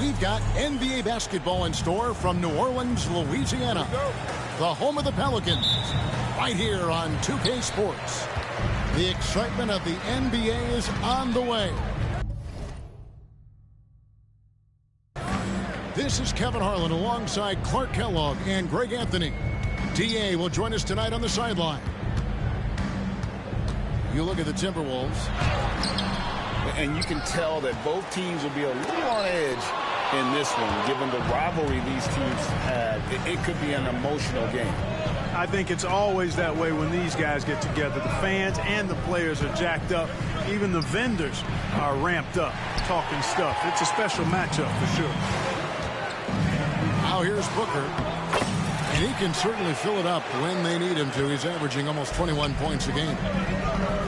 We've got NBA basketball in store from New Orleans, Louisiana, the home of the Pelicans, right here on 2K Sports. The excitement of the NBA is on the way. This is Kevin Harlan alongside Clark Kellogg and Greg Anthony. DA will join us tonight on the sideline. You look at the Timberwolves. And you can tell that both teams will be a little on edge in this one, given the rivalry these teams had. It could be an emotional game. I think it's always that way when these guys get together. The fans and the players are jacked up. Even the vendors are ramped up, talking stuff. It's a special matchup for sure. Now here's Booker. And he can certainly fill it up when they need him to. He's averaging almost 21 points a game.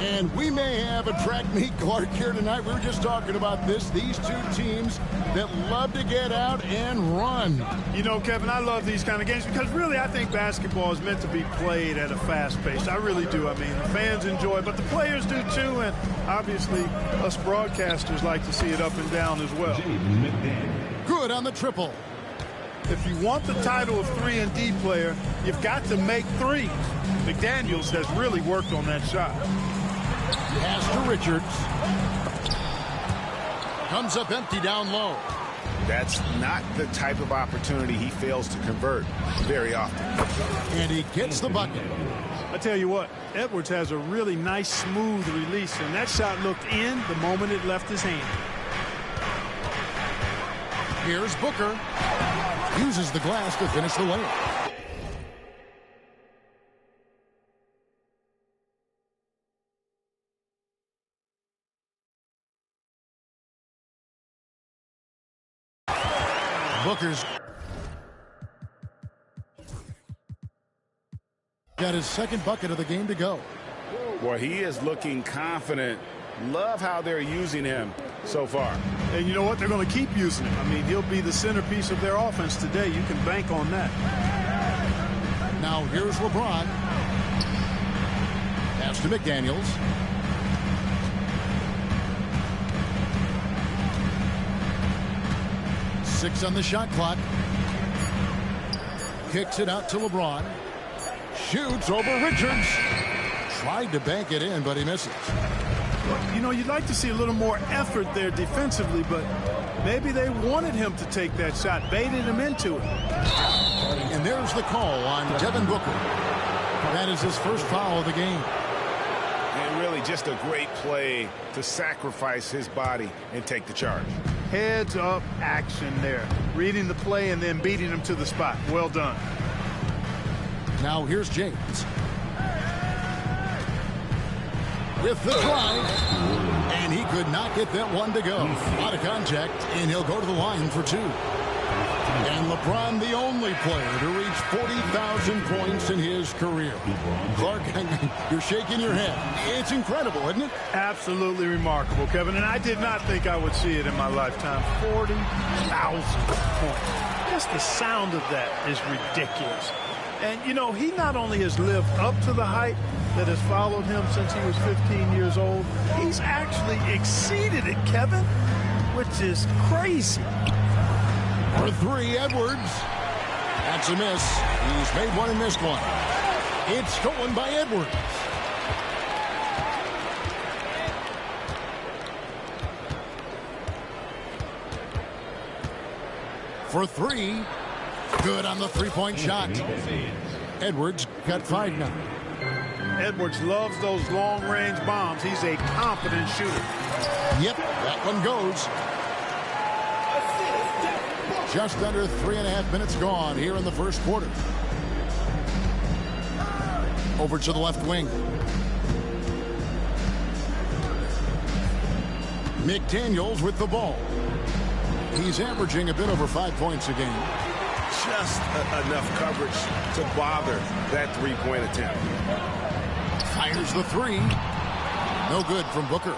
And we may have a track meet, Clark, here tonight. We were just talking about this. These two teams that love to get out and run. You know, Kevin, I love these kind of games because really I think basketball is meant to be played at a fast pace. I really do. I mean, the fans enjoy it, but the players do too. And obviously us broadcasters like to see it up and down as well. Good on the triple. If you want the title of 3-and-D player, you've got to make threes. McDaniels has really worked on that shot. Pass to Richards. Comes up empty down low. That's not the type of opportunity he fails to convert very often. And he gets the bucket. I tell you what, Edwards has a really nice, smooth release, and that shot looked in the moment it left his hand. Here's Booker. Uses the glass to finish the layup. Booker's got his second bucket of the game to go. Well, he is looking confident. Love how they're using him so far. And you know what? They're going to keep using him. I mean, he'll be the centerpiece of their offense today. You can bank on that. Now here's LeBron. Pass to McDaniels. Six on the shot clock. Kicks it out to LeBron. Shoots over Richards. Tried to bank it in, but he misses. You know, you'd like to see a little more effort there defensively, but maybe they wanted him to take that shot, baited him into it. And there's the call on Devin Booker. That is his first foul of the game. And really just a great play to sacrifice his body and take the charge. Heads up action there. Reading the play and then beating him to the spot. Well done. Now here's James. With the drive, and he could not get that one to go. Out of contact, and he'll go to the line for two. And LeBron, the only player to reach 40,000 points in his career. Clark, you're shaking your head. It's incredible, isn't it? Absolutely remarkable, Kevin, and I did not think I would see it in my lifetime. 40,000 points. Just the sound of that is ridiculous. And, you know, he not only has lived up to the hype that has followed him since he was 15 years old, he's actually exceeded it, Kevin, which is crazy. For three, Edwards. That's a miss. He's made one and missed one. It's stolen by Edwards. For three. Good on the three-point shot. Edwards got 5 now. Edwards loves those long-range bombs. He's a confident shooter. Yep, that one goes. Just under 3.5 minutes gone here in the first quarter. Over to the left wing. McDaniels with the ball. He's averaging a bit over 5 points a game. Just enough coverage to bother that three-point attempt. Fires the three. No good from Booker.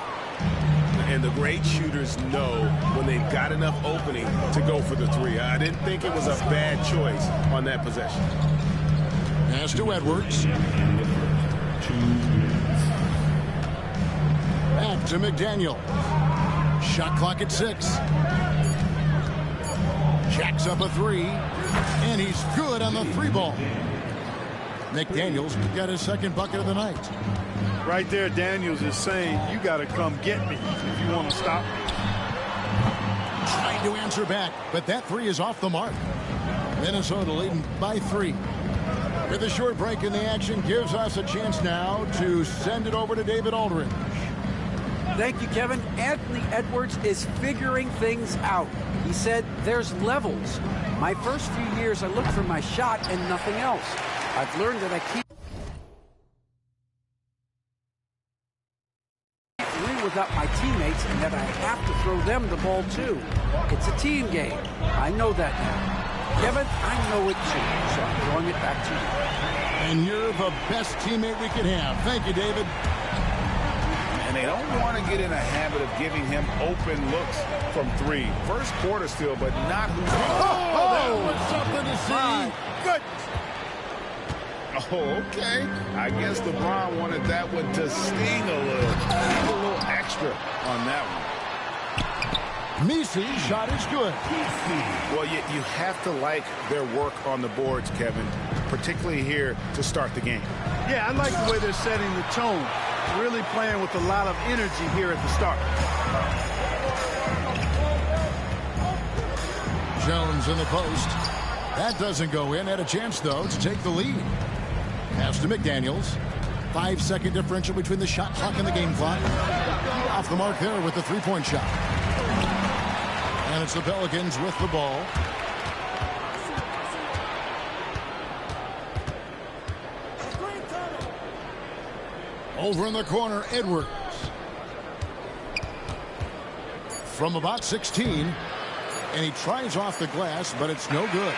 And the great shooters know when they've got enough opening to go for the three. I didn't think it was a bad choice on that possession. Pass to Edwards. Back to McDaniel. Shot clock at 6. Jacks up a three, and he's good on the three ball. McDaniels got his second bucket of the night. Right there, Daniels is saying, you got to come get me if you want to stop me. Trying to answer back, but that three is off the mark. Minnesota leading by 3. With a short break in the action, gives us a chance now to send it over to David Aldridge. Thank you, Kevin. Anthony Edwards is figuring things out. He said there's levels. My first few years, I looked for my shot and nothing else. I've learned that I keep without my teammates and that I have to throw them the ball too. It's a team game. I know that now. Kevin, I know it too, so I'm throwing it back to you. And you're the best teammate we could have. Thank you, David. And they don't want to get in a habit of giving him open looks from 3. First quarter still, but not who's. That was something to see. Good. Oh, okay. I guess LeBron wanted that one to sting a little extra on that one. Messi's shot is good. Well, you have to like their work on the boards, Kevin, particularly here to start the game. Yeah, I like the way they're setting the tone. Really playing with a lot of energy here at the start. Jones in the post. That doesn't go in. Had a chance, though, to take the lead. Pass to McDaniels. 5-second differential between the shot clock and the game clock. Off the mark there with the three-point shot. And it's the Pelicans with the ball. Over in the corner, Edwards. From about 16. And he tries off the glass, but it's no good.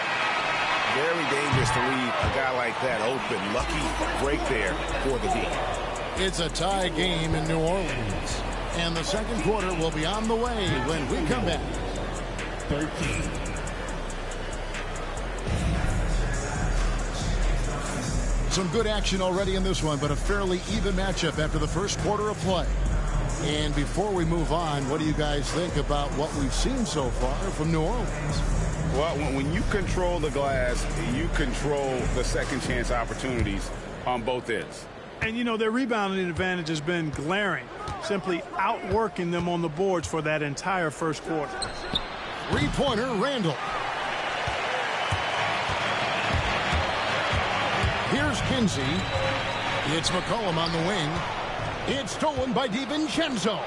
Very dangerous to leave a guy like that open. Lucky break there for the D. It's a tie game in New Orleans. And the second quarter will be on the way when we come back. 13. Some good action already in this one, but a fairly even matchup after the first quarter of play. And before we move on, what do you guys think about what we've seen so far from New Orleans? Well, when you control the glass, you control the second chance opportunities on both ends. And, you know, their rebounding advantage has been glaring, simply outworking them on the boards for that entire first quarter. Three-pointer, Randall. Here's Kinsey. It's McCollum on the wing. It's stolen by DiVincenzo.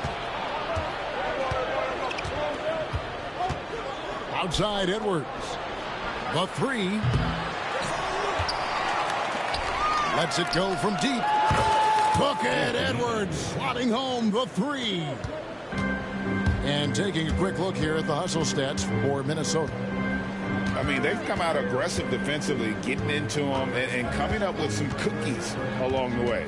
Outside Edwards. The three. Lets it go from deep. Bucket Edwards slotting home the three. And taking a quick look here at the hustle stats for Minnesota. I mean, they've come out aggressive defensively, getting into them and coming up with some cookies along the way.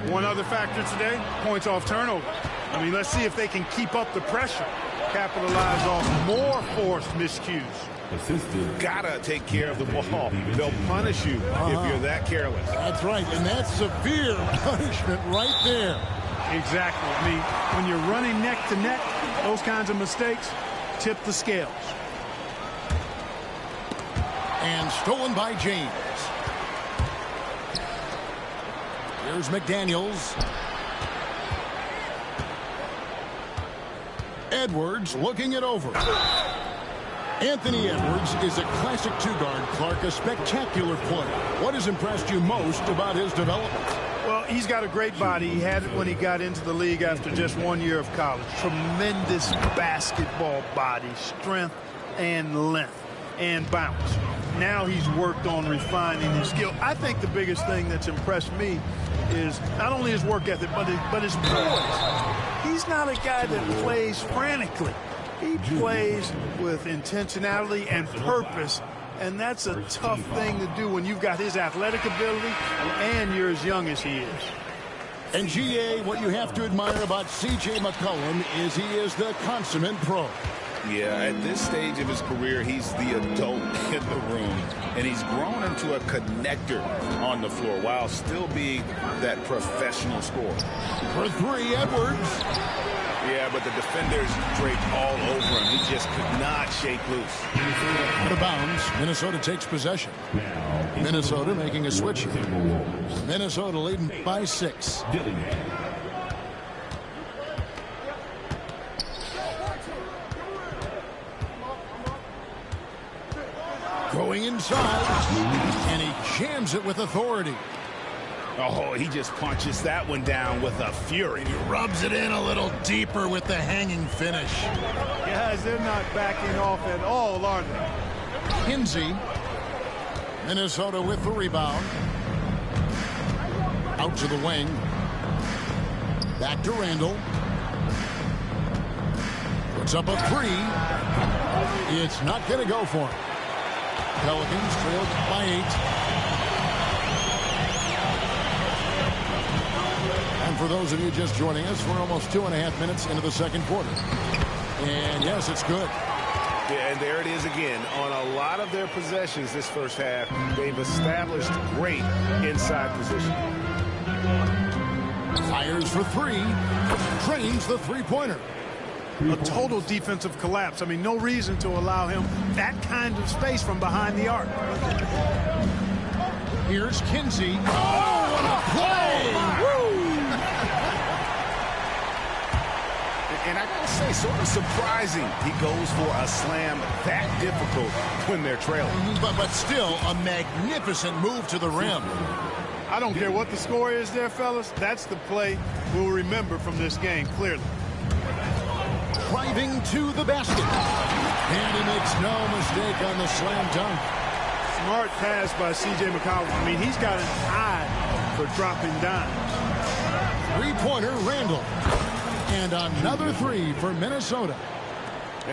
One other factor today, points off turnover. I mean, let's see if they can keep up the pressure, capitalize on more forced miscues. Gotta take care of the ball. They'll punish you if you're that careless. That's right, and that's severe punishment right there. Exactly. I mean, when you're running neck to neck, those kinds of mistakes tip the scales. And stolen by James. Here's McDaniels. Edwards looking it over. Anthony Edwards is a classic two-guard, Clark, a spectacular player. What has impressed you most about his development? Well, he's got a great body. He had it when he got into the league after just 1 year of college. Tremendous basketball body, strength and length and bounce. Now he's worked on refining his skill. I think the biggest thing that's impressed me is not only his work ethic, but his poise. He's not a guy that plays frantically. He plays with intentionality and purpose, and that's a tough thing to do when you've got his athletic ability and you're as young as he is. And GA, what you have to admire about C.J. McCollum is he is the consummate pro. Yeah, at this stage of his career, he's the adult in the room, and he's grown into a connector on the floor while still being that professional scorer. For three, Edwards. Yeah, but the defenders draped all over him. He just could not shake loose. Out of bounds, Minnesota takes possession. Minnesota making a switch here. Minnesota leading by 6. Going inside, and he jams it with authority. Oh, he just punches that one down with a fury. He rubs it in a little deeper with the hanging finish. Guys, they're not backing off at all, are they? Kinsey. Minnesota with the rebound. Out to the wing. Back to Randall. Puts up a 3. It's not going to go for him. Pelicans trailed by 8. And for those of you just joining us, we're almost 2.5 minutes into the second quarter. And yes, it's good. Yeah, and there it is again. On a lot of their possessions this first half, they've established great inside position. Fires for 3. Drains the three-pointer. A total defensive collapse. I mean, no reason to allow him that kind of space from behind the arc. Here's Kinsey. Oh, what a play! Woo! And I gotta say, sort of surprising he goes for a slam that difficult when they're trailing. But still, a magnificent move to the rim. I don't care what the score is there, fellas. That's the play we'll remember from this game, clearly. Driving to the basket. And he makes no mistake on the slam dunk. Smart pass by C.J. McCollum. I mean, he's got an eye for dropping dimes. Three-pointer, Randall. And another 3 for Minnesota.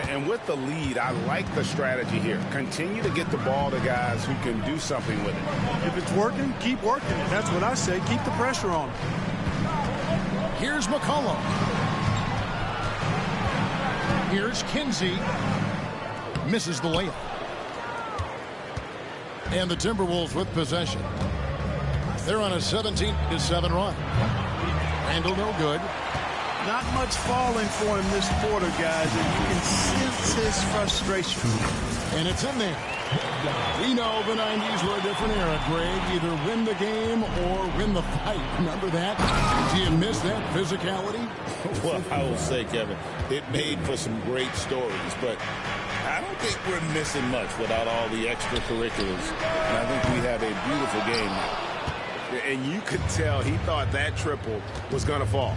And with the lead, I like the strategy here. Continue to get the ball to guys who can do something with it. If it's working, keep working it. That's what I say. Keep the pressure on him. Here's McCollum. Here's Kinsey. Misses the layup. And the Timberwolves with possession. They're on a 17-7 run. Randall no good. Not much falling for him this quarter, guys, and you can sense his frustration. And it's in there. We know the 90s were a different era, Greg. Either win the game or win the fight. Remember that? Do you miss that physicality? Well, I will say, Kevin, it made for some great stories, but I don't think we're missing much without all the extracurriculars. And I think we have a beautiful game now. And you could tell he thought that triple was going to fall.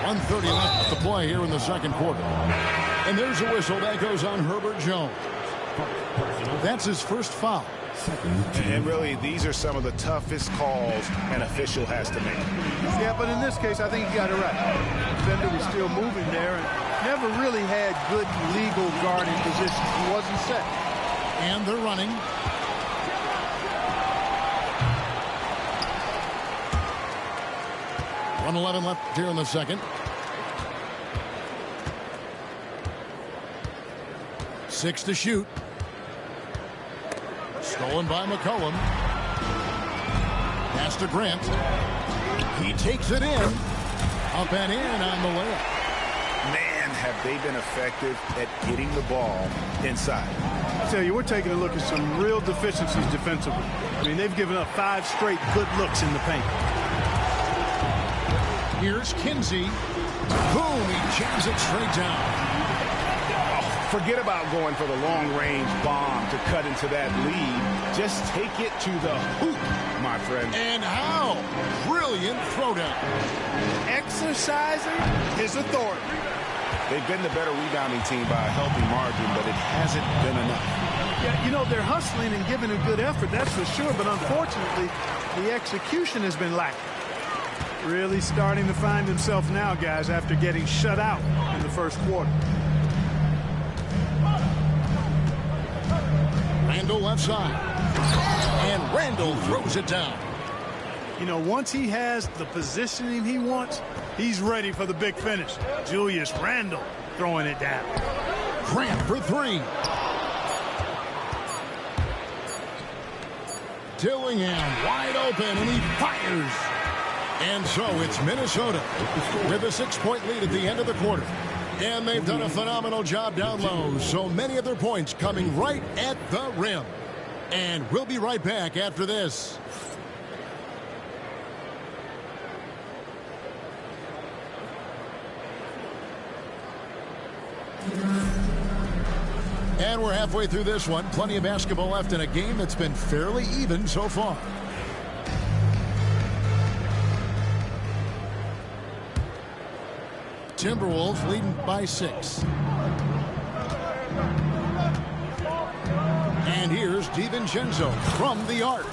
.130 left to play here in the second quarter. And there's a whistle that goes on Herbert Jones. That's his first foul. And really, these are some of the toughest calls an official has to make. Yeah, but in this case, I think he got it right. The defender was still moving there and never really had good legal guarding position. He wasn't set. And they're running. .111 left here in the second. 6 to shoot. Stolen by McCollum. Pass to Grant. He takes it in. Up and in on the layup. Man, have they been effective at getting the ball inside. I tell you, we're taking a look at some real deficiencies defensively. I mean, they've given up 5 straight good looks in the paint. Here's Kinsey. Boom, he jams it straight down. Forget about going for the long-range bomb to cut into that lead. Just take it to the hoop, my friend. And how? Brilliant throwdown. Exercising his authority. They've been the better rebounding team by a healthy margin, but it hasn't been enough. Yeah, you know, they're hustling and giving a good effort, that's for sure, but unfortunately, the execution has been lacking. Really starting to find himself now, guys, after getting shut out in the first quarter. Randall left side. And Randall throws it down. You know, once he has the positioning he wants, he's ready for the big finish. Julius Randle throwing it down. Grant for 3. Dillingham wide open, and he fires. And so it's Minnesota with a 6-point lead at the end of the quarter. And they've done a phenomenal job down low. So many of their points coming right at the rim. And we'll be right back after this. And we're halfway through this one. Plenty of basketball left in a game that's been fairly even so far. Timberwolves leading by 6. And here's DiVincenzo from the arc.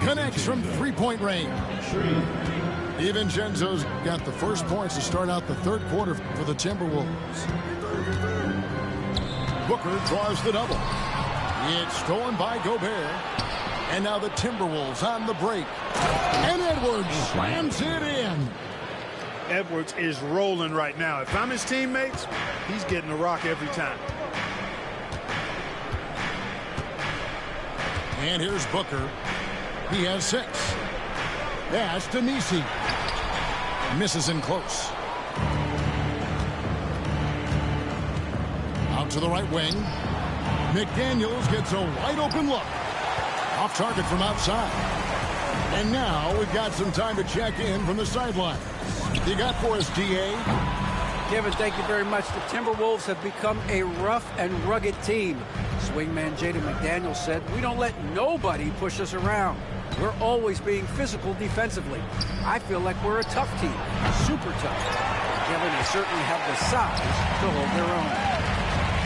Connects from three-point range. DiVincenzo's got the first points to start out the third quarter for the Timberwolves. Booker draws the double. It's stolen by Gobert. And now the Timberwolves on the break. And Edwards slams it in. Edwards is rolling right now. If I'm his teammates, he's getting the rock every time. And here's Booker. He has 6. Pass to Nisi. Misses in close. Out to the right wing. McDaniels gets a wide open look. Off target from outside. And now we've got some time to check in from the sideline. You got for us, D.A.? Kevin, thank you very much. The Timberwolves have become a rough and rugged team. Swingman Jaden McDaniels said, "We don't let nobody push us around. We're always being physical defensively. I feel like we're a tough team, super tough." Kevin, they certainly have the size to hold their own.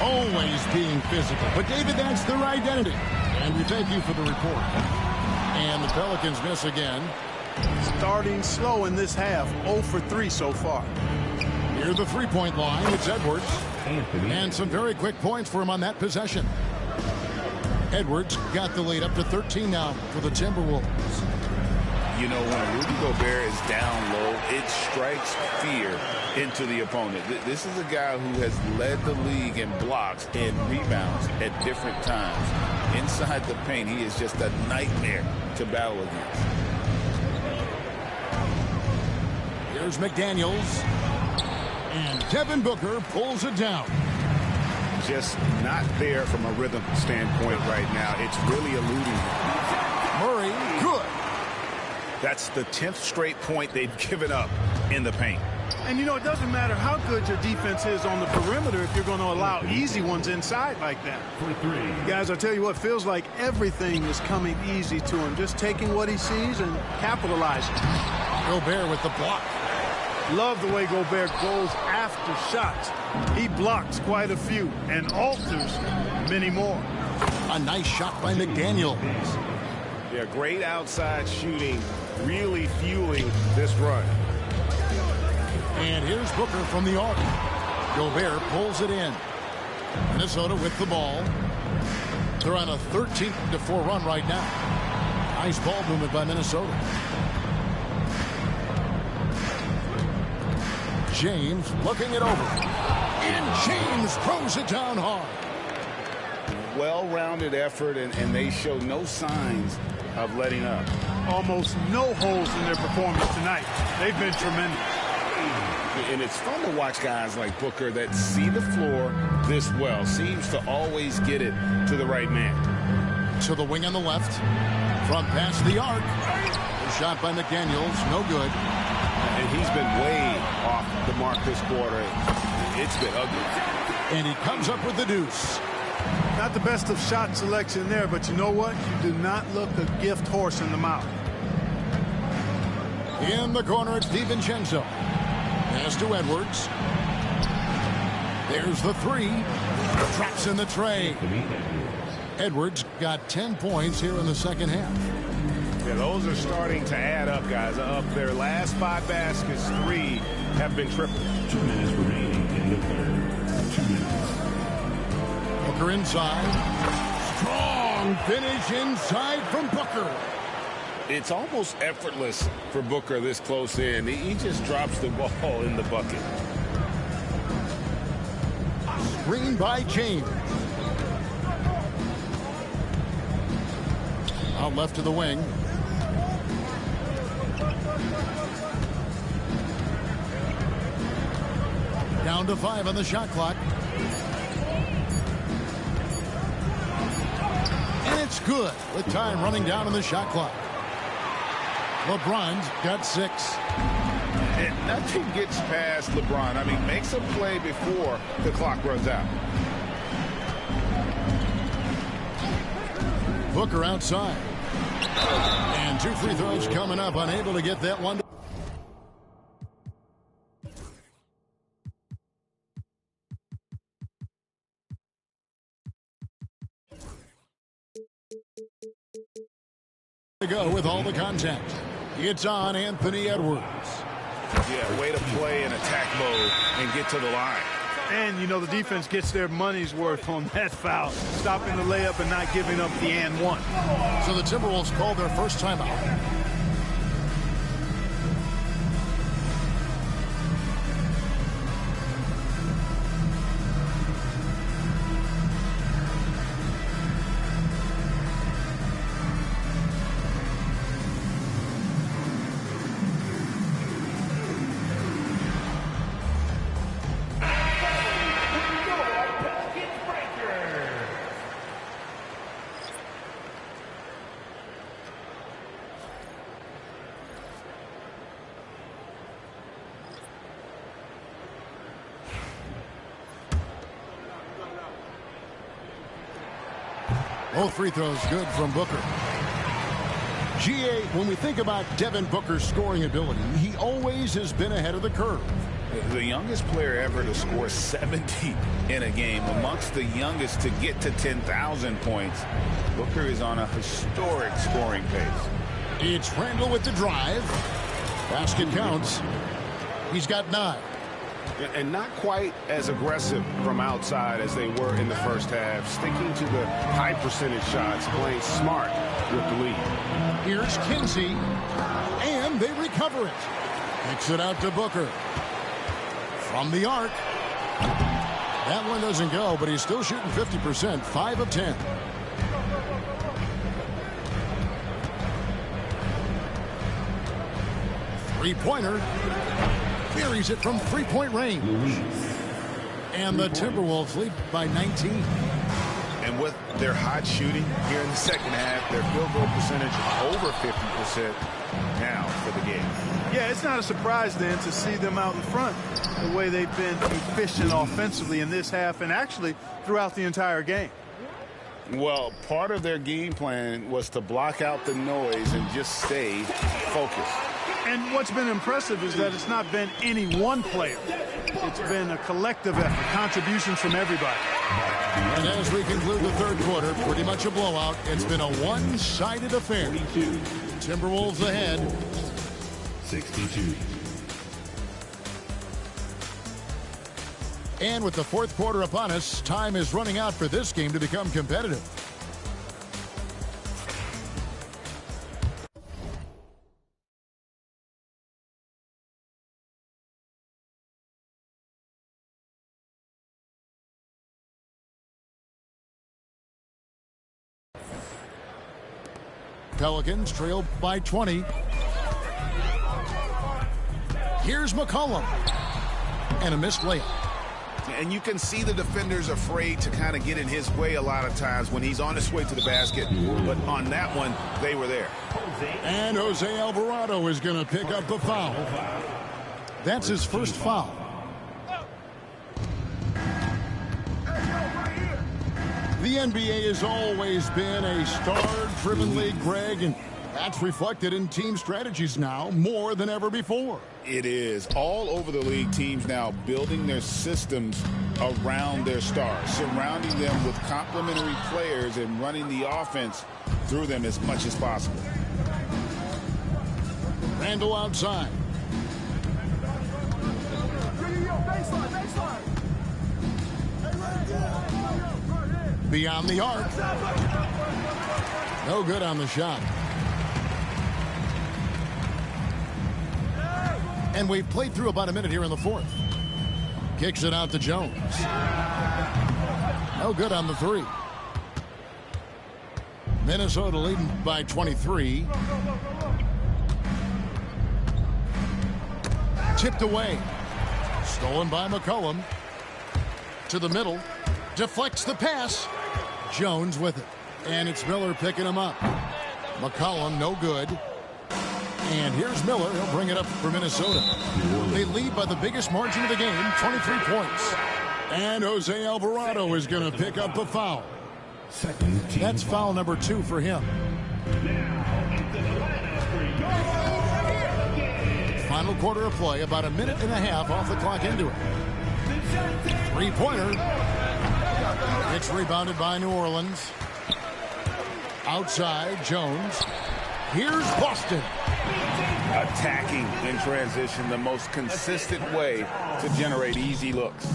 Always being physical. But, David, that's their identity. And we thank you for the report. And the Pelicans miss again. Starting slow in this half, 0 for 3 so far. Near the three-point line, it's Edwards. And some very quick points for him on that possession. Edwards got the lead up to 13 now for the Timberwolves. You know, when Rudy Gobert is down low, it strikes fear into the opponent. This is a guy who has led the league in blocks and rebounds at different times. Inside the paint, he is just a nightmare to battle against. Here's McDaniels. And Devin Booker pulls it down. Just not there from a rhythm standpoint right now. It's really eluding him. Murray, good. That's the 10th straight point they've given up in the paint. And, you know, it doesn't matter how good your defense is on the perimeter if you're going to allow easy ones inside like that. Guys, I tell you what, feels like everything is coming easy to him. Just taking what he sees and capitalizing. Gobert with the block. Love the way Gobert goes after shots. He blocks quite a few and alters many more. A nice shot by McDaniels. Yeah, great outside shooting, really fueling this run. And here's Booker from the arc. Gobert pulls it in. Minnesota with the ball. They're on a 13-4 run right now. Nice ball movement by Minnesota. James looking it over. And James throws it down hard. Well-rounded effort, and they show no signs of letting up. Almost no holes in their performance tonight. They've been tremendous. And it's fun to watch guys like Booker that see the floor this well. Seems to always get it to the right man. To the wing on the left. From past the arc. A shot by McDaniels. No good. And he's been way off the mark this quarter. It's been ugly. And he comes up with the deuce. Not the best of shot selection there, but you know what? You do not look a gift horse in the mouth. In the corner, it's DiVincenzo. Pass to Edwards. There's the three. Traps in the tray. Edwards got 10 points here in the second half. Yeah, those are starting to add up, guys. Up their last 5 baskets, 3 have been triple. 2 minutes remaining in the third. 2 minutes. Booker inside. Strong finish inside from Booker. It's almost effortless for Booker this close in. He just drops the ball in the bucket. Screen by James. Out left to the wing. Down to 5 on the shot clock. And it's good with time running down on the shot clock. LeBron's got 6. And nothing gets past LeBron. I mean, makes a play before the clock runs out. Booker outside. And 2 free throws coming up. Unable to get that one. To go with all the contact. It's on Anthony Edwards. Yeah, way to play in attack mode and get to the line. And, you know, the defense gets their money's worth on that foul, stopping the layup and not giving up the and one. So the Timberwolves call their first timeout. Both free throws good from Booker. GA, when we think about Devin Booker's scoring ability, he always has been ahead of the curve. The youngest player ever to score 70 in a game, amongst the youngest to get to 10,000 points. Booker is on a historic scoring pace. It's Randle with the drive. Basket counts. He's got 9. And not quite as aggressive from outside as they were in the first half. Sticking to the high percentage shots, playing smart with the lead. Here's Kinsey, and they recover it. Kicks it out to Booker. From the arc. That one doesn't go, but he's still shooting 50%, 5 of 10. Three-pointer. Buries it from three-point range. And the Timberwolves lead by 19. And with their hot shooting here in the second half, their field goal percentage over 50% now for the game. Yeah, it's not a surprise then to see them out in front the way they've been efficient offensively in this half and actually throughout the entire game. Well, part of their game plan was to block out the noise and just stay focused. And what's been impressive is that it's not been any one player. It's been a collective effort, contributions from everybody. And as we conclude the third quarter, pretty much a blowout. It's been a one-sided affair. 42. Timberwolves ahead. 62. And with the fourth quarter upon us, time is running out for this game to become competitive. Pelicans trail by 20. Here's McCollum. And a missed layup. And you can see the defenders afraid to kind of get in his way a lot of times when he's on his way to the basket. But on that one, they were there. And Jose Alvarado is going to pick up a foul. That's his first foul. The NBA has always been a star-driven league, Greg, and that's reflected in team strategies now more than ever before. It is. All over the league, teams now building their systems around their stars, surrounding them with complementary players and running the offense through them as much as possible. Randle outside. Beyond the arc. No good on the shot. And we've played through about a minute here in the fourth. Kicks it out to Jones. No good on the three. Minnesota leading by 23. Tipped away. Stolen by McCollum. To the middle. Deflects the pass. Jones with it. And it's Miller picking him up. McCollum, no good. And here's Miller. He'll bring it up for Minnesota. They lead by the biggest margin of the game, 23 points. And Jose Alvarado is going to pick up the foul. That's foul number 2 for him. Final quarter of play, about a minute and a half off the clock into it. Three-pointer. It's rebounded by New Orleans. Outside, Jones. Here's Boston. Attacking in transition, the most consistent way to generate easy looks.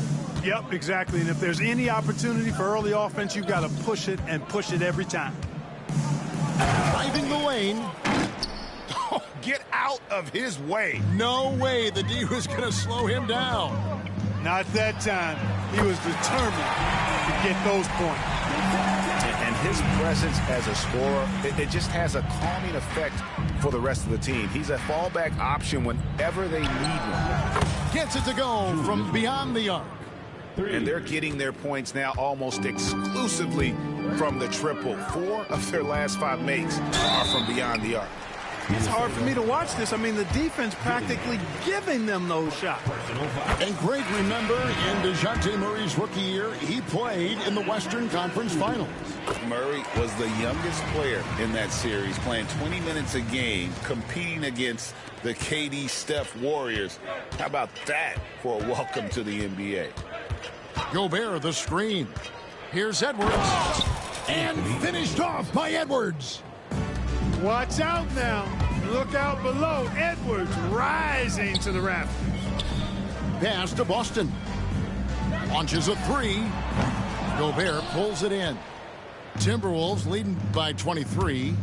Yep, exactly. And if there's any opportunity for early offense, you've got to push it and push it every time. Driving the lane. Get out of his way. No way the D was going to slow him down. Not that time. He was determined to get those points. And his presence as a scorer, it just has a calming effect for the rest of the team. He's a fallback option whenever they need one. Gets it to go from beyond the arc. And they're getting their points now almost exclusively from the triple. 4 of their last 5 makes are from beyond the arc. It's hard for me to watch this. I mean, the defense practically giving them those shots. And Greg, remember, in DeJounte Murray's rookie year, he played in the Western Conference Finals. Murray was the youngest player in that series, playing 20 minutes a game, competing against the KD Steph Warriors. How about that for a welcome to the NBA? Gobert, the screen. Here's Edwards. And finished off by Edwards. Watch out now. Look out below. Edwards rising to the rafters. Pass to Boston. Launches a 3. Gobert pulls it in. Timberwolves leading by 23.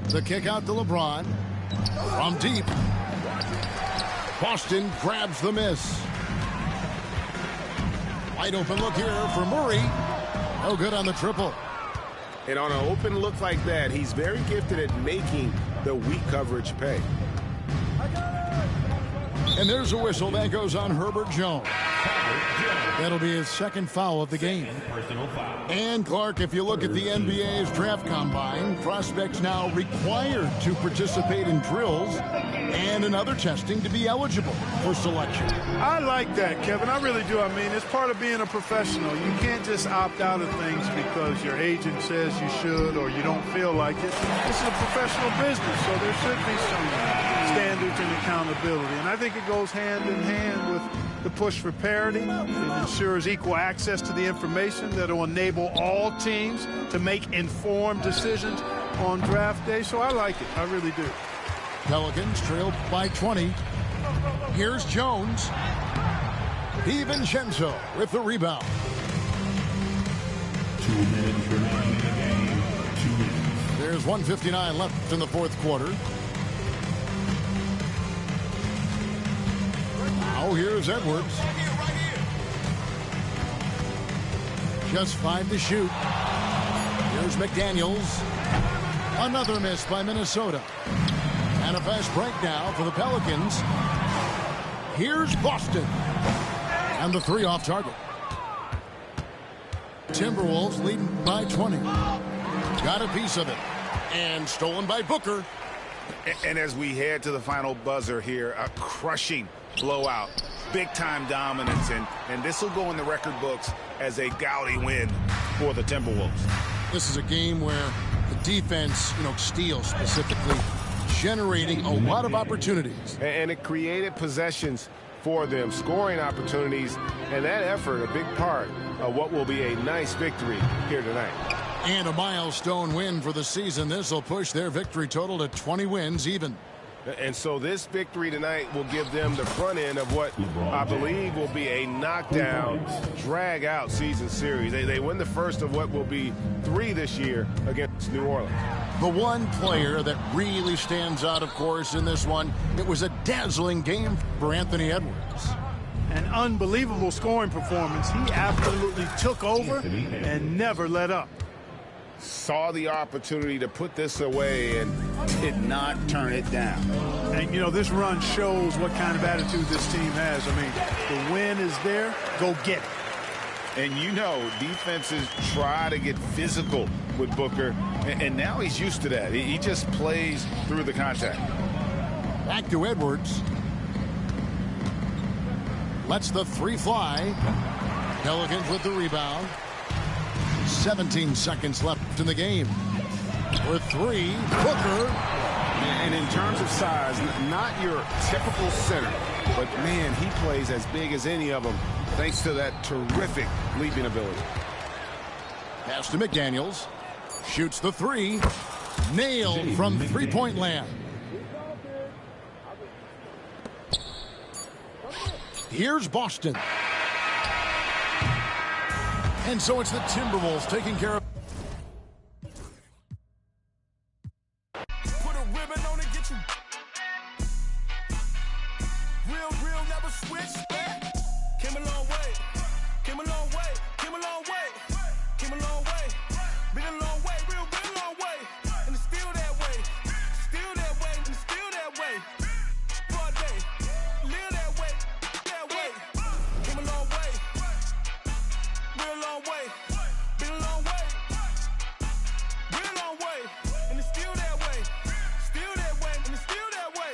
The kick out to LeBron. From deep. Boston grabs the miss. Wide open look here for Murray. No good on the triple. And on an open look like that, he's very gifted at making the weak coverage pay. And there's a whistle that goes on Herbert Jones. That'll be his second foul of the game. And Clark, if you look at the NBA's draft combine, prospects now required to participate in drills and in other testing to be eligible for selection. I like that, Kevin. I really do. I mean, it's part of being a professional. You can't just opt out of things because your agent says you should or you don't feel like it. This is a professional business, so there should be some standards and accountability. And I think it goes hand in hand with the push for parity. It ensures equal access to the information that will enable all teams to make informed decisions on draft day. So I like it. I really do. Pelicans trail by 20. Here's Jones. DiVincenzo with the rebound. 2 minutes remaining in the game. 2 minutes. There's 1:59 left in the fourth quarter. Now here's Edwards. Just 5 to shoot. Here's McDaniels. Another miss by Minnesota. And a fast break now for the Pelicans. Here's Boston. And the 3 off target. Timberwolves leading by 20. Got a piece of it. And stolen by Booker. And as we head to the final buzzer here, a crushing blowout. Big-time dominance. And this will go in the record books as a gaudy win for the Timberwolves. This is a game where the defense, steals specifically, generating a lot of opportunities. And it created possessions for them, scoring opportunities, and that effort, a big part of what will be a nice victory here tonight. And a milestone win for the season. This will push their victory total to 20 wins even. And so this victory tonight will give them the front end of what I believe will be a knockdown, drag-out season series. They win the first of what will be 3 this year against New Orleans. The one player that really stands out, of course, in this one, it was a dazzling game for Anthony Edwards. An unbelievable scoring performance. He absolutely took over and never let up. Saw the opportunity to put this away and did not turn it down. And, you know, this run shows what kind of attitude this team has. I mean, the win is there. Go get it. And you know, defenses try to get physical with Booker, and now he's used to that. He just plays through the contact. Back to Edwards. Lets the three fly. Pelicans with the rebound. 17 seconds left in the game. For three, Booker. And in terms of size, not your typical center, but man, he plays as big as any of them thanks to that terrific leaping ability. Pass to McDaniels. Shoots the three. Nailed from three-point land. Here's Boston. And so it's the Timberwolves taking care of. Put a ribbon on it, get you. Real, never switch back. Came a long way. Came a long way. Came a long way. Came a long way. Been a long way. Real long way. And it's still that way. Still that way. And it's still that way. Broad day. Live that way. That way. Came a long way. Real long way. Been a long way. Real long way. And it's still that way. Still that way. And it's still that way.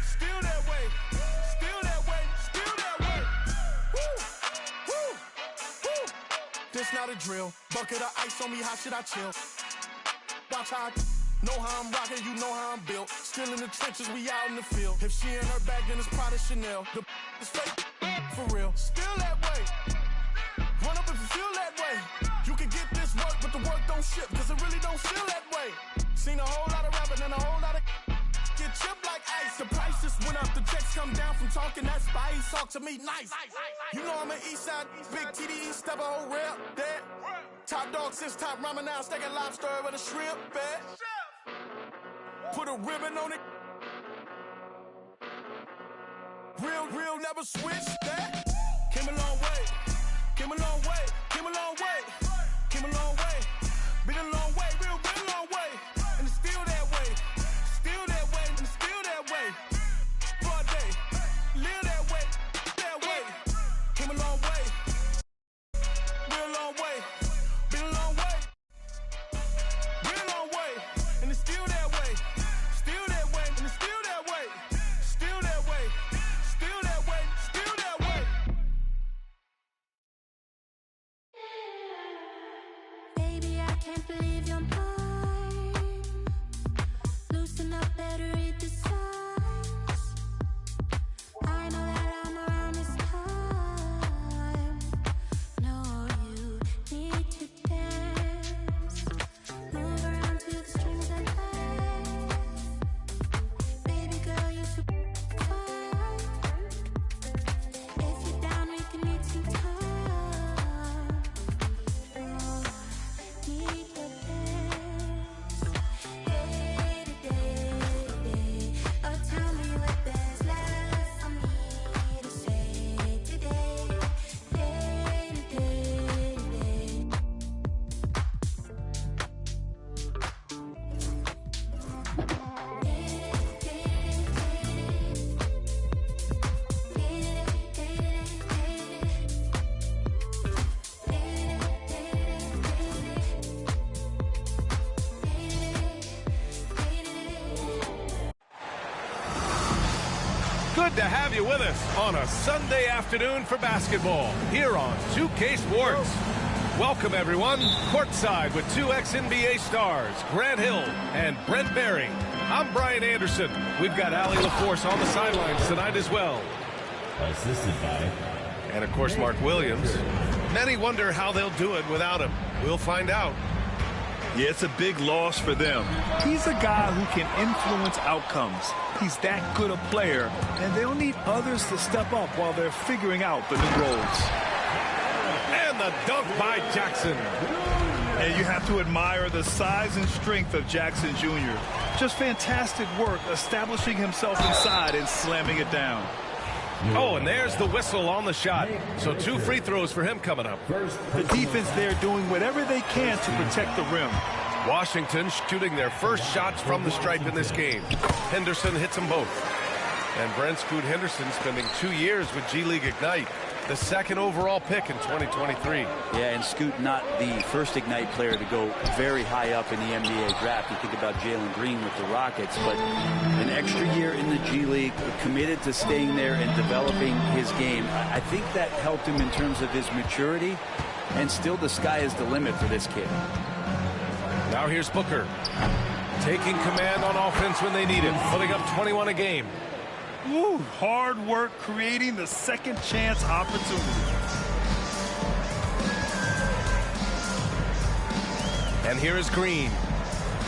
Still that way. Still that way. Still that way. Woo. Woo. Woo. This not a drill. Bucket of ice on me. How should I chill? Watch how I know how I'm rocking. You know how I'm built. Still in the trenches. We out in the field. If she in her bag, then it's Prada Chanel. The is fake. For real. Still that way. Run up if you feel that way. You can get this work, but the work don't ship, cause it really don't feel that way. Seen a whole lot of rapping and a whole lot of get chipped like ice. The prices went up, the checks come down from talking that spice. Talk to me nice. You know I'm an east side, big TDE, step a whole rep, that. Top dog since top ramen now, steak and lobster with a shrimp, bet. Put a ribbon on it. Real, never switch that. Came a long way. Came a long way, came a long way, came a long way, been a long way, real long way, and it's still that way, and it's still that way, broad day, live that way, came a long way, real long way, been a long way, real long way, and it's still that way, and it's still that way, still that way, still that way, still that way. Baby, I can't believe you're mine. Loosen up, better read the signs. I know that I'm around this time. No, you need to dance. Move around to the strings and bass. Baby girl, you're so fine. If you're down, we can meet some time. Need to dance. Day to day. Oh, tell me what there's left for me to say today. Day to day. Good to have you with us on a Sunday afternoon for basketball here on 2K Sports. Welcome, everyone, courtside with two ex-NBA stars, Grant Hill and Brent Berry. I'm Brian Anderson. We've got Allie LaForce on the sidelines tonight as well. Assisted by. And, of course, Mark Williams. Many wonder how they'll do it without him. We'll find out. Yeah, it's a big loss for them. He's a guy who can influence outcomes. He's that good a player, and they'll need others to step up while they're figuring out the new roles. And the dunk by Jackson. And you have to admire the size and strength of Jackson Jr. Just fantastic work establishing himself inside and slamming it down. Oh, and there's the whistle on the shot. So 2 free throws for him coming up. The defense there doing whatever they can to protect the rim. Washington shooting their first shots from the stripe in this game. Henderson hits them both. And Brent Scoot Henderson spending 2 years with G League Ignite, the second overall pick in 2023. Yeah, and Scoot not the first Ignite player to go very high up in the NBA draft. You think about Jalen Green with the Rockets, but an extra year in the G League, committed to staying there and developing his game. I think that helped him in terms of his maturity, and still the sky is the limit for this kid. Now here's Booker, taking command on offense when they need it, putting up 21 a game. Ooh, hard work creating the second chance opportunity. And here is Green.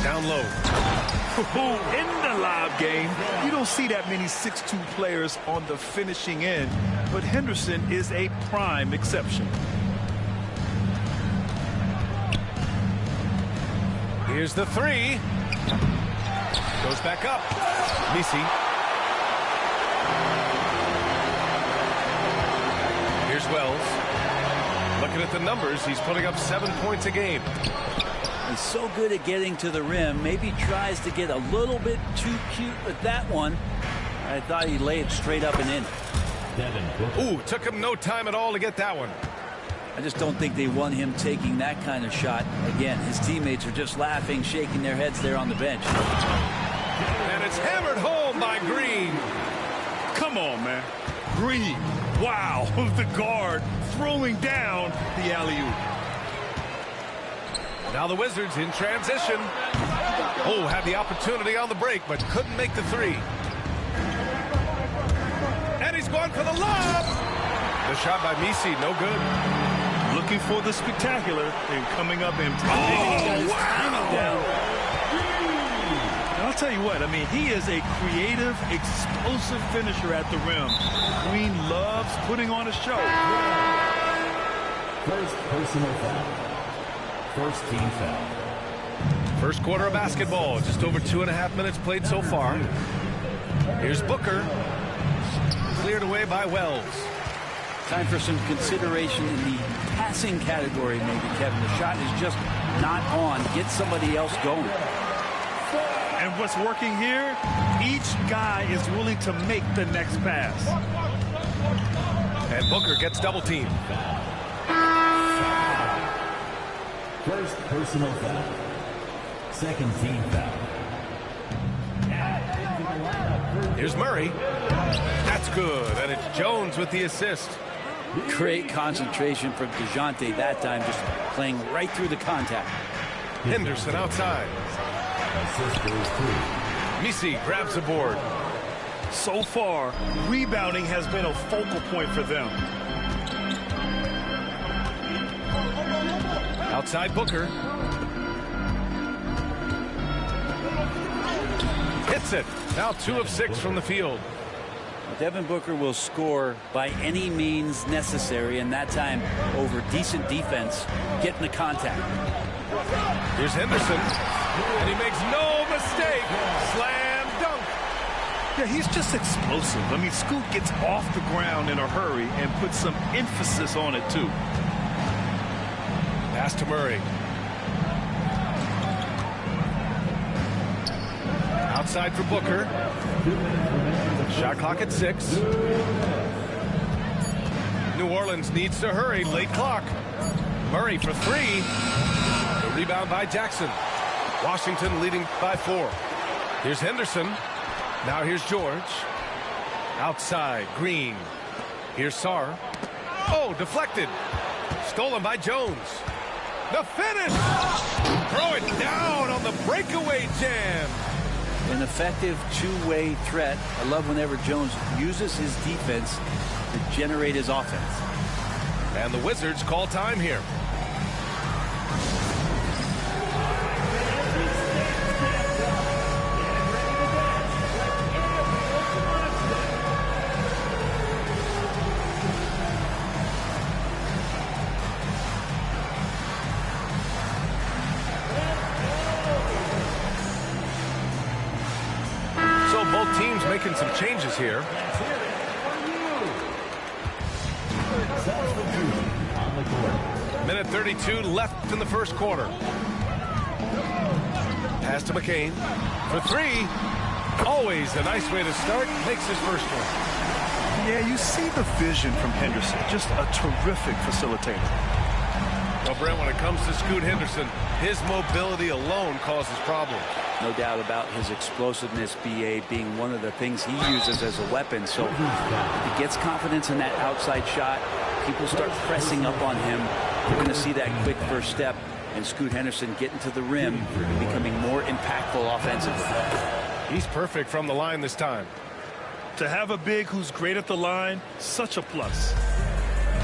Down low. In the live game, you don't see that many 6'2" players on the finishing end, but Henderson is a prime exception. Here's the three. Goes back up. Misi. Here's Wells. Looking at the numbers, he's putting up 7 points a game. He's so good at getting to the rim. Maybe tries to get a little bit too cute with that one. I thought he laid it straight up and in. Ooh, took him no time at all to get that one. I just don't think they want him taking that kind of shot. Again, his teammates are just laughing, shaking their heads there on the bench. And it's hammered home by Green. Come on, man. Green. Wow. The guard throwing down the alley-oop. Now the Wizards in transition. Oh, had the opportunity on the break, but couldn't make the three. And he's going for the lob. The shot by Misi, no good. Looking for the spectacular and coming up and down. And I'll tell you what, I mean, he is a creative, explosive finisher at the rim. Green loves putting on a show. First personal foul. First team foul. First quarter of basketball, just over 2.5 minutes played so far. Here's Booker. Cleared away by Wells. Time for some consideration in the passing category, maybe, Kevin. The shot is just not on. Get somebody else going. And what's working here, each guy is willing to make the next pass. And Booker gets double teamed. First personal foul. Second team foul. Here's Murray. That's good. And it's Jones with the assist. Great concentration from DeJounte that time, just playing right through the contact. Henderson outside. Misi grabs the board. So far, rebounding has been a focal point for them. Outside Booker. Hits it. Now 2 of 6 from the field. Devin Booker will score by any means necessary, and that time over decent defense, getting the contact. Here's Henderson, and he makes no mistake. Slam dunk. Yeah, he's just explosive. I mean, Scoot gets off the ground in a hurry and puts some emphasis on it, too. Pass to Murray. Outside for Booker. Shot clock at 6. New Orleans needs to hurry. Late clock. Murray for 3. The rebound by Jackson. Washington leading by 4. Here's Henderson. Now here's George. Outside, Green. Here's Sarr. Oh, deflected. Stolen by Jones. The finish. Throw it down on the breakaway jam. An effective two-way threat. I love whenever Jones uses his defense to generate his offense. And the Wizards call time here. Both teams making some changes here. Minute 32 left in the first quarter. Pass to McCain for three. Always a nice way to start. Makes his first one. Yeah, you see the vision from Henderson. Just a terrific facilitator. Well, Brent, when it comes to Scoot Henderson, his mobility alone causes problems. No doubt about his explosiveness, BA, being one of the things he uses as a weapon. So if he gets confidence in that outside shot, people start pressing up on him. We're going to see that quick first step, and Scoot Henderson getting to the rim and becoming more impactful offensively. He's perfect from the line this time. To have a big who's great at the line, such a plus.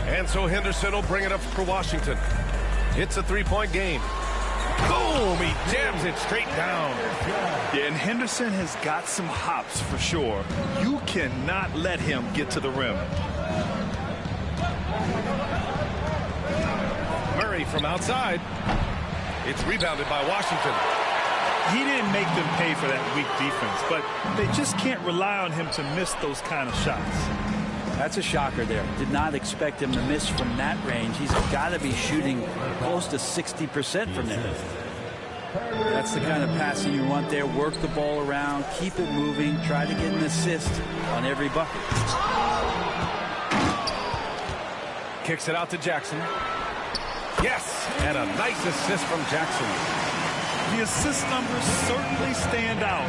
And so Henderson will bring it up for Washington. It's a three-point game. Boom! He jams it straight down. Yeah, and Henderson has got some hops for sure. You cannot let him get to the rim. Murray from outside. It's rebounded by Washington. He didn't make them pay for that weak defense, but they just can't rely on him to miss those kind of shots. That's a shocker there. Did not expect him to miss from that range. He's got to be shooting close to 60% from there. That's the kind of passing you want there. Work the ball around, keep it moving, try to get an assist on every bucket. Kicks it out to Jackson. Yes, and a nice assist from Jackson. The assist numbers certainly stand out.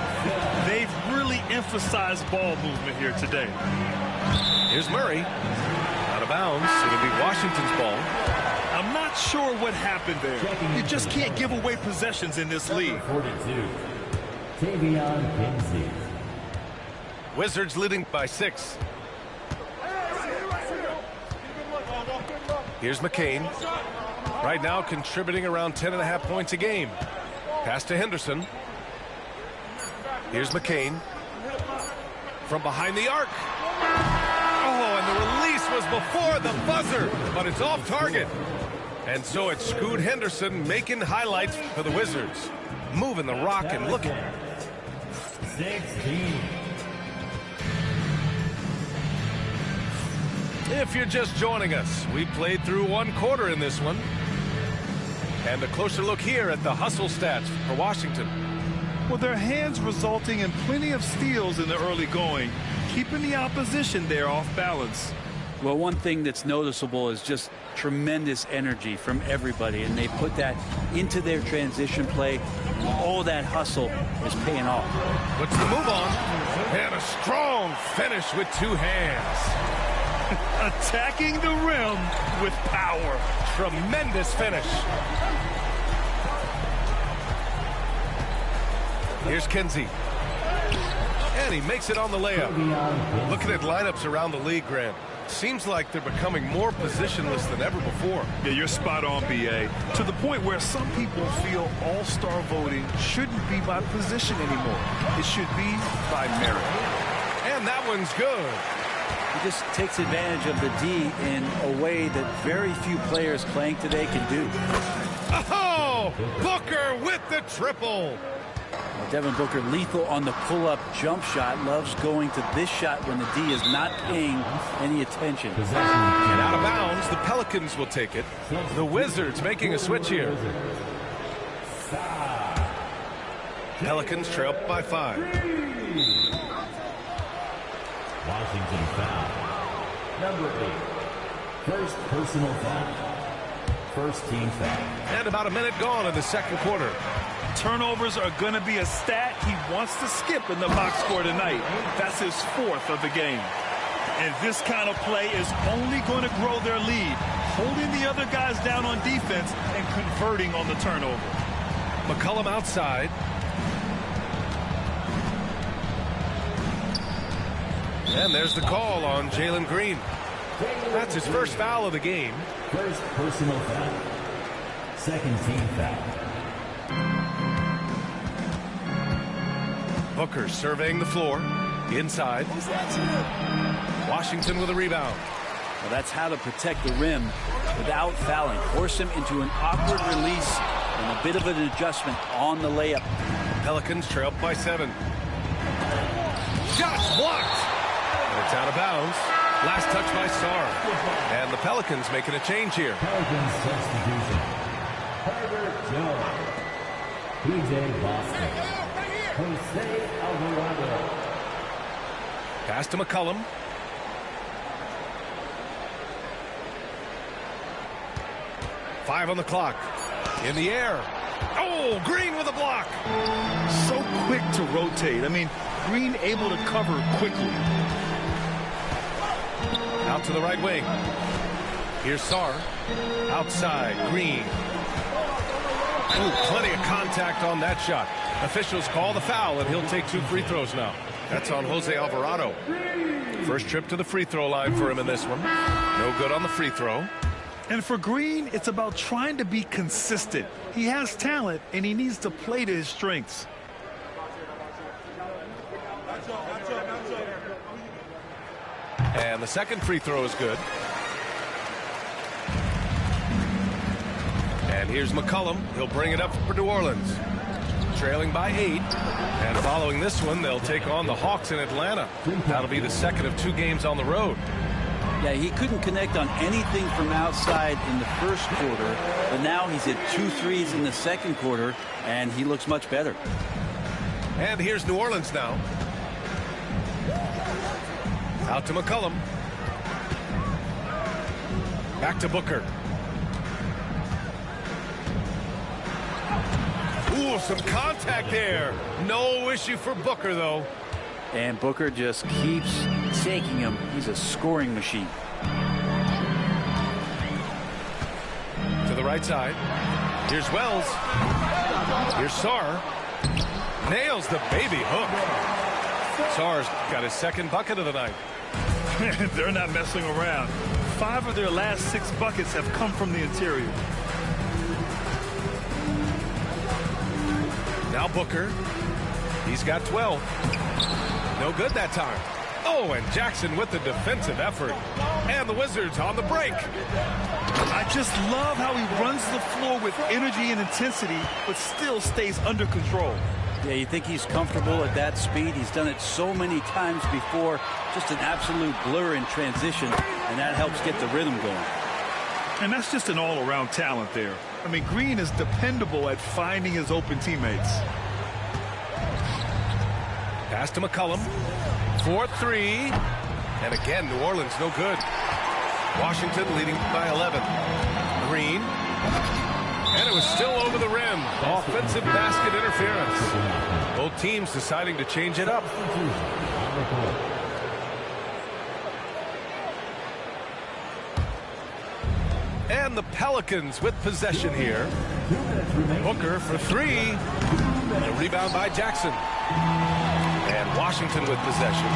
They've really emphasized ball movement here today. Here's Murray. Out of bounds. It'll be Washington's ball. I'm not sure what happened there. You just can't give away possessions in this league. 42. Tavion Kinsey. Wizards leading by 6. Here's McCain. Right now contributing around 10.5 points a game. Pass to Henderson. Here's McCain. From behind the arc. Oh, and the release was before the buzzer, but it's off target. And so it's Scoot Henderson making highlights for the Wizards. Moving the rock and looking. 16. If you're just joining us, we played through one quarter in this one. And a closer look here at the hustle stats for Washington. Well, their hands resulting in plenty of steals in the early going, keeping the opposition there off balance. Well, one thing that's noticeable is just tremendous energy from everybody, and they put that into their transition play. All that hustle is paying off. Puts the move on, and a strong finish with two hands. Attacking the rim with power. Tremendous finish. Here's Kinsey. And he makes it on the layup. Looking at lineups around the league, Grant, seems like they're becoming more positionless than ever before. Yeah, you're spot on, BA. To the point where some people feel all-star voting shouldn't be by position anymore. It should be by merit. And that one's good. He just takes advantage of the D in a way that very few players playing today can do. Oh, Booker with the triple. Well, Devin Booker lethal on the pull-up jump shot. Loves going to this shot when the D is not paying any attention. And out of bounds, the Pelicans will take it. The Wizards making a switch here. Pelicans trail by 5. Washington foul. Number 8. First personal foul. First team foul. And about a minute gone in the second quarter. Turnovers are going to be a stat he wants to skip in the box score tonight. That's his 4th of the game. And this kind of play is only going to grow their lead, holding the other guys down on defense and converting on the turnover. McCollum outside. And there's the call on Jalen Green. That's his first foul of the game. First personal foul. Second team foul. Booker surveying the floor. Inside. Washington with a rebound. Well, that's how to protect the rim without fouling. Force him into an awkward release and a bit of an adjustment on the layup. Pelicans trailed by 7. Shots blocked. And it's out of bounds. Last touch by Sarr. And the Pelicans making a change here. Pelicans substitution. Herbert Jones. PJ Boston. Jose Alvarado. Pass to McCollum. Five on the clock. In the air. Oh, Green with a block. So quick to rotate. I mean, Green able to cover quickly. Out to the right wing. Here's Sarr. Outside, Green. Ooh, plenty of contact on that shot. Officials call the foul, and he'll take 2 free throws now. That's on Jose Alvarado. First trip to the free throw line for him in this one. No good on the free throw. And for Green, it's about trying to be consistent. He has talent, and he needs to play to his strengths. And the second free throw is good. And here's McCollum. He'll bring it up for New Orleans. Trailing by 8. And following this one, they'll take on the Hawks in Atlanta. That'll be the second of 2 games on the road. Yeah, he couldn't connect on anything from outside in the first quarter, but now he's hit 2 threes in the second quarter, and he looks much better. And here's New Orleans now. Out to McCollum. Back to Booker. Ooh, some contact there. No issue for Booker, though. And Booker just keeps taking him. He's a scoring machine. To the right side. Here's Wells. Here's Sarr. Nails the baby hook. Sarr's got his second bucket of the night. They're not messing around. 5 of their last 6 buckets have come from the interior. Now Booker. He's got 12. No good that time. Oh, and Jackson with the defensive effort. And the Wizards on the break. I just love how he runs the floor with energy and intensity, but still stays under control. Yeah, you think he's comfortable at that speed. He's done it so many times before. Just an absolute blur in transition, and that helps get the rhythm going. And that's just an all-around talent there. I mean, Green is dependable at finding his open teammates. Pass to McCollum. 4-3. And again, New Orleans no good. Washington leading by 11. Green. And it was still over the rim. Offensive basket interference. Both teams deciding to change it up. And the Pelicans with possession here. Booker for 3. A rebound by Jackson. And Washington with possession.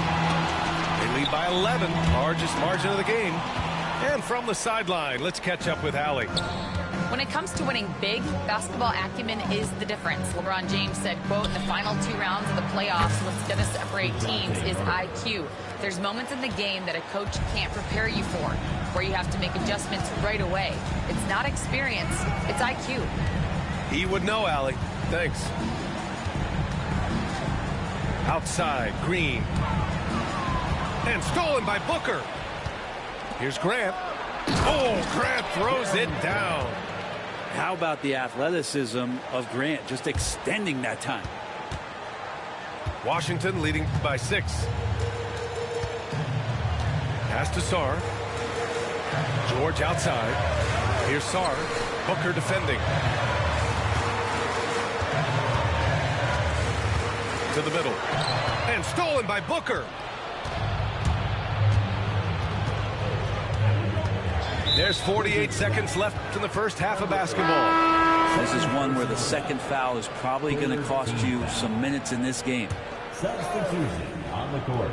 They lead by 11, largest margin of the game. And from the sideline, let's catch up with Allie. When it comes to winning big, basketball acumen is the difference. LeBron James said, quote, in the final 2 rounds of the playoffs, what's going to separate teams is IQ. There's moments in the game that a coach can't prepare you for, where you have to make adjustments right away. It's not experience, it's IQ. He would know, Allie. Thanks. Outside, Green. And stolen by Booker. Here's Grant. Oh, Grant throws it down. How about the athleticism of Grant, just extending that time? Washington leading by 6. Pass to Sarr. George outside. Here's Sarr. Booker defending. To the middle. And stolen by Booker. There's 48 seconds left in the first half of basketball. This is one where the second foul is probably going to cost you some minutes in this game. Substitution on the court.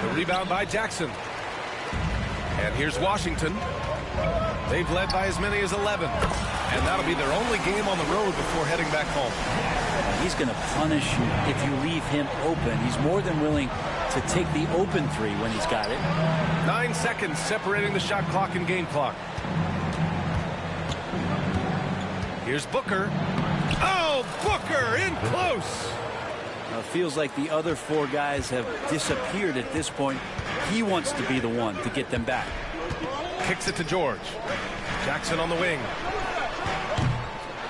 The rebound by Jackson. And here's Washington. They've led by as many as 11. And that'll be their only game on the road before heading back home. He's going to punish you if you leave him open. He's more than willing to take the open 3 when he's got it. 9 seconds separating the shot clock and game clock. Here's Booker. Oh, Booker in close. feels like the other 4 guys have disappeared at this point. He wants to be the one to get them back. Kicks it to George. Jackson on the wing.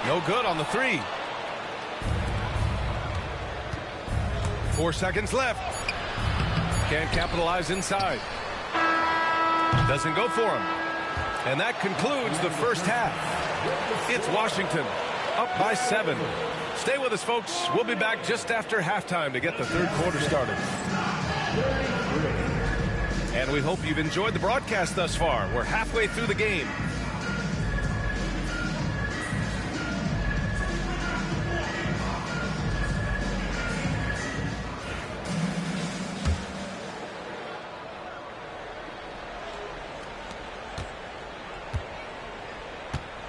No good on the 3. 4 seconds left. Can't capitalize inside. Doesn't go for him. And that concludes the first half. It's Washington up by 7. Stay with us, folks. We'll be back just after halftime to get the third quarter started. And we hope you've enjoyed the broadcast thus far. We're halfway through the game.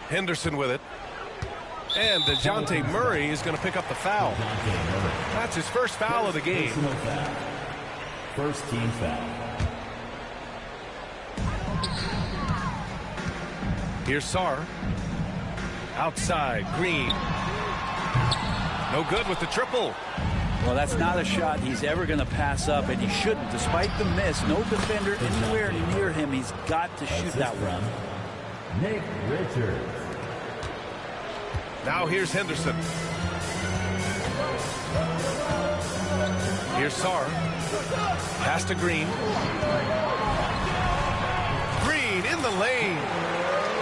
Henderson with it. And DeJounte Murray is going to pick up the foul. That's his first foul of the game. First team foul. Here's Sarr. Outside, Green. No good with the triple. Well, that's not a shot he's ever going to pass up, and he shouldn't. Despite the miss, no defender anywhere near him. He's got to shoot that one. Nick Richards. Now here's Henderson. Here's Sarr. Pass to Green. Green in the lane.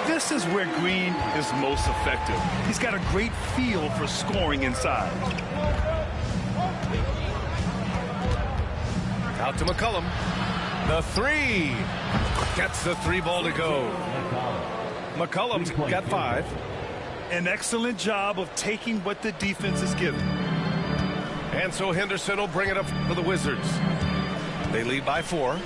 This is where Green is most effective. He's got a great feel for scoring inside. Out to McCollum. The 3. Gets the 3 ball to go. McCollum's got 5. An excellent job of taking what the defense is giving. And so Henderson will bring it up for the Wizards. They lead by 4.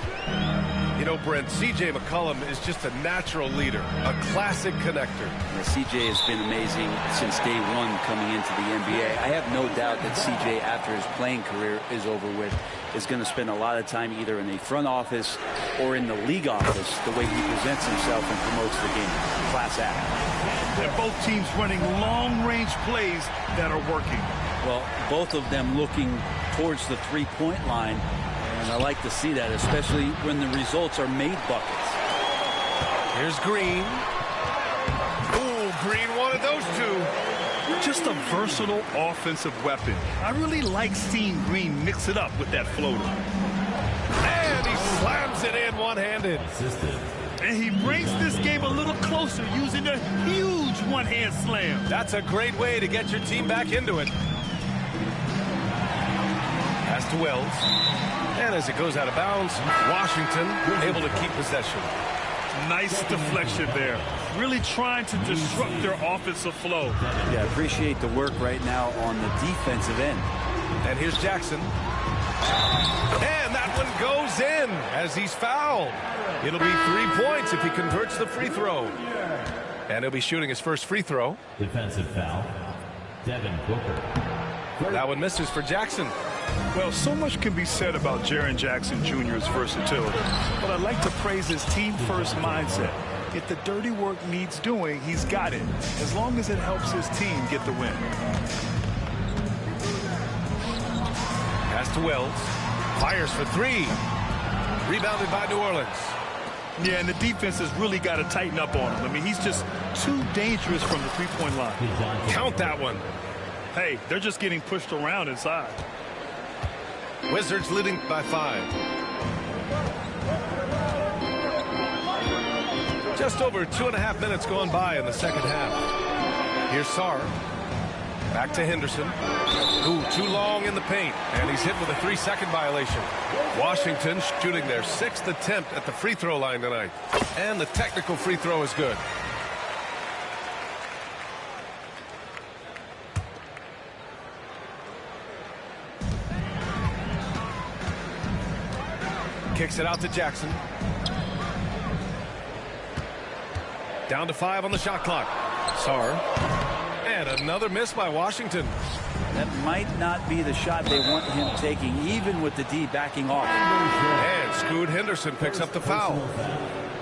You know, Brent, C.J. McCollum is just a natural leader, a classic connector. Yeah, C.J. has been amazing since day 1 coming into the NBA. I have no doubt that C.J., after his playing career is over with, is going to spend a lot of time either in the front office or in the league office, the way he presents himself and promotes the game. Class act. They're both teams running long-range plays that are working. Well, both of them looking towards the three-point line, and I like to see that, especially when the results are made buckets. Here's Green. Ooh, Green wanted those 2. Just a versatile offensive weapon. I really like seeing Green mix it up with that floater. And he slams it in one-handed. And he brings this game a little closer using a huge one-hand slam. That's a great way to get your team back into it. Pass to Wells. And as it goes out of bounds, Washington able to keep possession. Nice deflection there. Really trying to disrupt their offensive flow. Yeah, appreciate the work right now on the defensive end. And here's Jackson. And that one goes in as he's fouled. It'll be 3 points if he converts the free throw. And he'll be shooting his first free throw. Defensive foul. Devin Booker. That one misses for Jackson. Well, so much can be said about Jaren Jackson Jr.'s versatility, but I'd like to praise his team-first mindset. If the dirty work needs doing, he's got it, as long as it helps his team get the win. Pass to Wells. Fires for 3. Rebounded by New Orleans. Yeah, and the defense has really got to tighten up on him. I mean, he's just too dangerous from the three-point line. Count that one. Hey, they're just getting pushed around inside. Wizards leading by 5. Just over 2.5 minutes gone by in the second half. Here's Sarr. Back to Henderson. Ooh, too long in the paint. And he's hit with a 3-second violation. Washington shooting their 6th attempt at the free throw line tonight. And the technical free throw is good. Kicks it out to Jackson. Down to 5 on the shot clock. Sarr. And another miss by Washington. That might not be the shot they want him taking, even with the D backing off. And Scoot Henderson picks up the foul.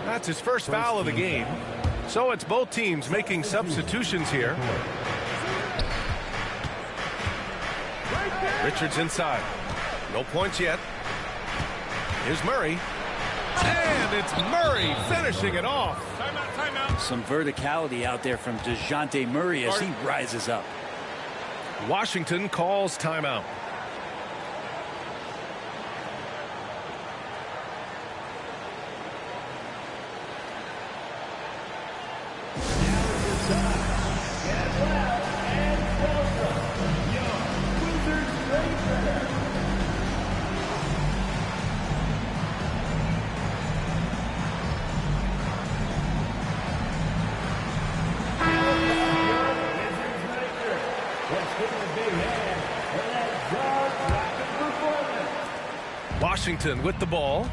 That's his first foul of the game. So it's both teams making substitutions here. Richards inside. No points yet. Here's Murray. And it's Murray finishing it off. Timeout, timeout. Some verticality out there from DeJounte Murray as he rises up. Washington calls timeout. Washington with the ball.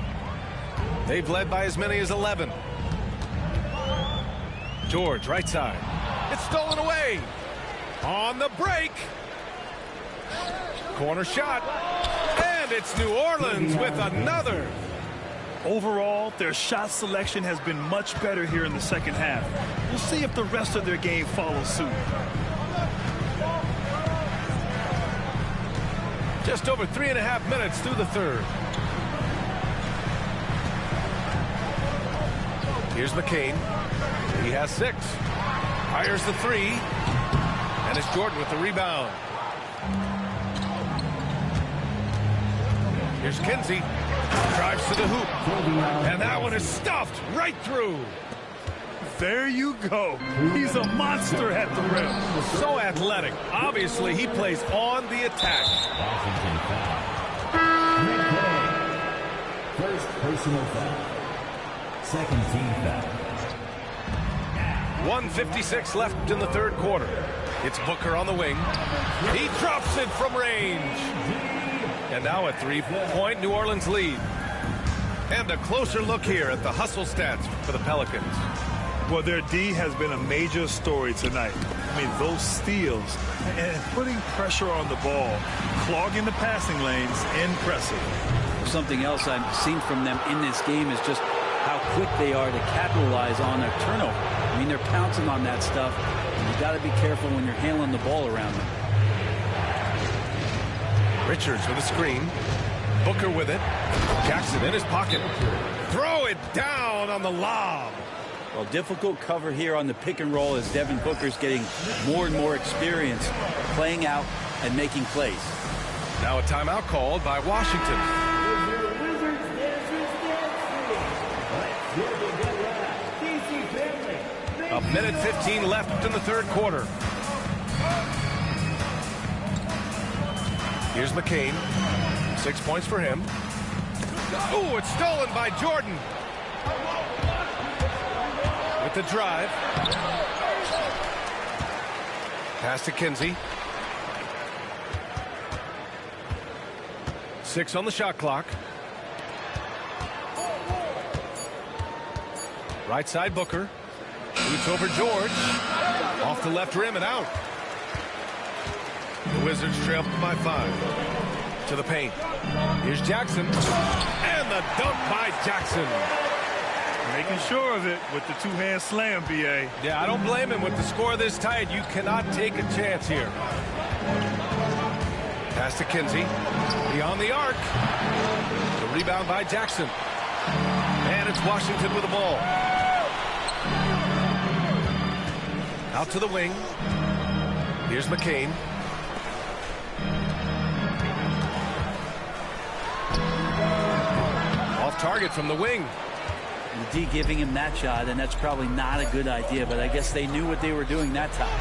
They've led by as many as 11. George, right side. It's stolen away. On the break. Corner shot. And it's New Orleans with another. Overall, their shot selection has been much better here in the second half. We'll see if the rest of their game follows suit. Just over 3.5 minutes through the third. Here's McCain. He has 6. Fires the 3. And it's Jordan with the rebound. Here's Kinsey. Drives to the hoop. And that one is stuffed right through. There you go. He's a monster at the rim. So athletic. Obviously, he plays on the attack. First personal foul. Second team foul. 1:56 left in the third quarter. It's Booker on the wing. He drops it from range. And now a 3-point New Orleans lead. And a closer look here at the hustle stats for the Pelicans. Well, their D has been a major story tonight. I mean, those steals and putting pressure on the ball, clogging the passing lanes, impressive. Something else I've seen from them in this game is just how quick they are to capitalize on their turnover. I mean, they're pouncing on that stuff. And you got to be careful when you're handling the ball around them. Richards with a screen. Booker with it. Jackson in his pocket. Throw it down on the lob. Well, difficult cover here on the pick and roll as Devin Booker's getting more and more experience playing out and making plays. Now a timeout called by Washington. A minute 15 left in the third quarter. Here's McCain. 6 points for him. Oh, it's stolen by Jordan. With the drive. Pass to Kinsey. 6 on the shot clock. Right side Booker. Shoots over George. Off the left rim and out. The Wizards trail by 5. To the paint. Here's Jackson. And the dunk by Jackson. Making sure of it with the two-hand slam, B.A. Yeah, I don't blame him with the score this tight. You cannot take a chance here. Pass to Kinsey. Beyond the arc. The rebound by Jackson. And it's Washington with the ball. Out to the wing. Here's McCain. Off target from the wing. The D giving him that shot, and that's probably not a good idea, but I guess they knew what they were doing that time.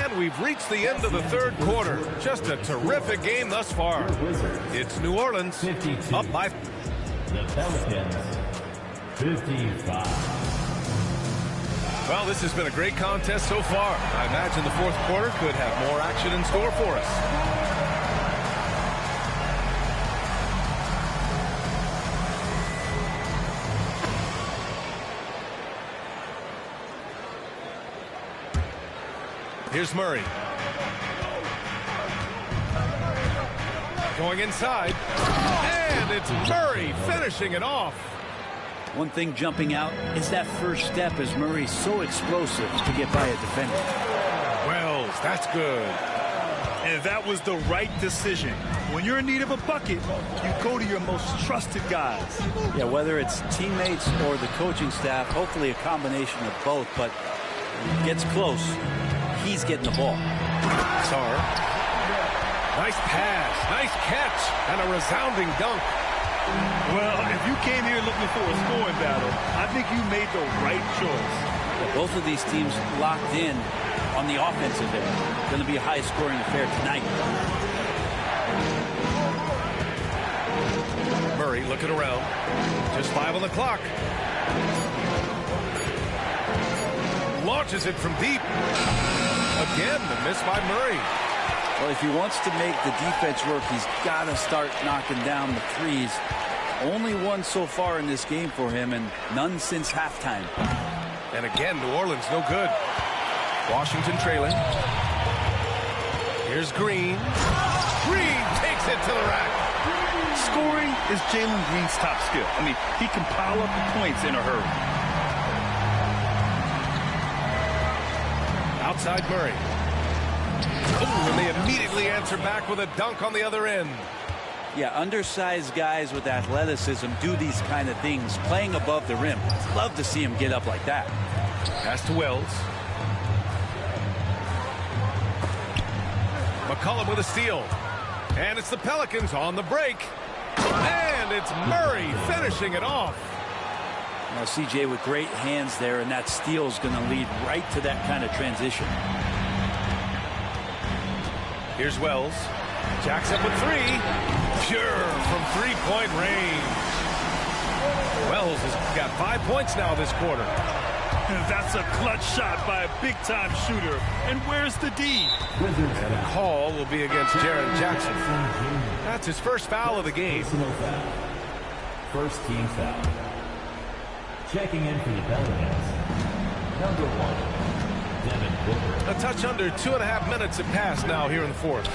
And we've reached the end of the third quarter. Just a terrific game thus far. It's New Orleans up by... The Pelicans, 55. Well, this has been a great contest so far. I imagine the fourth quarter could have more action in store for us. Here's Murray. Going inside. And it's Murray finishing it off. One thing jumping out is that first step as Murray's so explosive to get by a defender. Wells, that's good. And that was the right decision. When you're in need of a bucket, you go to your most trusted guys. Yeah, whether it's teammates or the coaching staff, hopefully a combination of both, but when it gets close, he's getting the ball. Sarr. Nice pass, nice catch, and a resounding dunk. Well, if you came here looking for a scoring battle, I think you made the right choice. Both of these teams locked in on the offensive end. Going to be a high-scoring affair tonight. Murray looking around. Just 5 on the clock. Launches it from deep. Again, the miss by Murray. Well, if he wants to make the defense work, he's got to start knocking down the threes. Only one so far in this game for him, and none since halftime. And again, New Orleans no good. Washington trailing. Here's Green. Green takes it to the rack. Scoring is Jalen Green's top skill. I mean, he can pile up the points in a hurry. Outside Murray. Oh, and they immediately answer back with a dunk on the other end. Yeah, undersized guys with athleticism do these kind of things, playing above the rim. Love to see him get up like that. Pass to Wells. McCollum with a steal. And it's the Pelicans on the break. And it's Murray finishing it off. Now, CJ with great hands there, and that steal is going to lead right to that kind of transition. Here's Wells. Jackson with 3. Pure from three-point range. Wells has got 5 points now this quarter. That's a clutch shot by a big-time shooter. And where's the D? And the call will be against Jaren Jackson. That's his first foul of the game. First team foul. Checking in for the Pelicans, number 1, Devin Booker. A touch under 2.5 minutes have passed now here in the fourth.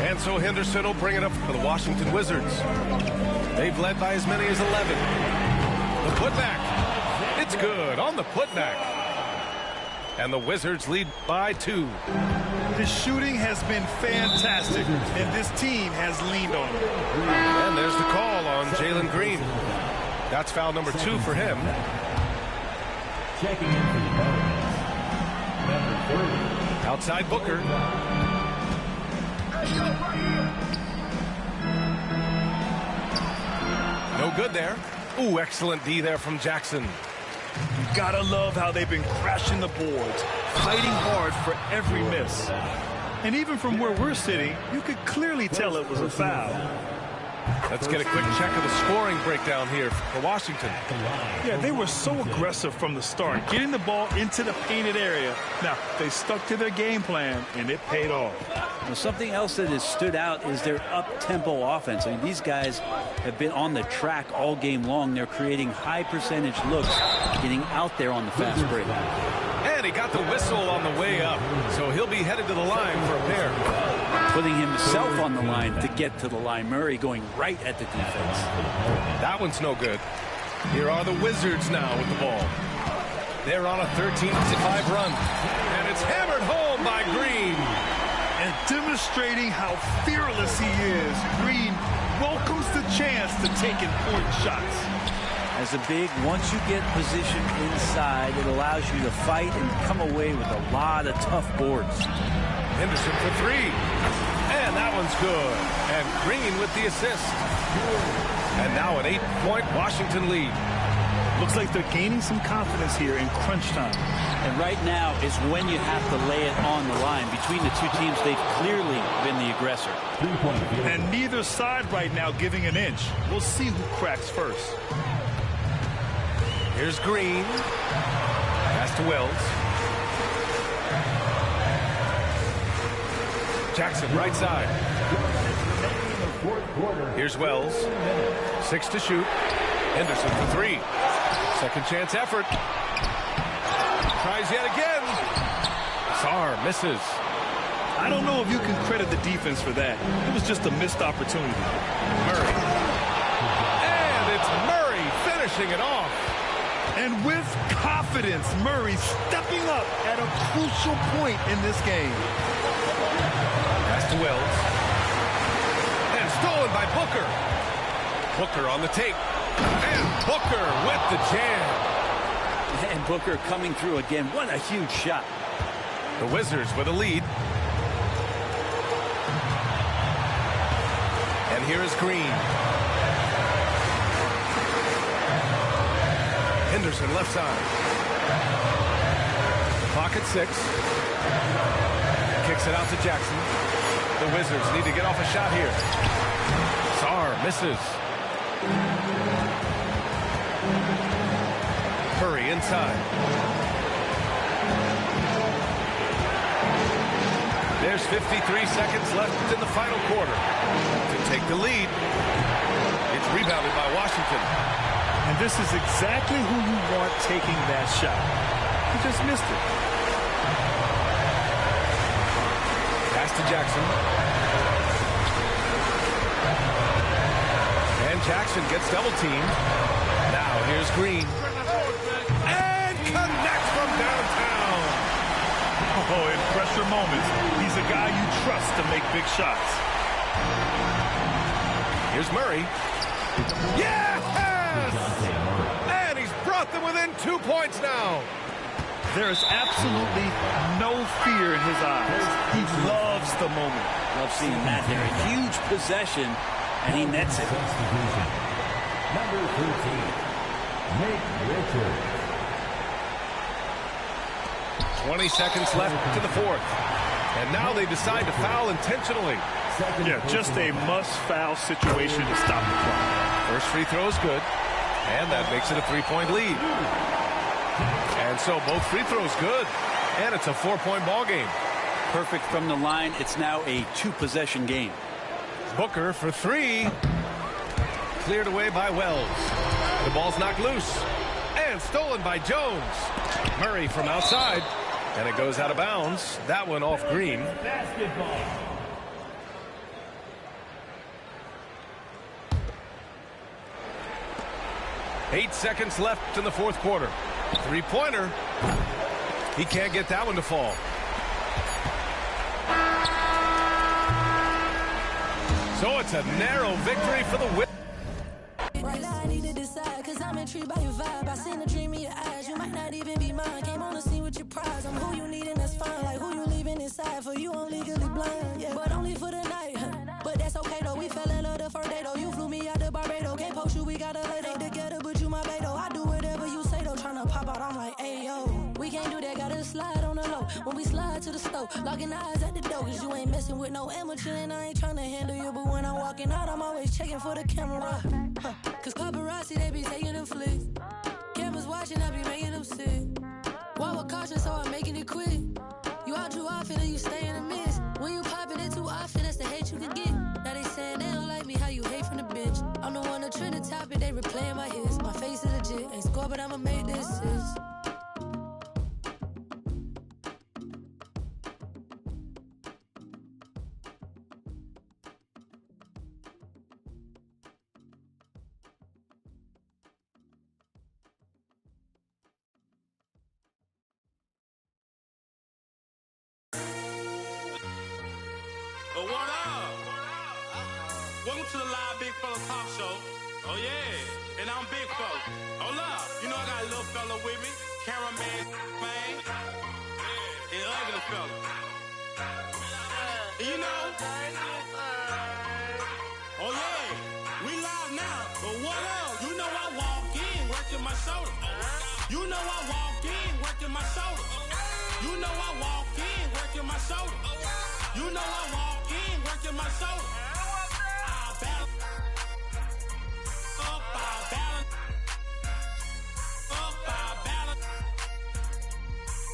And so Henderson will bring it up for the Washington Wizards. They've led by as many as 11. The putback. It's good on the putback. And the Wizards lead by 2. His shooting has been fantastic, and this team has leaned on him. And there's the call on Jalen Green. That's foul number 2 for him. Checking in for the Pelicans, number 30. Outside Booker. No good there. Ooh, excellent D there from Jackson. You gotta love how they've been crashing the boards, fighting hard for every miss. And even from where we're sitting, you could clearly tell it was a foul. Let's get a quick check of the scoring breakdown here for Washington. Yeah, they were so aggressive from the start, getting the ball into the painted area. Now, they stuck to their game plan, and it paid off. Well, something else that has stood out is their up-tempo offense. I mean, these guys have been on the track all game long. They're creating high-percentage looks, getting out there on the fast break. And he got the whistle on the way up, so he'll be headed to the line for a pair. Putting himself on the line to get to the line. Murray going right at the defense. That one's no good. Here are the Wizards now with the ball. They're on a 13-5 run. And it's hammered home by Green. And demonstrating how fearless he is, Green welcomes the chance to take important shots. As a big, once you get positioned inside, it allows you to fight and come away with a lot of tough boards. Henderson for 3. And that one's good. And Green with the assist. And now an 8-point Washington lead. Looks like they're gaining some confidence here in crunch time. And right now is when you have to lay it on the line. Between the two teams, they've clearly been the aggressor. And neither side right now giving an inch. We'll see who cracks first. Here's Green. Pass to Wells. Jackson, right side. Here's Wells. 6 to shoot. Henderson for 3. Second chance effort. Tries yet again. Sarr misses. I don't know if you can credit the defense for that. It was just a missed opportunity. Murray. And it's Murray finishing it off. And with confidence, Murray stepping up at a crucial point in this game. Pass to Wells. And stolen by Booker. Booker on the tape. And Booker with the jam. And Booker coming through again. What a huge shot. The Wizards with a lead. And here is Green. Henderson left side. Clock at 6. Kicks it out to Jackson. The Wizards need to get off a shot here. Sarr misses. Curry inside. There's 53 seconds left in the final quarter. To take the lead. It's rebounded by Washington. And this is exactly who you want taking that shot. He just missed it. Pass to Jackson. And Jackson gets double teamed. Now here's Green. And connects from downtown. Oh, in pressure moments, he's a guy you trust to make big shots. Here's Murray. Yes! And he's brought them within 2 points now. There is absolutely no fear in his eyes. He loves the moment. Love seeing that there. A huge possession, and he nets it. Number 13, Nate Richards. 20 seconds left to the fourth. And now they decide to foul intentionally. Yeah, just a must-foul situation to stop the clock. First free throw is good. And that makes it a 3-point lead. And so both free throws good. And it's a 4-point ball game. Perfect from the line. It's now a 2-possession game. Booker for 3. Cleared away by Wells. The ball's knocked loose. And stolen by Jones. Murray from outside. And it goes out of bounds. That one off Green. Basketball. Eight seconds left in the fourth quarter. Three-pointer. He can't get that one to fall. So it's a narrow victory for the Wizards. Right now I need to decide, cause I'm intrigued by your vibe. I seen a dream in your eyes, you might not even be mine. Came on the scene with your prize, I'm who you need and that's fine. Like who you leaving inside, for you I'm legally blind. Yeah, but only for the night, but that's okay though. We fell in love the first day though. You flew me out to Barbados, can't post you, we got a late together, but you my bae though. I do whatever you say though, tryna pop out, I'm like, hey yo. We can't do that, gotta slide on the low. When we slide to the stove, locking eyes at the door, cause you ain't messing with no amateur and I ain't tryna handle you. But when I'm walking out, I'm always checking for the camera. Cause paparazzi, they be taking them flicks. Cameras watching, I be making them sick. Walk with caution, so I'm making it quick. You out too often and you stay in the mist. When you popping it too often, that's the hate you can get. Now they saying they don't like me, how you hate from the bench. I'm the one that trend the topic, they replaying my hits. My face is legit, ain't score, but I'ma make this assist. What up? Welcome to the live Big Fella Talk Show. Oh yeah, and I'm Big Fella. Hold up, you know I got a little fella with me, cameraman, man, and ugly fella. And you know, oh yeah, we live now. But what up? You know I walk in working my shoulder. You know I walk in working my shoulder. You know I walk in working my shoulder. You know I walk in working my shoulder. I balance up, I balance up, I balance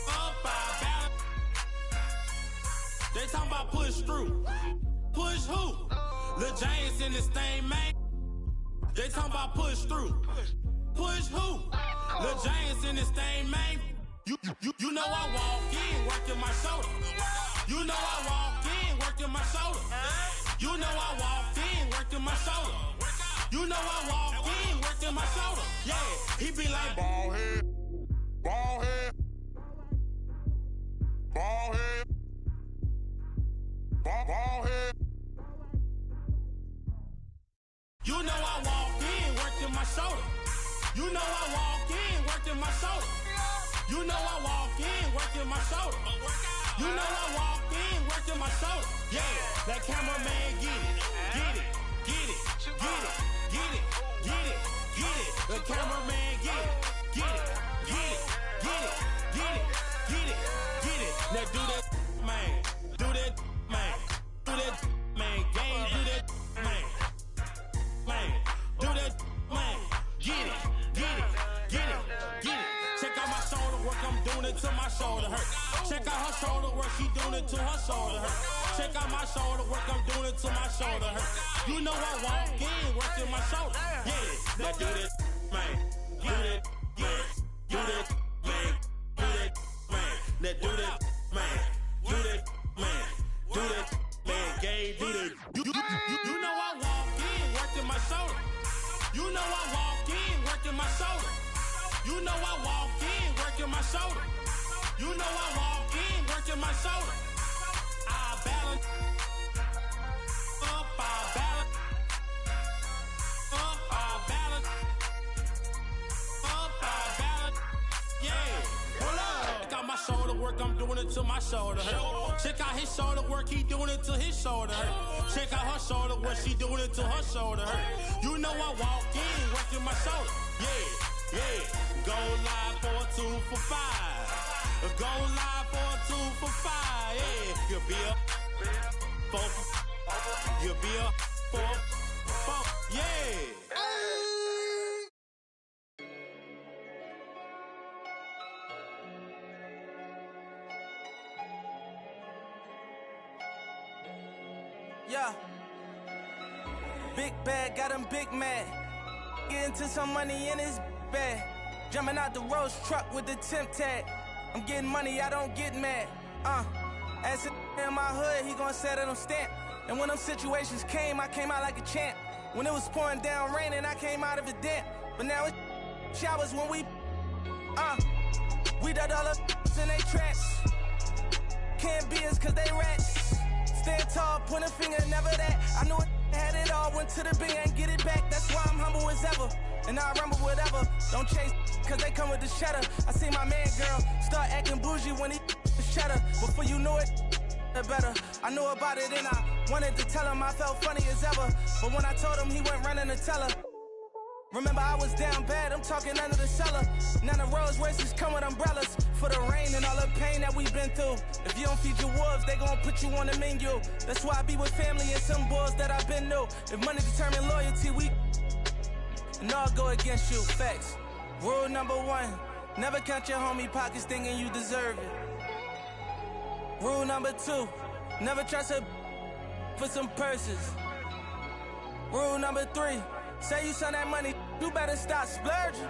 up, I balance. They talking about push through. Push who? Lil James in this thing, man. They talking about push through. Push who? Lil James in this thing, man. You know I walk in working my shoulder. You know I walk in working my shoulder. You know I walk in working my shoulder. You know I walk in, working my shoulder. Yeah, he be like, ball head, ball head, ball head, ball head. You know I walk in, working my shoulder. You know I walk in, working my shoulder. You know I walk in, working my shoulder. You know I walk in, working my shoulder. Yeah, that cameraman get it, get it, get it, get it, get it, get it, get it. The cameraman get it, get it, get it, get it, get it, get it, get it. Now do that, man, do that, man, do that, man, game, do that, man, man, do that, man, get it, get it, get it, get it. Check out my shoulder work, I'm doing it till my shoulder hurt. Check out her shoulder work, she doing it till her shoulder hurt. Check out my shoulder work, I'm doing it till my shoulder hurt. You know I walk in, working my shoulder. Yeah, now do that, man, do that, man, do that, man, do that, man. Now do that, man, do that, man, do that, man, game, do that. You know I walk in, working my shoulder. You know I walk in, working my shoulder. You know I walk in, working my shoulder. You know I walk in, working my shoulder. I balance up, I balance up, I balance up, I balance. Yeah, hold up. Check out my shoulder work, I'm doing it till my shoulder hurt. Check out his shoulder work, he doing it till his shoulder hurt. Check out her shoulder work, she doing it till her shoulder hurt. You know I walk in, working my shoulder. Yeah, yeah. Go live for a 2 for 5. Go live for a 2 for 5. Yeah, you'll be a 4 for, you'll be a 4 for, yeah. Yeah. Big bag, got him big mad. Get into some money in his bag. Jumping out the Rolls truck with the temp tag. I'm getting money, I don't get mad. As in my hood, he gon' set it on stamp. And when them situations came, I came out like a champ. When it was pouring down raining, I came out of it damp. But now it's showers when we done all the in they traps. Can't be us cause they rats. Stand tall, point a finger, never that. I knew it had it all, went to the big and get it back. That's why I'm humble as ever. And I rumble whatever. Don't chase cause they come with the cheddar. I see my man girl start acting bougie when he the cheddar. Before you know it, the better. I knew about it and I wanted to tell him I felt funny as ever. But when I told him, he went running to tell her. Remember I was down bad, I'm talking under the cellar. Now the Rolls Royces come with umbrellas for the rain and all the pain that we've been through. If you don't feed your wolves, they gon' put you on the menu. That's why I be with family and some boys that I've been new. If money determine loyalty, we and all go against you. Facts. Rule number 1, never count your homie pockets thinking you deserve it. Rule number 2, never trust her for some purses. Rule number 3, say you send that money, you better stop splurging.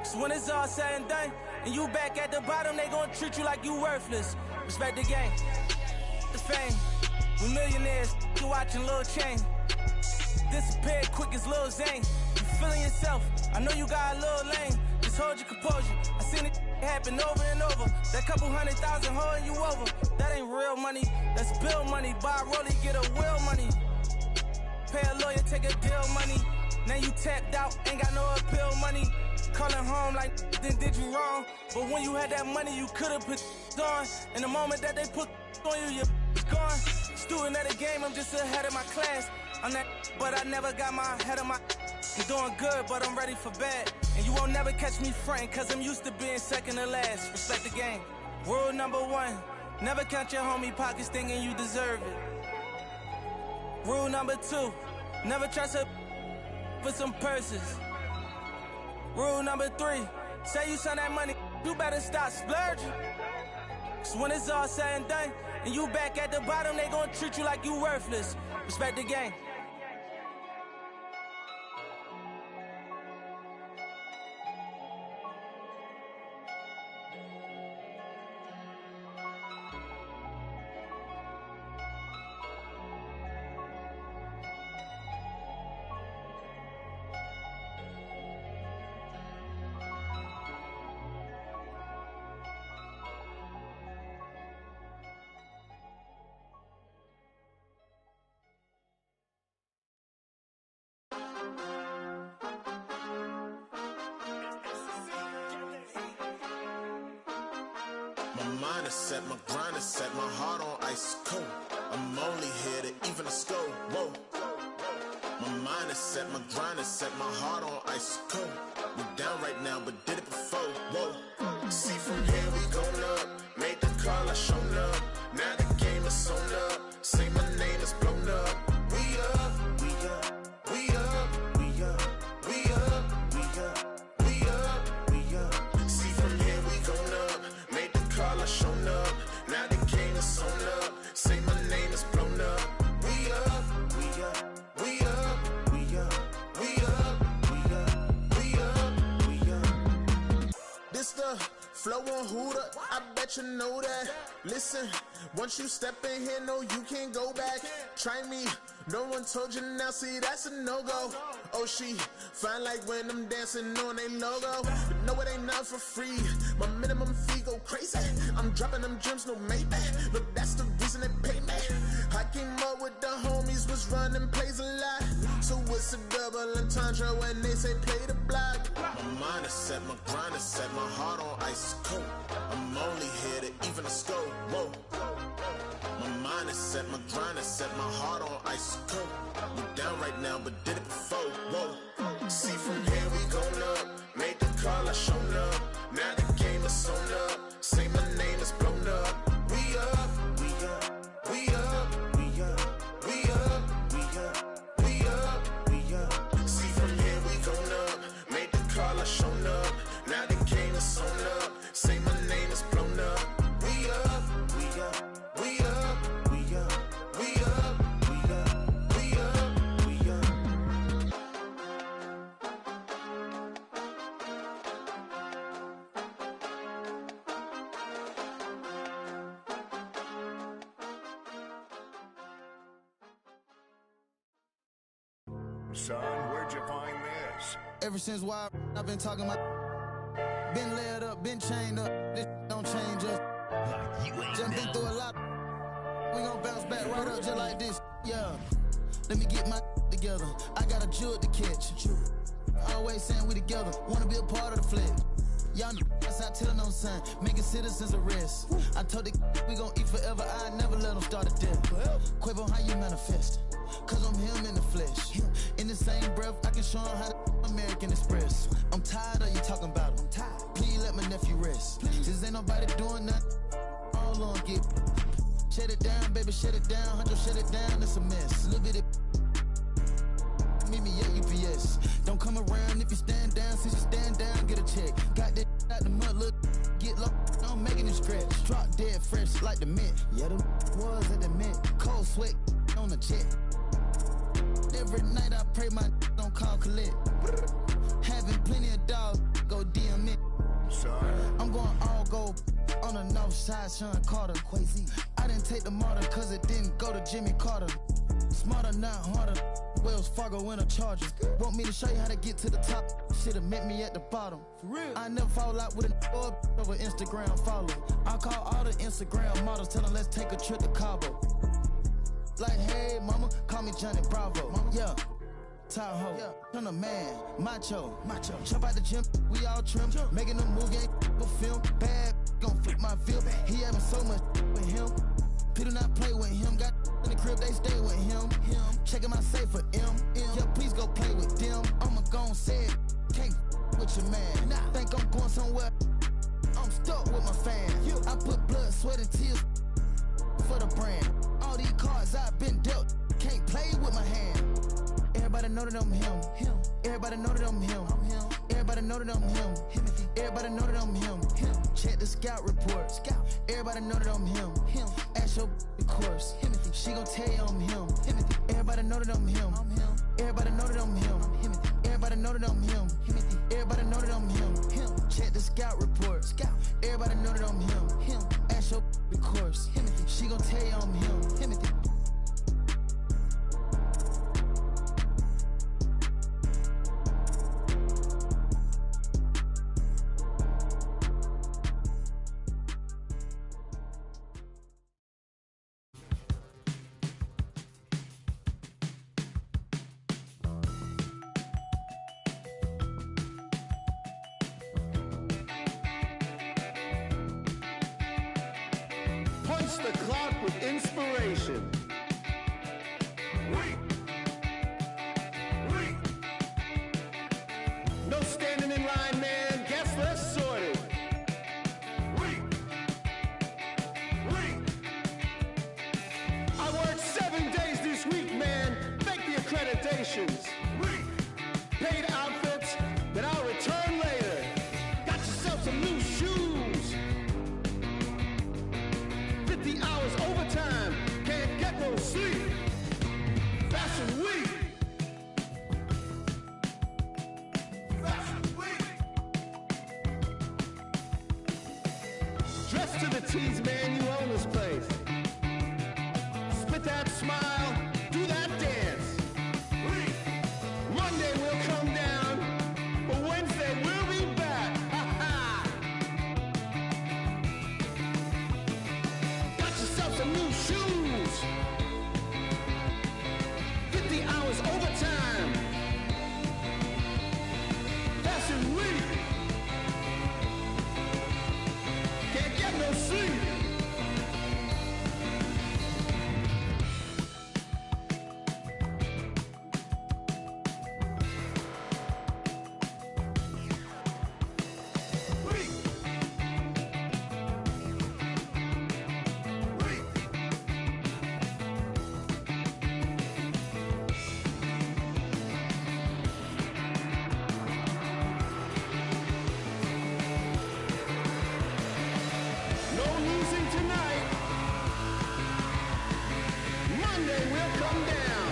So when it's all said and done, and you back at the bottom, they gon' treat you like you worthless. Respect the game, the fame. We millionaires, you watching Lil Chain. Disappeared quick as Lil Zane. You feeling yourself, I know you got a little lame. Just hold your composure, I seen it happen over and over. That couple 100,000 holding you over. That ain't real money, that's bill money. Buy a rollie, get a will money. Pay a lawyer, take a deal money. Now you tapped out, ain't got no appeal money. Calling home like then did you wrong. But when you had that money, you could've put on. In the moment that they put on you, you're gone. Student of the game, I'm just ahead of my class. I'm that, but I never got my head on my. I'm doing good, but I'm ready for bad. And you won't never catch me frontin', cause I'm used to being second to last. Respect the game. Rule number 1, never count your homie pockets thinking you deserve it. Rule number 2, never trust her for some purses. Rule number 3, say you send that money, you better stop splurging. Cause when it's all said and done, and you back at the bottom, they gon' treat you like you worthless. Respect the game. My mind is set, my grind is set, my heart on ice cold. I'm only here to even a score. Whoa. My mind is set, my grind is set, my heart on ice cold. We down right now, but did it before. Whoa. See from here we going up. Made the call, I shown up. Now the game is sewn up. Say my name is blown up. We up, we up, we up, we up, we up, we up, we up, we up. See from here we going up. Made the call, I shown up. Now the game is sewn up. Say my name is blown up. We up, we up, we up, we up, we up, we up, we up, we up. This the flow on Hooter, I bet you know that. Listen, once you step in here, no, you can't go back. Try me, no one told you now, see, that's a no-go. Oh, she fine like when I'm dancing on a logo. But no, it ain't not for free. My minimum fee go crazy. I'm dropping them gems, no Maybach. Look, that's the reason they pay me. I came up with the homies, was running plays a lot. So it's a double entendre when they say play the block. My mind is set, my grind is set, my heart on ice cold. I'm only here to even a score. Whoa. My mind is set, my grind is set, my heart on ice cold. We down right now, but did it before. Whoa. See from here we going up. Made the call, I shown up. Now the game is sewn up. Say my name is blown up. We up, we up, we up, we up, we up, we up, we up, we up. See from here we going up. Made the call, I shown up. Now the game is sewn up. Say my name is blown up. We up, we up, we up, we up, we up, we up, we up, we up. Son, where'd you find this? Ever since why I've been talking my been laid up, been chained up. This don't change us. Like you ain't just been through a lot. We gon' bounce back right up just like this. Yeah. Let me get my together. I got a jewel to catch. Always saying we together. Wanna be a part of the flex. Y'all that's I tell no son. Making citizens arrest. I told the we gon' eat forever. I never let them start a death. Quavo, how you manifest? Cause I'm him in the flesh. In the same breath, I can show him how to American Express. I'm tired of you talking about him. Please let my nephew rest. This ain't nobody doing nothing. All on get. Shut it down, baby, shut it down. Huncho, shut it down, it's a mess. Little bit of meet me at UPS. Don't come around if you stand down. Since you stand down, get a check. Got that out the mud, look, get low. I'm making it stretch. Drop dead fresh like the mint. Yeah, them was at the mint. Cold sweat on the jet. Every night I pray my don't call collect. Having plenty of dogs, go DM it. I'm going all gold on the north side, Sean Carter. Quasi. I didn't take the martyr cause it didn't go to Jimmy Carter. Smarter, not harder. Wells Fargo in a Charger. Want me to show you how to get to the top? Should've met me at the bottom. For real. I never fall out with a over Instagram follow. I call all the Instagram models, tell them let's take a trip to Cabo. Like, hey, mama, call me Johnny Bravo. Mama. Yeah, Tahoe, yeah. Turn a man, macho. Jump out the gym, we all trim. Making a movie, ain't a film. Bad, gon' flip my feel. He having so much with him. People not play with him. Got in the crib, they stay with him. Checking my safe for M. Yeah, please go play with them. I'ma gon' say it. Can't with your man. Think I'm going somewhere. I'm stuck with my fans. I put blood, sweat, and tears for the brand. All these cards I've been dealt, can't play with my hand. Everybody know that I'm him. Everybody know that I'm him. Everybody know that I'm him. Everybody know that I'm him. Check the scout report. Everybody know that I'm him. Ask your of course. She gon' tell you I'm him. Everybody know that I'm him. Everybody know that I'm him. Everybody know that I'm him. Everybody know that I'm him. Check the scout report. Everybody know that I'm him. Ask your of course. She gon' tell you I'm him. Arrest the clock with inspiration. No standing in line, man. Guess less sorted. I worked 7 days this week, man. Fake the accreditations. Paid outfits that I'll return later. Got yourself some new shoes. 50 hours overtime. Can't get no sleep. Fashion week. Dressed to the T's, man, you own this place. Spit that smile, do that dance. Monday we'll come down, but Wednesday we'll be back. Ha-ha! Got yourself some new shoes. 50 hours overtime. Fashion week. Can't get no sleep. No losing tonight. Monday will come down.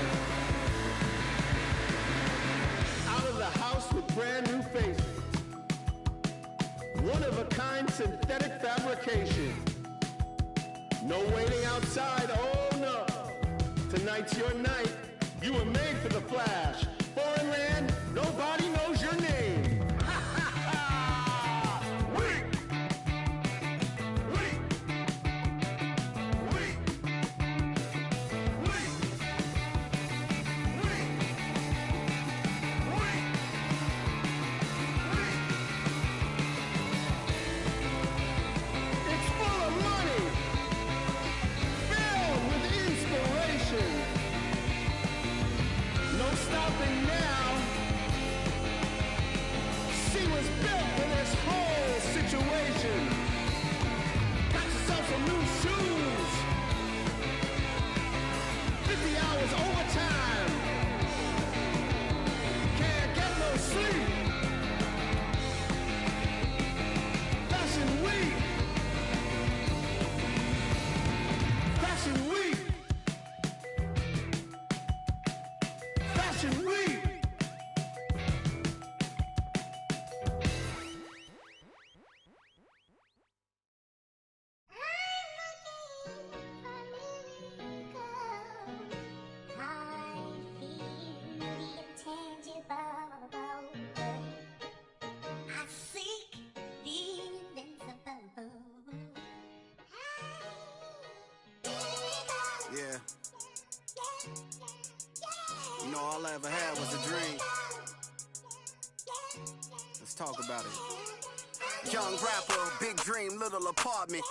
Out of the house with brand new faces. One of a kind synthetic fabrication. No waiting outside, oh no. Tonight's your night. You were made for the flash. Foreign land, nobody knows your name. Ha ha ha! Weak! It's full of money, filled with inspiration. No stopping now. She was built for this whole situation. Got yourself some new shoes. 50 hours overtime. Can't get no sleep. Fashion week. Fashion week. Fashion week. Yeah. You know, all I ever had was a dream. Let's talk about it. Young rapper, big dream, little apartment.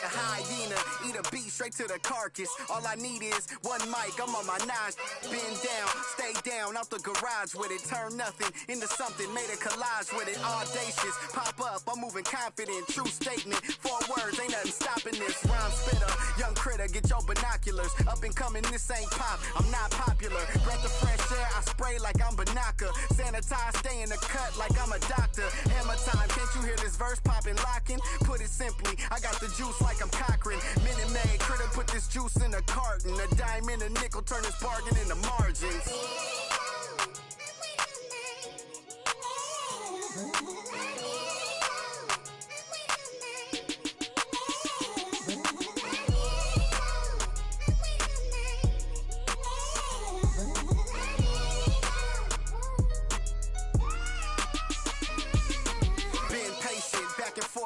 A hyena, eat a beat straight to the carcass. All I need is one mic, I'm on my nine. Bend down, stay down, out the garage with it. Turn nothing into something, made a collage with it. Audacious, pop up, I'm moving confident. True statement, 4 words, ain't nothing stopping this. Rhyme spitter, young critter, get your binoculars. Up and coming, this ain't pop, I'm not popular. Breath of fresh air, I spray like I'm Banaka. Sanitize, stay in the cut like I'm a doctor. Hammer time, can't you hear this verse popping, locking? Put it simply, I got the juice like I'm Cochran. Minute Maid, critter put this juice in a carton. A dime and a nickel turn this bargain into margins.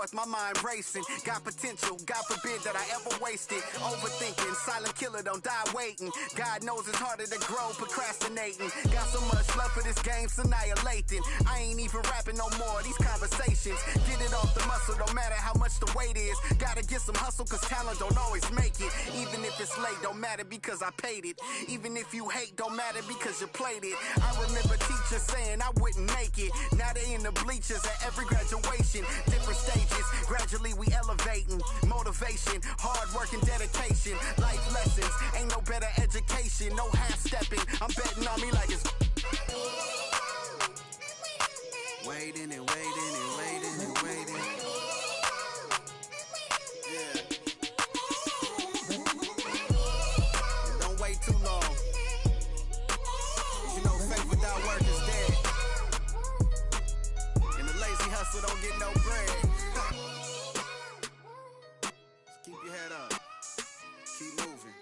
forth, my mind racing. Got potential, God forbid that I ever waste it. Overthinking, silent killer, don't die waiting. God knows it's harder to grow, procrastinating. Got so much love for this game, it's annihilating. I ain't even rapping no more, these conversations. Get it off the muscle, no matter how much the weight is. Gotta get some hustle, cause talent don't always make it. Even if it's late, don't matter because I paid it. Even if you hate, don't matter because you played it. I remember teachers saying I wouldn't make it. Now they in the bleachers at every graduation. Different stages, gradually we elevating. Motivation, hard work and dedication. Life lessons, ain't no better education. No half-stepping, I'm betting on me like it's waiting and waiting and waiting and waiting. Yeah. Don't wait too long. You know faith without work is dead. And the lazy hustle don't get no bread. Just keep your head up. Keep moving.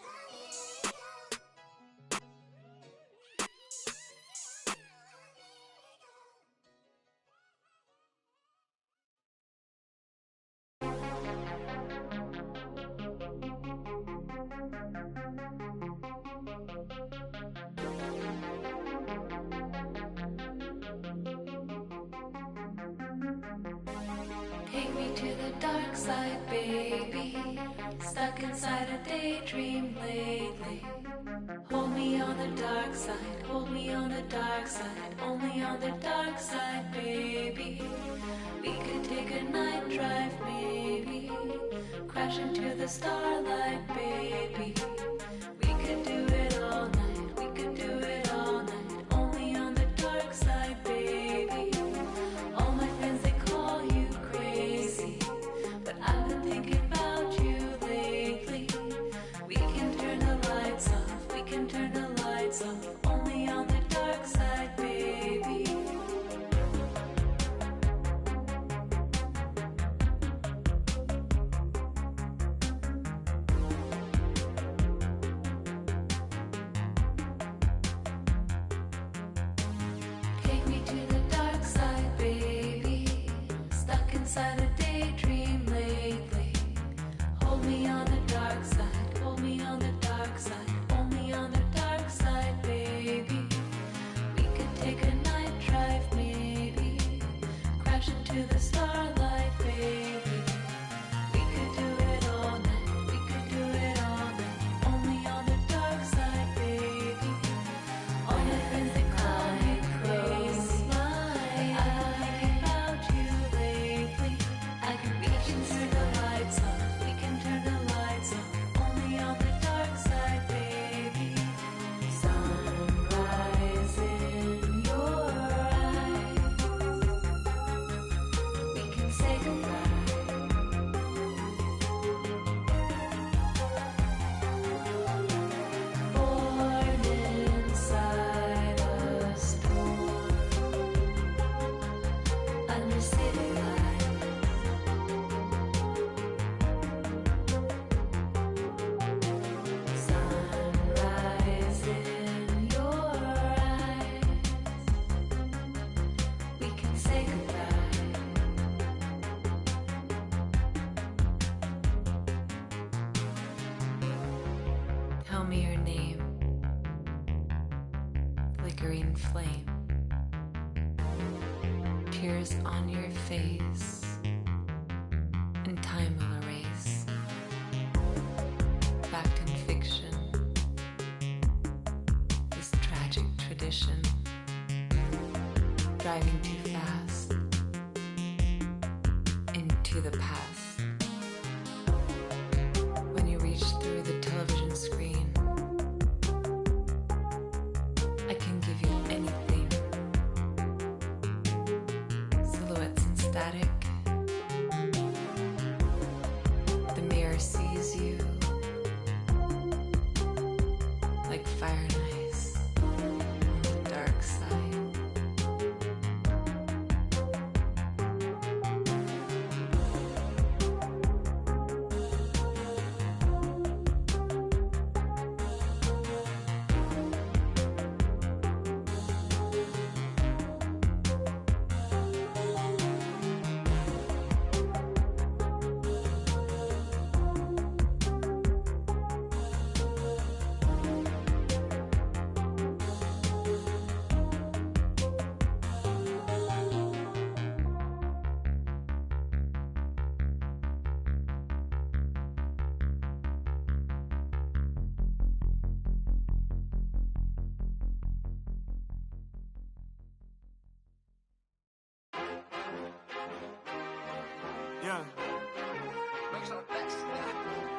Take me to the dark side, baby. Stuck inside a daydream lately. Hold me on the dark side, hold me on the dark side. Only on the dark side, baby. We could take a night drive, maybe. Crash into the starlight, baby. We could do it all night, we could do it all night. Only on the dark side, baby. All my friends, they call you crazy, but I've been thinking about you lately. We can turn the lights off, we can turn the lights off. Only on the dark side, baby. Take me to the dark side, baby. Stuck inside a daydream lately. Hold me on the dark side, hold me on the dark side. Only on the dark side, baby. We could take a night drive, maybe. Crash into the starlight, baby. We could do it all night, we could do it all night. Only on the dark side, baby. All my friends, they call me crazy, but I've been thinking about you lately. We can turn the lights off, we can turn the lights off. Only on the dark side, baby. Sunrise in your eyes. We can say goodbye. Born inside a storm, under city lights. Sunrise in your eyes. We can say goodbye. Tell me your name. Flickering flame. Tears on your face. And time will erase. Fact and fiction. This tragic tradition. Driving too fast. Into the past. When you reach through the television screen, I can give you anything. Silhouettes and static. The mirror sees you like fire and ice on the dark side.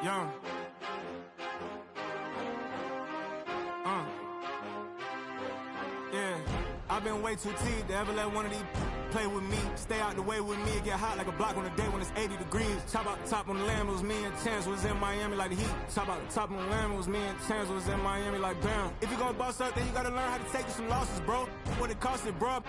Young. Yeah, I've been way too teed to ever let one of these play with me. Stay out the way with me and get hot like a block on a day when it's 80 degrees. Top out the top on the lamb, it was me and Tans was in Miami like the Heat. Top out the top on the lamb, it was me and Tans was in Miami like Bam. If you gonna boss up, then you gotta learn how to take some losses, bro. What it cost it, bro.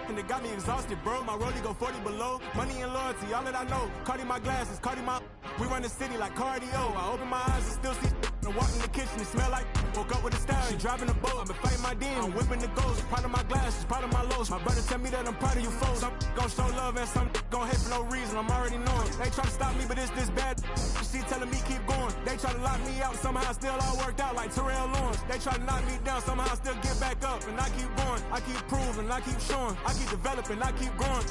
And it got me exhausted, bro. My rollie go 40 below. Money and loyalty, all that I know. Cardi my glasses, Cardi my... We run the city like cardio. I open my eyes and still see... And walk in the kitchen, it smell like... Woke up with a style, she driving a boat. I've been fighting my demon, I'm whipping the ghost. Proud of my glasses, proud of my lows. My brother tell me that I'm proud of you folks. Some gon' show love and some gon' hate for no reason. I'm already knowing. They try to stop me, but it's this bad. She telling me keep going. They try to lock me out, somehow still all worked out like Terrell Lawrence. They try to knock me down, somehow I still get back up. And I keep going, I keep proving, I keep showing. I keep developing, I keep growing.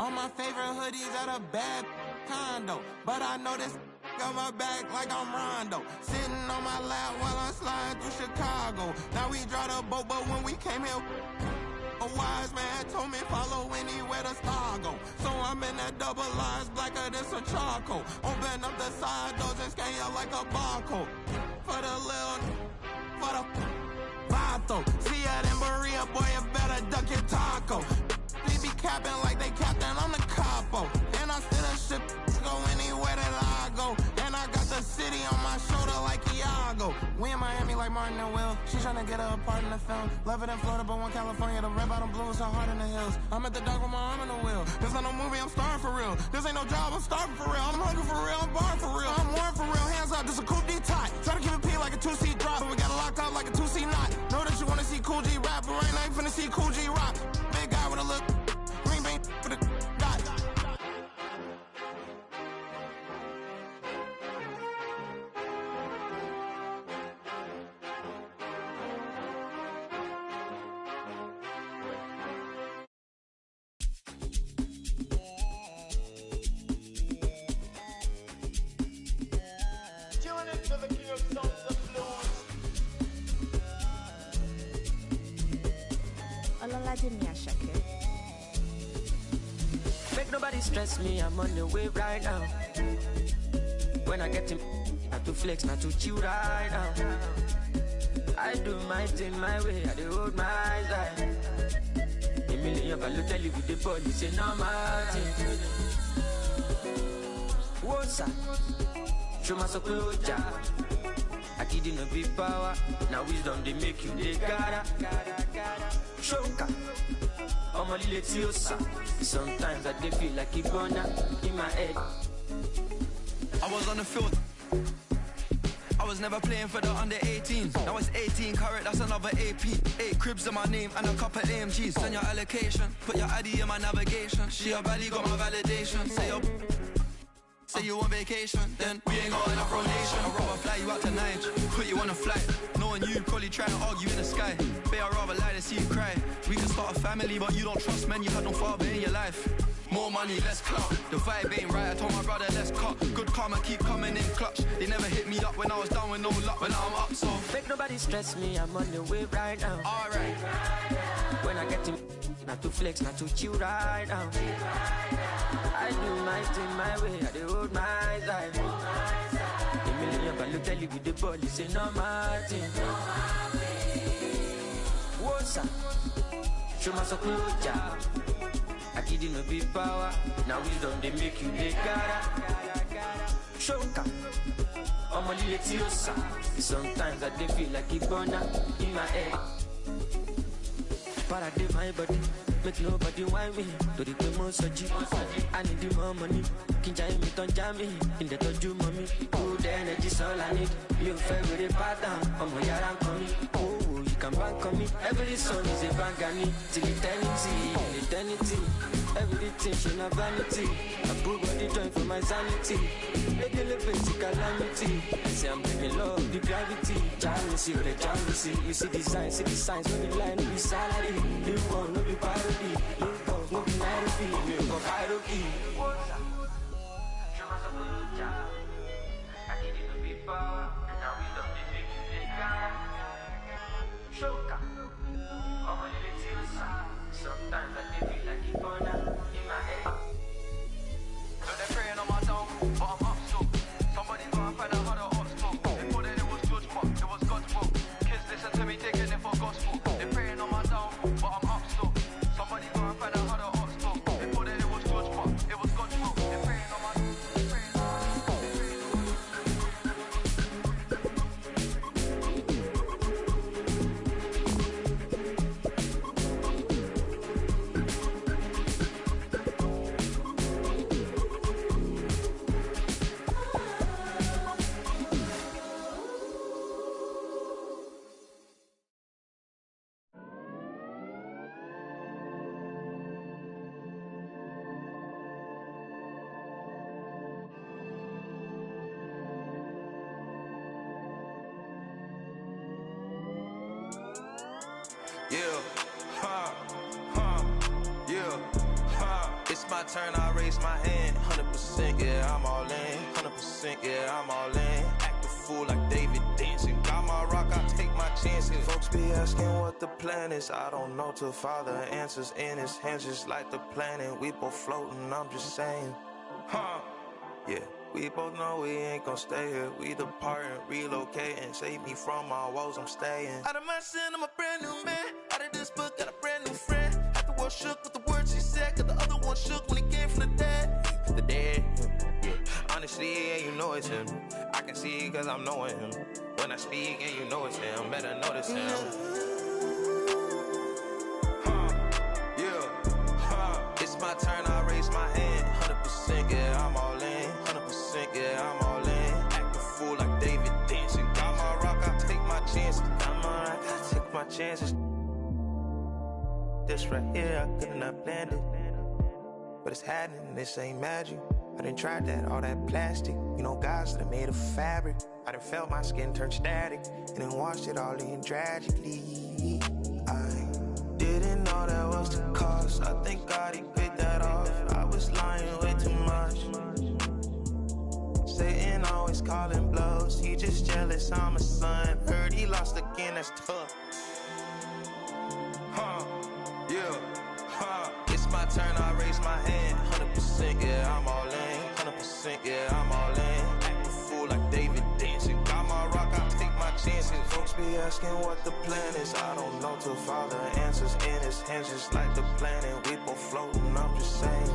All my favorite hoodies at a bad condo. But I know this got my back like I'm Rondo. Sitting on my lap while I'm sliding through Chicago. Now we draw the boat, but when we came here, a wise man told me follow anywhere the star go. So I'm in that double lines, blacker than some charcoal. Open up the side doors and scan you like a barcode. For the little, for the vato. See ya in Berea, boy, you better duck your taco. They be capping like they captain, I'm the capo. And I still a ship, go anywhere that I go. And I got the city on my shoulder like Iago. We in Miami like Martin and Will. She tryna get her a part in the film. Love it in Florida, but one California. The red bottom blues are hard in the hills. I'm at the dock with my arm in the wheel. This ain't no movie, I'm starving for real. This ain't no job, I'm starving for real. I'm hungry for real, I'm barring for real. I'm warm for real, hands up, this a Cool D tie. Try to keep it P like a 2C drop, but we got it locked up like a 2C knot. Know that you wanna see Cool G rap, but right now you finna see Cool G rock. Big guy with a look, green bean for the dot. Make nobody stress me, I'm on the way right now. When I get him, not to flex, not to chill right now. I do my thing my way, I do hold my eyes high. A million value tell you with the body, say no matter. What's up? Show my closure. I didn't know big power, now wisdom they make you they gotta. Shoka, I'm a little yosa. Sometimes I dey feel like a gunner in my head. I was on the field. I was never playing for the under 18s. Now it's 18 carat, that's another AP. 8 cribs in my name and a couple AMGs. Send your allocation, put your ID in my navigation. She your baddie got my validation. Say you on vacation, then we ain't got enough rotation. I'd rather fly you out to Niger, put you on a flight. Knowing you probably trying to argue in the sky. But I'd rather lie than see you cry. We can start a family, but you don't trust men. You had no father in your life. More money, less clout. The vibe ain't right, I told my brother, let's cut. Good karma keep coming in clutch. They never hit me up when I was down with no luck. But now I'm up, so make nobody stress me, I'm on the way right now. Alright. When I get him, not to flex, not to chill right now. I do my thing my way, I do hold my eyes high. A million value tell you with the body, say no matter. What's up? Show my closure. I didn't know big power, now wisdom they make you they gotta. Shoka, I'm a little yosa. Sometimes I dey feel like a burner in my head. But I did my body, make nobody whine me. Do the most I need the more money. Kinja me don't jam me, in the touch you mommy. Good energy's all I need. You favorite pattern, I'm a yaran coming. Oh, you can bank on me. Every song is a bangani. Till eternity. Everything she not vanity. I put body joint for my sanity. Make a little bit calamity. I say I'm bringing love, the gravity. Jealousy, the jealousy. You see the signs, no be line, no be salary. You want no be parody. You want no be narrative. You go hierarchy. I need it to be power. Now we don't make you the guy. Shoka. I'm a little sad. Sometimes I feel like a corner in my head. So they're praying on my tongue, but I'm up so. Somebody go and find a my turn, I raise my hand. 100%, yeah, I'm all in. 100%, yeah, I'm all in. Act a fool like David dancing. Got my rock, I take my chances. Folks be asking what the plan is. I don't know till Father answers in his hands, just like the planet. We both floating, I'm just saying. Huh? Yeah. We both know we ain't gon' stay here. We departing, relocating. Save me from my woes, I'm staying. Out of my sin, I'm a brand new man. Out of this book, got a brand new friend. Half the world shook with the words he said, got the other one shook when he came from the dead. The dead, yeah. Honestly, yeah, you know it's him. I can see cause I'm knowing him. When I speak, and you know it's him. Better notice him. It's my turn, I raise my hand. 100%, yeah, I'm all in. 100%, yeah, I'm all in. Act a fool like David dancing. Got my rock, I take my chances. Got my rock, I take my chances. This right here, I couldn't have planned it. But it's happening, this ain't magic. I done tried that, all that plastic. You know, guys that are made of fabric. I done felt my skin turn static. And then washed it all in tragically. I didn't know that was the cost. I think God, he paid that off. I was lying way too much. Satan always calling blows. He just jealous, I'm a son. Heard he lost again, that's tough. It's my turn, I raise my hand. 100%, yeah, I'm all in. 100%, yeah, I'm all in. Act a fool like David dancing. Got my rock, I take my chances. Folks be asking what the plan is. I don't know till Father answers in his hands, just like the planet. We both floating, I'm just saying.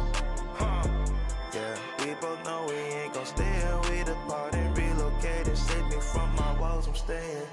Yeah, we both know we ain't gon' stay here. We departed, relocated. Save me from my woes, I'm staying.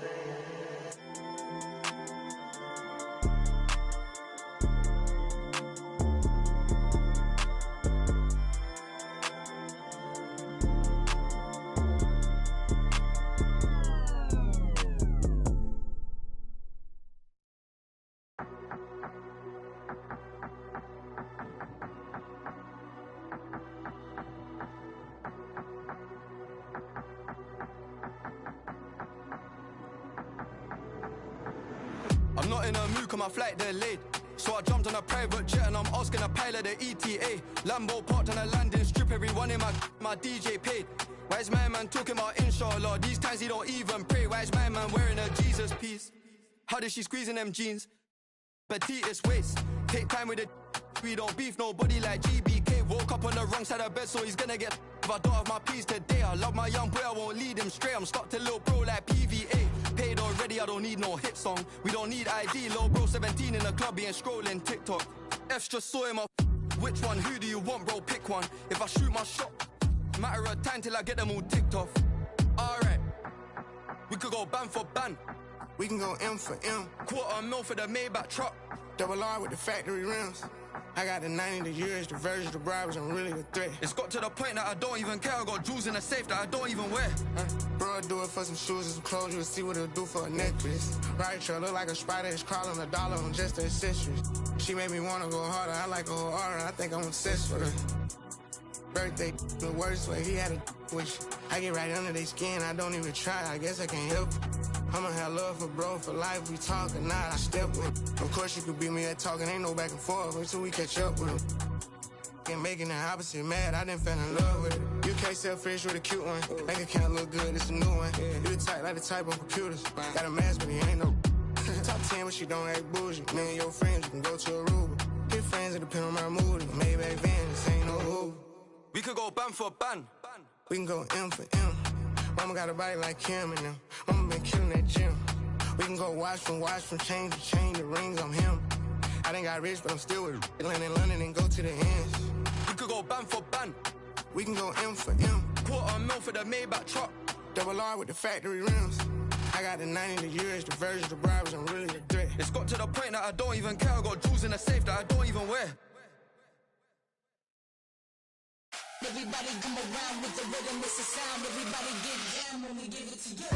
I'm not in a mood, cause my flight delayed. So I jumped on a private jet and I'm asking a pilot the ETA. Lambo parked on a landing strip, everyone in my DJ paid. Why is my man talking about inshallah? These times he don't even pray. Why is my man wearing a Jesus piece? How did she squeeze in them jeans? Petitest waist, take time with it. We don't beef nobody like GBK. Woke up on the wrong side of bed, so he's gonna get. If I don't have my peace today, I love my young boy, I won't lead him straight. I'm stuck to little bro like PVA. Paid already, I don't need no hit song. We don't need ID, little bro 17 in the club, he ain't scrolling TikTok. F's just saw him up. Which one, who do you want, bro? Pick one. If I shoot my shot, matter of time till I get them all ticked off. Alright, we could go ban for ban. We can go M for M. $250,000 for the Maybach truck. Double R with the factory rims. I got the 90, the years, the version, the bribes, I'm really the threat. It's got to the point that I don't even care. I got jewels in the safe that I don't even wear. Bro, I do it for some shoes and some clothes. You'll see what it'll do for a necklace. Right, trail look like a spider. It's crawling $1 on just the accessories. She made me wanna go harder. I like a whole aura. I think I'm obsessed with her. Birthday, the worst way. He had a wish. I get right under their skin. I don't even try. I guess I can't help it. I'ma have love for bro for life. We talk or not, I step with him. Of course you could beat me at talking, ain't no back and forth until we catch up with him. And making the opposite mad, I done fell in love with it. You can't sell fish with a cute one. Bank account look good, it's a new one. You the type like the type of computers. Got a mask, but he ain't no. Top 10, but she don't act bougie. Me and your friends, you can go to Aruba. Hit friends, it depend on my mood. Maybach van, this ain't no Uber. We could go ban for ban. We can go M for M. Mama got a body like Kim and them. Mama been killing that gym. We can go watch from chain to chain, the rings, I'm him. I done got rich, but I'm still with land in London and go to the ends. We could go ban for ban. We can go M for M. $250,000 for the Maybach truck. Double R with the factory rims. I got the 90, the years, the version, the bribes, I'm really the threat. It's got to the point that I don't even care. I got jewels in the safe that I don't even wear. Everybody come around with the rhythm, it's a sound. Everybody get down when we give it to you.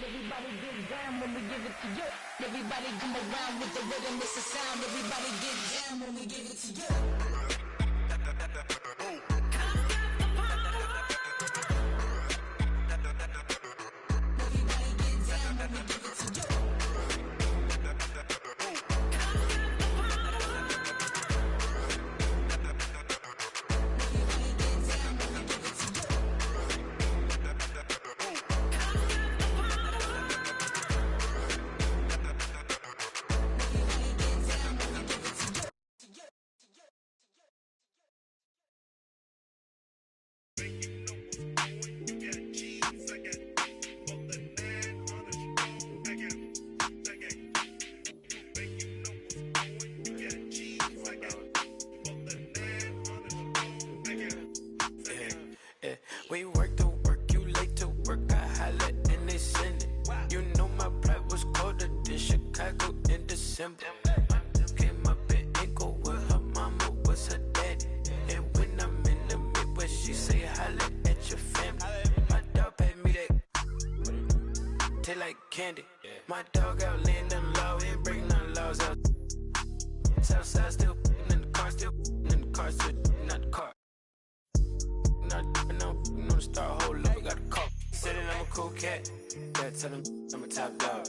Everybody get down when we give it to you. come around with the rhythm, it's a sound. Everybody get down when we give it to you. We work to work, you late to work, I holla and they send it. You know my pride was colder than Chicago in December. Came up in Ankle with her mama was her daddy. And when I'm in the Midwest, she say holla at your family. My dog paid me that taste like candy. My dog out laying them law, ain't breaking none laws out. Southside still in the car, still in the car, still not the car. No star hold up, I got a call. Said that I'm a cool cat. Yeah, tell him I'm a top dog.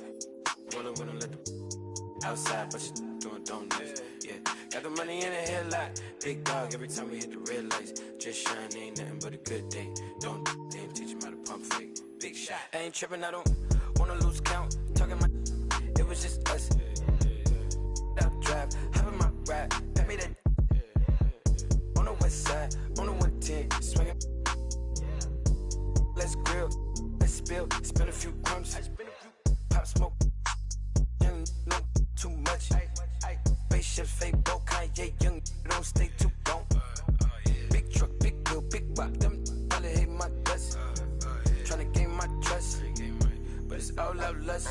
Rollin' with him, let the outside, but you doing donuts. Yeah, got the money in the headlight. Big dog every time we hit the red lights. Just shine, ain't nothing but a good day. Don't damn teach him how to pump fake. Big shot. I ain't tripping, I don't wanna lose count. Talking my, it was just us. Up drive, hop in my ride, pat me that. On the west side, on the 110, swinging. Let's grill, let's spill, spin a few crumbs. Pop smoke, young, no, too much. Spaceship, fake, boat, Kanye, young, don't stay too long. Big truck, big wheel, big rock, them probably hate my guts. Tryna gain my trust, but it's all out lust.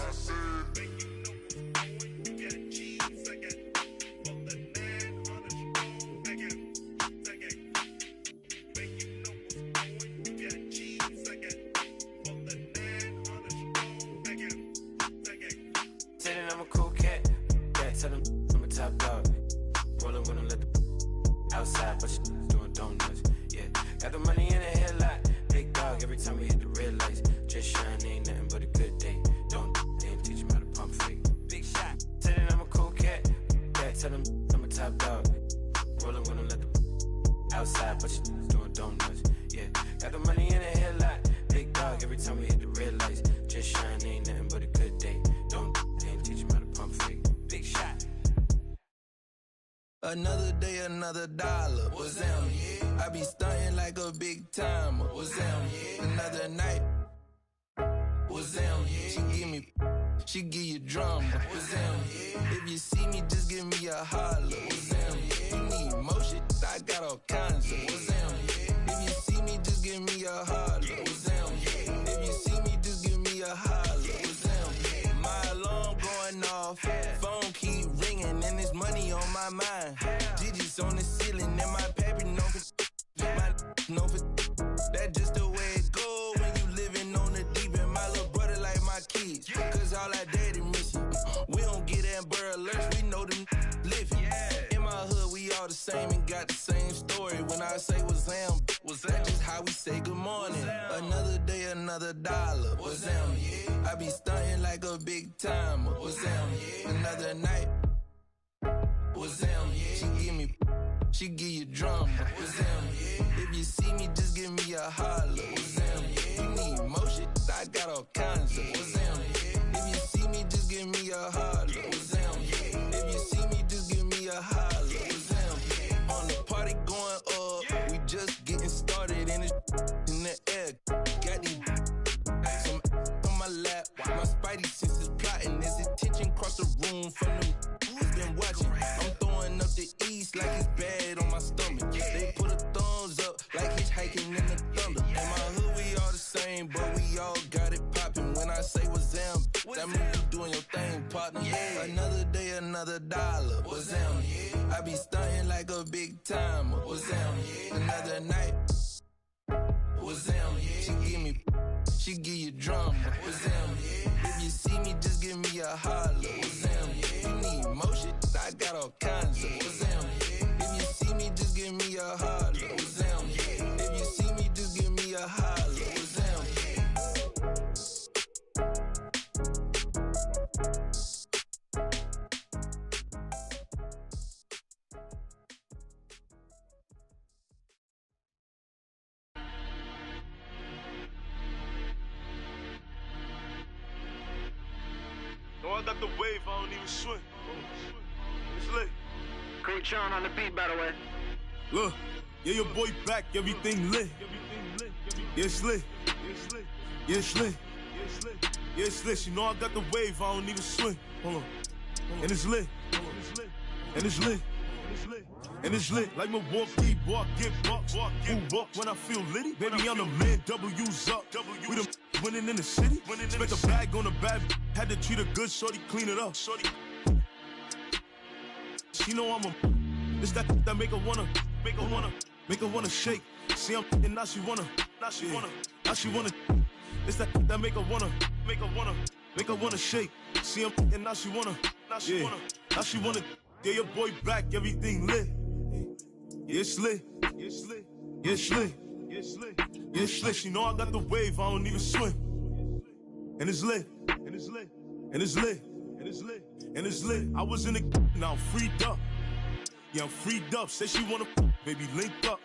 Outside, but you doing donuts. Yeah, got the money in the headlight. Big dog every time we hit the red lights. Just shine, ain't nothing but a good day. Don't damn teach him how to pump fake. Big shot. Say that I'm a cool cat. Yeah, tell him I'm a top dog. Rollin' with him, let the outside, but you doing donuts. Yeah, got the money in the headlight. Big dog every time we hit the red lights. Just shine, ain't nothing but a good day. Don't damn teach him how to pump fake. Big shot. Another day, another dollar. What's them? Yeah. I be stunting like a big timer. What's them? Yeah. Another night. What's them? Yeah. She give you drama. What's them? Yeah. If you see me, just give me a holler. What's them? Yeah. You need motion, I got all kinds of. What's them? Yeah. If you see me, just give me a holler. What's them? Yeah. If you see me, just give me a holler. What's them? Yeah. My alarm going off, phone keep ringing, and there's money on my mind. Digits on the ceiling, and my paper known for my known for. That's just the way it go when you living on the deep end. My little brother like my kids, cause all our daddy missing. We don't get Amber Alerts, we know them living. In my hood, we all the same and got the same story. When I say what's them, was that just how we say good morning? Another day, another dollar. What's them? I be stunting like a big timer. What's them? Another night. What's them? She give you drama. What's them? If you see me, just give me a holler. What's them? You need motion, I got all kinds of. What's them? If you see me, just give me a holler. What's them? If you see me, just give me a holler. What's them? On the party going up, we just getting started in the air. Got these some on my lap. My spidey senses plotting. There's attention across the room from them who's been watching. I'm throwing up the east like it's bad on my stomach. They put a thumbs up like hitchhiking in the thunder. In my hood, we all the same, but we all got it popping. When I say what's them, that mean you doing your thing, partner. Another day, another dollar. What's them? I be stunting like a big timer. What's them? Another night. What's them? She give you drama. What's them? If you see me, just give me a holler. What's them? got the wave, I don't even swim. It's lit. Coach Sean on the beat, by the way. Look, yeah, your boy back, everything lit. Yeah, it's lit. Yeah, it's lit. Yeah, it's lit. You know I got the wave, I don't even swim. Hold on. And it's lit. And it's lit. And it's lit. Like Milwaukee, boy, I get bucks. Who walk when I feel litty? Baby, I'm the man, W's up. We the winning in the city. Spent the bag on the bad, had to treat her good, shorty, clean it up. Shorty. She know I'm a. It's that make her wanna shake. See, I'm and now she wanna. It's that make her wanna shake. See, I'm and now she wanna. Now she wanna. Yeah, your boy back, everything lit. Yeah, it's lit. Yeah, it's lit. Yeah, it's lit. Yeah, it's lit. Yeah, it's lit. You know I got the wave, I don't even swim. And it's lit. And it's lit. And it's lit. And it's lit. And it's lit. I was in the now I'm freed up. Yeah, I'm freed up. Say she wanna baby link up.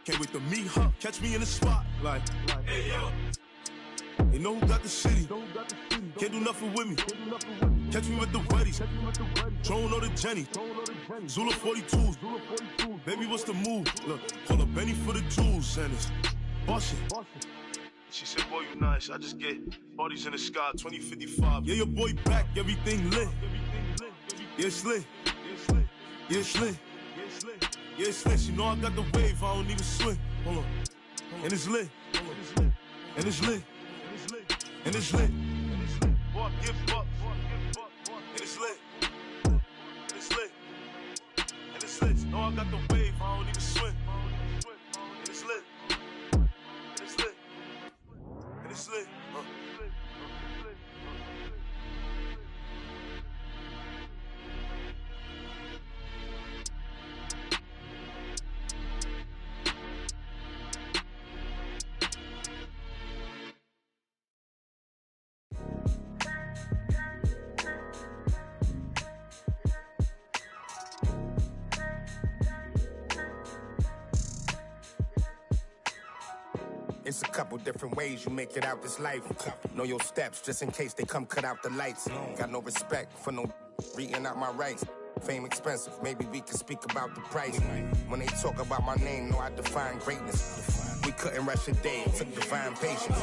Can't wait to meet her. Catch me in the spot. Like hey yo. You know who got the city? Can't do nothing with me. Catch me with the weddies. Drone or the Jenny. Zula 42s. Baby, what's the move? Look, call up Benny for the jewels. And it's bustin'. She said, boy, you nice. I just get parties in the sky, 2055. Yeah, your boy back, everything lit. Yeah, it's lit. Yeah, it's lit. Yeah, it's lit. You know I got the wave, I don't even swim. Hold on. And it's lit. And it's lit. And it's lit. Boy, I give bucks. And it's lit. And it's lit. And it's lit. You know I got the wave, I don't even swim. And it's lit. And it's lit. And it's lit. It's a couple different ways you make it out this life. Know your steps just in case they come cut out the lights. Got no respect for no reading out my rights. Fame expensive, maybe we can speak about the price. When they talk about my name, know I define greatness. We couldn't rush a day, it took divine patience.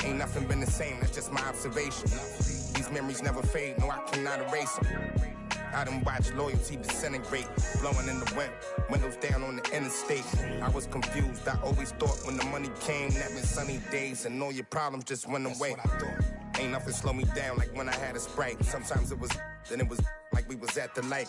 Ain't nothing been the same, that's just my observation. These memories never fade, no I cannot erase them. I done watched loyalty disintegrate, blowing in the wind, windows down on the interstate. I was confused, I always thought when the money came, that meant sunny days and all your problems just went away. Ain't nothing slow me down like when I had a Sprite. Sometimes it was, then it was like we was at the light.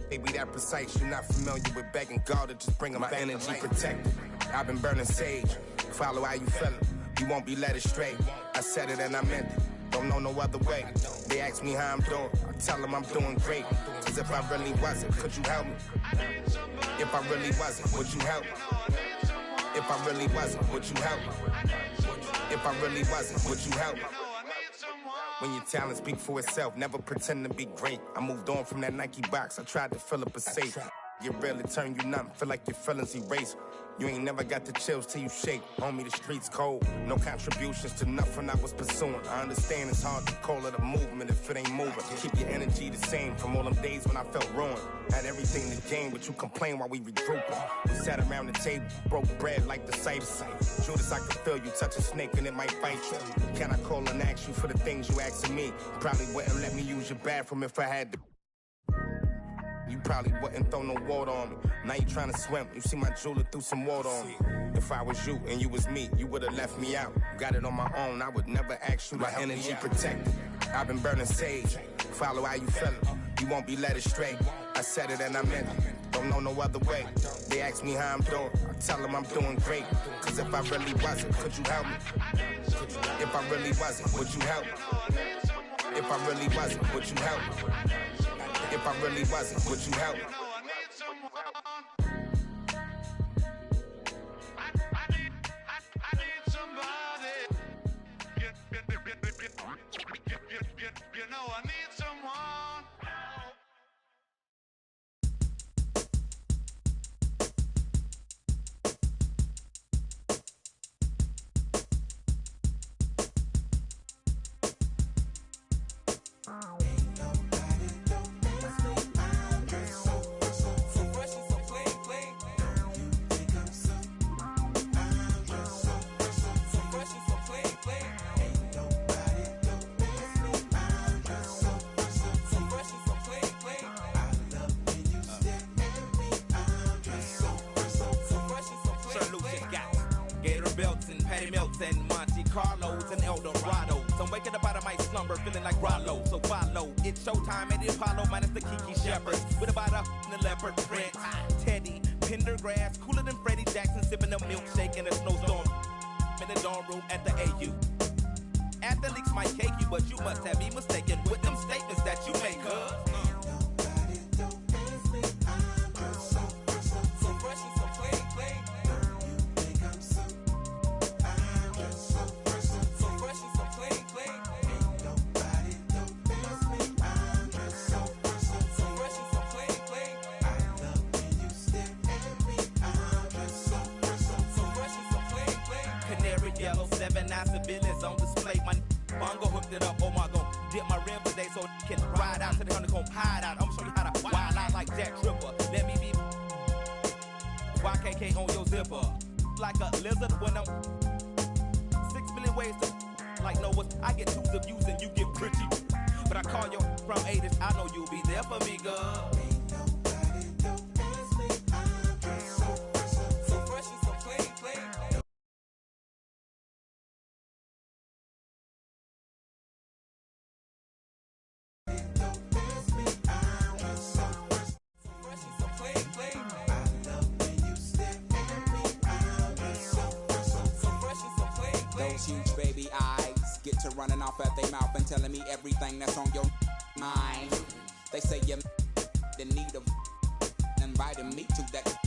Baby, that precise, you not familiar with begging God to just bring 'em my energy protected. I've been burning sage, follow how you feel it. You won't be led astray, I said it and I meant it. Don't know no other way. They ask me how I'm doing, I tell them I'm doing great. Cause if I really wasn't, could you help me? If I really wasn't, would you help me? If I really wasn't, would you help me? If I really wasn't, would you help me? When your talent speak for itself, never pretend to be great. I moved on from that Nike box, I tried to fill up a safe. Get real, it turn you numb, feel like your feelings erase. You ain't never got the chills till you shake. Homie, the streets cold. No contributions to nothing I was pursuing. I understand it's hard to call it a movement if it ain't moving. Keep your energy the same from all them days when I felt ruined. Had everything to gain, but you complain while we regrouping. We sat around the table, broke bread like the Cypher. Judas, I could feel you touch a snake and it might bite you. Can I call and ask you for the things you asking me? Probably wouldn't let me use your bathroom if I had to. You probably wouldn't throw no water on me. Now you trying to swim, you see my jeweler threw some water on me. If I was you and you was me, you would've left me out. Got it on my own, I would never ask you to help me out. My energy protected, I've been burning sage. Follow how you feel it, you won't be led astray. I said it and I meant it, don't know no other way. They ask me how I'm doing, I tell them I'm doing great. Cause if I really wasn't, could you help me? If I really wasn't, would you help me? If I really wasn't, would you help me? If I really wasn't, would you help? You know I need someone. feeling like Rollo, so follow. It's showtime at the Apollo minus the Kiki Shepherd. With about a the leopard print. Teddy, Pendergrass, cooler than Freddie Jackson, sipping a milkshake in a snowstorm. In the dorm room at the AU. Athletes might cake you, but you must have me mistaken with them statements that you make, huh? Yellow 7-9 civilians on display. My bongo hooked it up. Oh my god, dip my rim today so it can ride out to the honeycomb hide out. I'm gonna show you how to wild out like Jack Tripper. Let me be YKK on your zipper. Like a lizard when I'm 6 million ways to like Noah's. I get twos of views and you get pretty. But I call your from 80s. I know you'll be there for me, girl. Huge baby eyes get to running off at their mouth and telling me everything that's on your mind. They say you're in need of inviting me to that.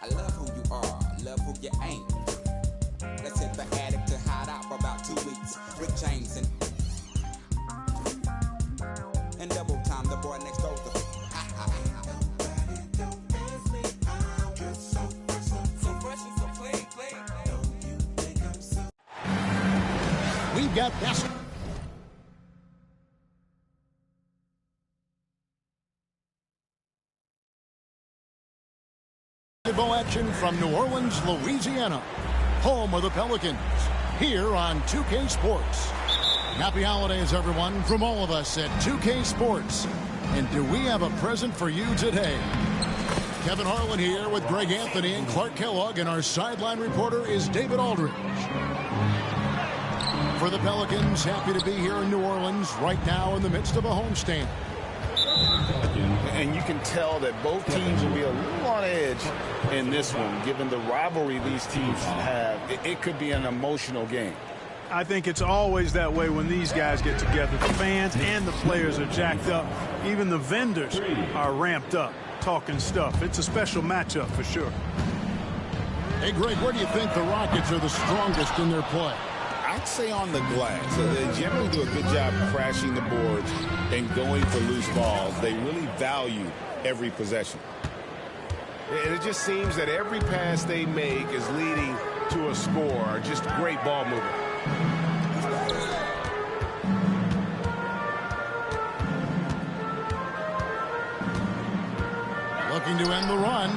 I love who you are, love who you ain't. Let's hit the attic to hide out for about 2 weeks. Rick James and double time, the boy next door to We've got basketball action from New Orleans, Louisiana, home of the Pelicans, here on 2K Sports. Happy holidays, everyone, from all of us at 2K Sports. And do we have a present for you today? Kevin Harlan here with Greg Anthony and Clark Kellogg, and our sideline reporter is David Aldridge. For the Pelicans, happy to be here in New Orleans right now in the midst of a homestand. And you can tell that both teams will be a little on edge in this one, given the rivalry these teams have. It could be an emotional game. I think it's always that way when these guys get together. The fans and the players are jacked up. Even the vendors are ramped up, talking stuff. It's a special matchup for sure. Hey, Greg, where do you think the Rockets are the strongest in their play? I'd say on the glass. So they generally do a good job crashing the boards and going for loose balls. They really value every possession. And it just seems that every pass they make is leading to a score. Just great ball movement. Looking to end the run.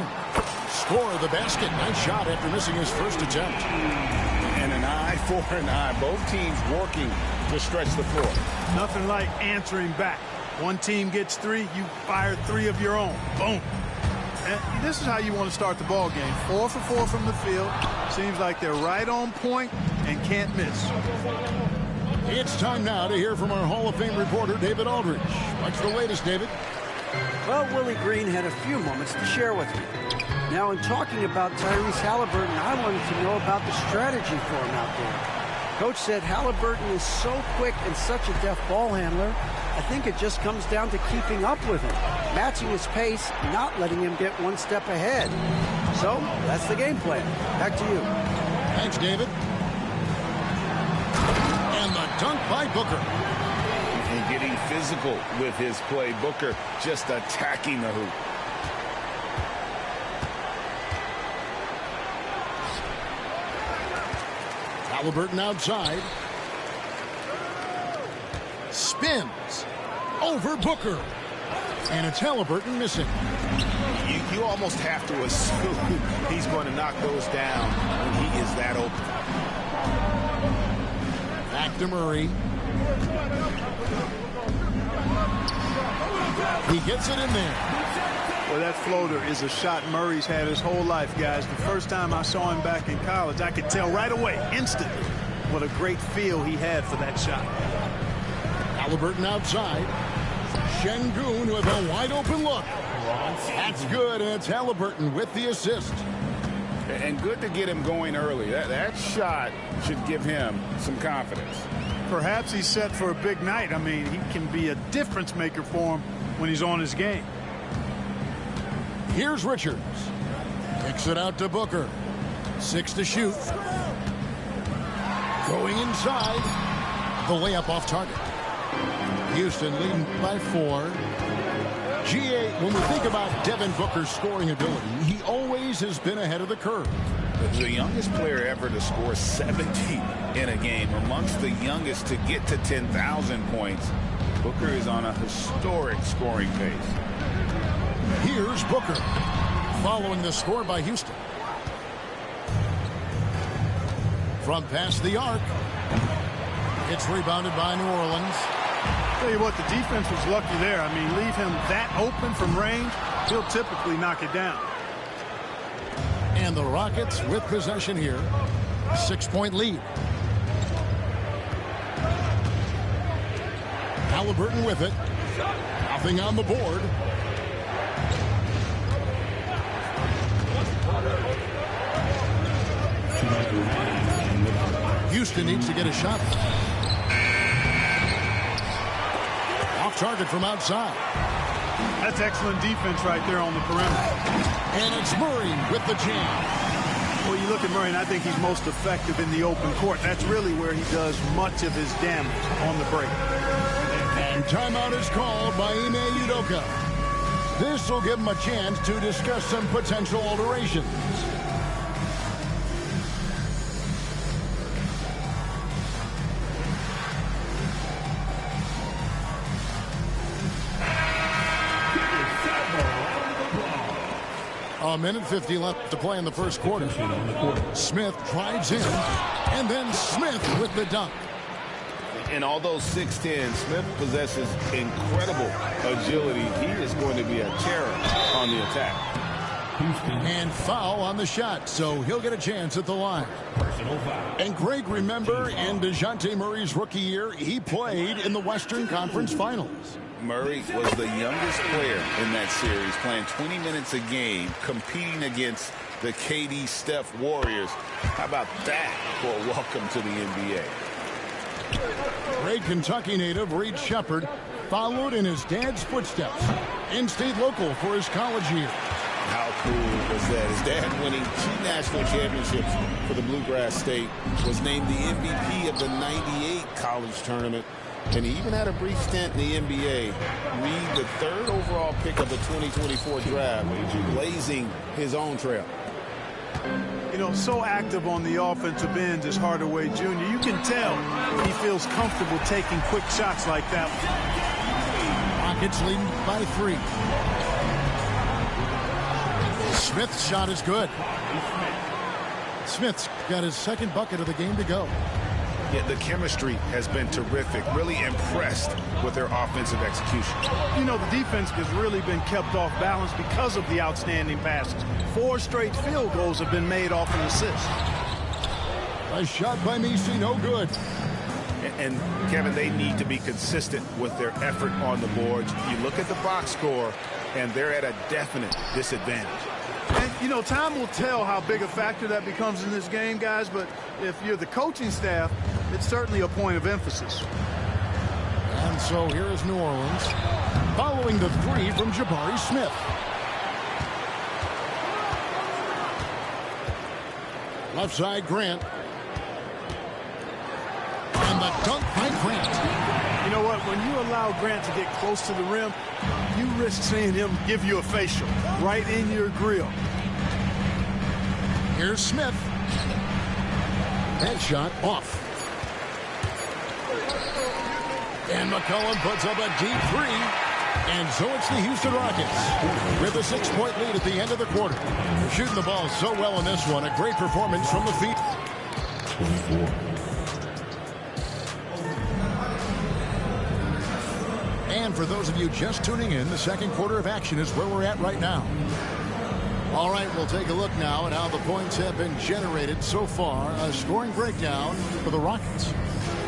Score the basket. Nice shot after missing his first attempt. And an eye for an eye. Both teams working to stretch the floor. Nothing like answering back. One team gets three, you fire three of your own. Boom. And this is how you want to start the ball game. 4 for 4 from the field. Seems like they're right on point and can't miss. It's time now to hear from our Hall of Fame reporter, David Aldridge. What's the latest, David? Well, Willie Green had a few moments to share with me. Now, in talking about Tyrese Halliburton, I wanted to know about the strategy for him out there. Coach said Halliburton is so quick and such a deft ball handler, I think it just comes down to keeping up with him, matching his pace, not letting him get one step ahead. So, that's the game plan. Back to you. Thanks, David. And the dunk by Booker. And getting physical with his play. Booker just attacking the hoop. Halliburton outside. Spins over Booker. And it's Halliburton missing. You almost have to assume he's going to knock those down when he is that open. Back to Murray. He gets it in there. Well, that floater is a shot Murray's had his whole life, guys. The first time I saw him back in college, I could tell right away, instantly, what a great feel he had for that shot. Halliburton outside. Şengün with a wide open look. That's good, and it's Halliburton with the assist. And good to get him going early. That shot should give him some confidence. Perhaps he's set for a big night. I mean, he can be a difference maker for him when he's on his game. Here's Richards. Kicks it out to Booker. 6 to shoot. Going inside. The layup off target. Houston leading by 4. G.A., when we think about Devin Booker's scoring ability, he always has been ahead of the curve. The youngest player ever to score 70 in a game, amongst the youngest to get to 10,000 points. Booker is on a historic scoring pace. Here's Booker, following the score by Houston. From past the arc, it's rebounded by New Orleans. Tell you what, the defense was lucky there. I mean, leave him that open from range, he'll typically knock it down. And the Rockets with possession here. 6-point lead. Halliburton with it. Nothing on the board. Houston needs to get a shot. Off target from outside. That's excellent defense right there on the perimeter. And it's Murray with the jam. Well, you look at Murray, and I think he's most effective in the open court. That's really where he does much of his damage on the break. And timeout is called by Ime Udoka. This will give him a chance to discuss some potential alterations. A minute 50 left to play in the first quarter. Smith drives in, and then Smith with the dunk. And although 6'10", Smith possesses incredible agility. He is going to be a terror on the attack. And foul on the shot, so he'll get a chance at the line. And Greg, remember, in DeJounte Murray's rookie year, he played in the Western Conference Finals. Murray was the youngest player in that series, playing 20 minutes a game, competing against the KD Steph Warriors. How about that for a welcome to the NBA? Great Kentucky native Reed Shepherd followed in his dad's footsteps and stayed local for his college years. How cool was that? His dad winning 2 national championships for the Bluegrass State, was named the MVP of the '98 college tournament, and he even had a brief stint in the NBA. Reed, the 3rd overall pick of the 2024 draft, blazing his own trail. You know, so active on the offensive end is Hardaway Jr. You can tell he feels comfortable taking quick shots like that. Rockets leading by 3. Smith's shot is good. Smith's got his 2nd bucket of the game to go. Yeah, the chemistry has been terrific. Really impressed with their offensive execution. You know, the defense has really been kept off balance because of the outstanding passes. 4 straight field goals have been made off an assist. A shot by Messi, no good. And Kevin, they need to be consistent with their effort on the boards. You look at the box score, and they're at a definite disadvantage. And, you know, time will tell how big a factor that becomes in this game, guys, but if you're the coaching staff, it's certainly a point of emphasis. And so here is New Orleans, following the 3 from Jabari Smith. Left side, Grant. And the dunk by Grant. You know what? When you allow Grant to get close to the rim, you risk seeing him give you a facial right in your grill. Here's Smith. That shot off. And McCollum puts up a deep 3. And so it's the Houston Rockets with a 6-point lead at the end of the quarter. They're shooting the ball so well in this one. A great performance from the feet. 24. And for those of you just tuning in, the second quarter of action is where we're at right now. All right, we'll take a look now at how the points have been generated so far. A scoring breakdown for the Rockets.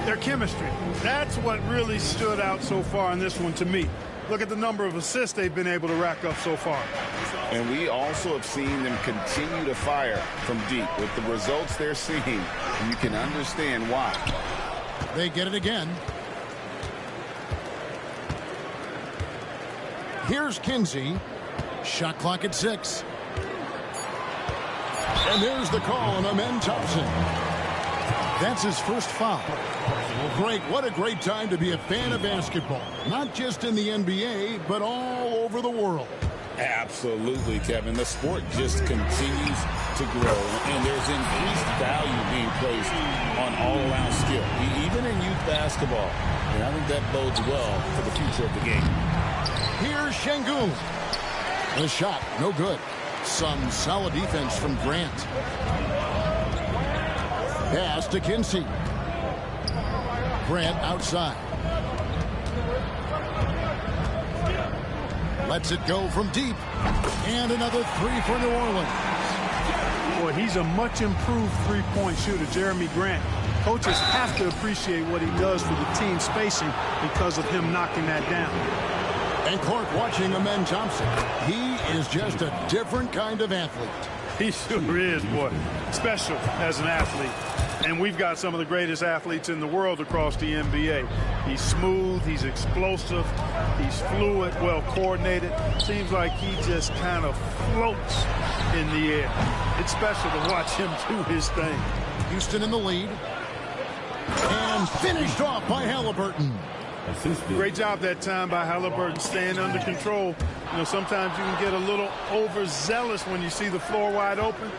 Their chemistry. That's what really stood out so far in this one to me. Look at the number of assists they've been able to rack up so far. And we also have seen them continue to fire from deep. With the results they're seeing, you can understand why. They get it again. Here's Kinsey. Shot clock at 6. And there's the call on Amen Thompson. That's his first foul. Well, Greg, what a great time to be a fan of basketball. Not just in the NBA, but all over the world. Absolutely, Kevin. The sport just continues to grow, and there's increased value being placed on all-around skill, even in youth basketball. And I think that bodes well for the future of the game. Here's Şengün. The shot, no good. Some solid defense from Grant. Pass to Kinsey. Grant outside. Lets it go from deep. And another three for New Orleans. Boy, he's a much improved three-point shooter, Jeremy Grant. Coaches have to appreciate what he does for the team spacing because of him knocking that down. And Clark watching Amen Thompson. He is just a different kind of athlete. He sure is, boy. Special as an athlete. And we've got some of the greatest athletes in the world across the NBA. He's smooth, he's explosive, he's fluid, well coordinated. Seems like he just kind of floats in the air. It's special to watch him do his thing. Houston in the lead. And finished off by Halliburton. Great job that time by Halliburton, staying under control. You know, sometimes you can get a little overzealous when you see the floor wide open.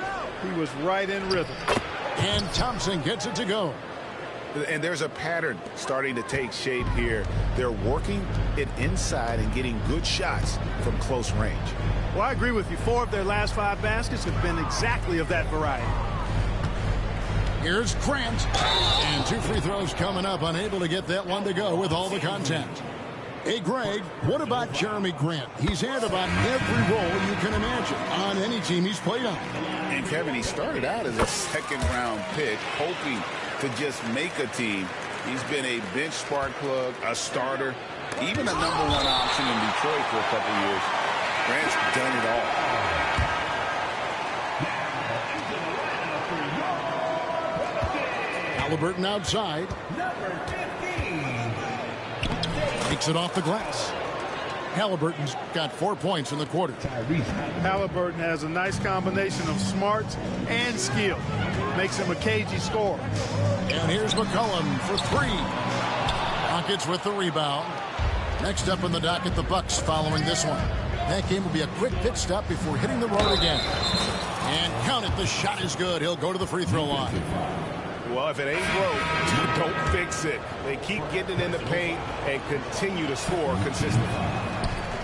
He was right in rhythm. And Thompson gets it to go. And there's a pattern starting to take shape here. They're working it inside and getting good shots from close range. Well, I agree with you. 4 of their last 5 baskets have been exactly of that variety. Here's Grant. And 2 free throws coming up. Unable to get that one to go with all the contact. Hey, Greg, what about Jeremy Grant? He's had about every role you can imagine on any team he's played on. And, Kevin, he started out as a second-round pick, hoping to just make a team. He's been a bench spark plug, a starter, even a #1 option in Detroit for a couple years. Grant's done it all. Halliburton outside. Takes it off the glass. Halliburton's got 4 points in the quarter. Halliburton has a nice combination of smarts and skill. Makes him a cagey scorer. And here's McCollum for 3. Rockets with the rebound. Next up in the docket, the Bucks following this one. That game will be a quick pit stop before hitting the road again. And count it, the shot is good. He'll go to the free throw line. Well, if it ain't broke, don't fix it. They keep getting it in the paint and continue to score consistently.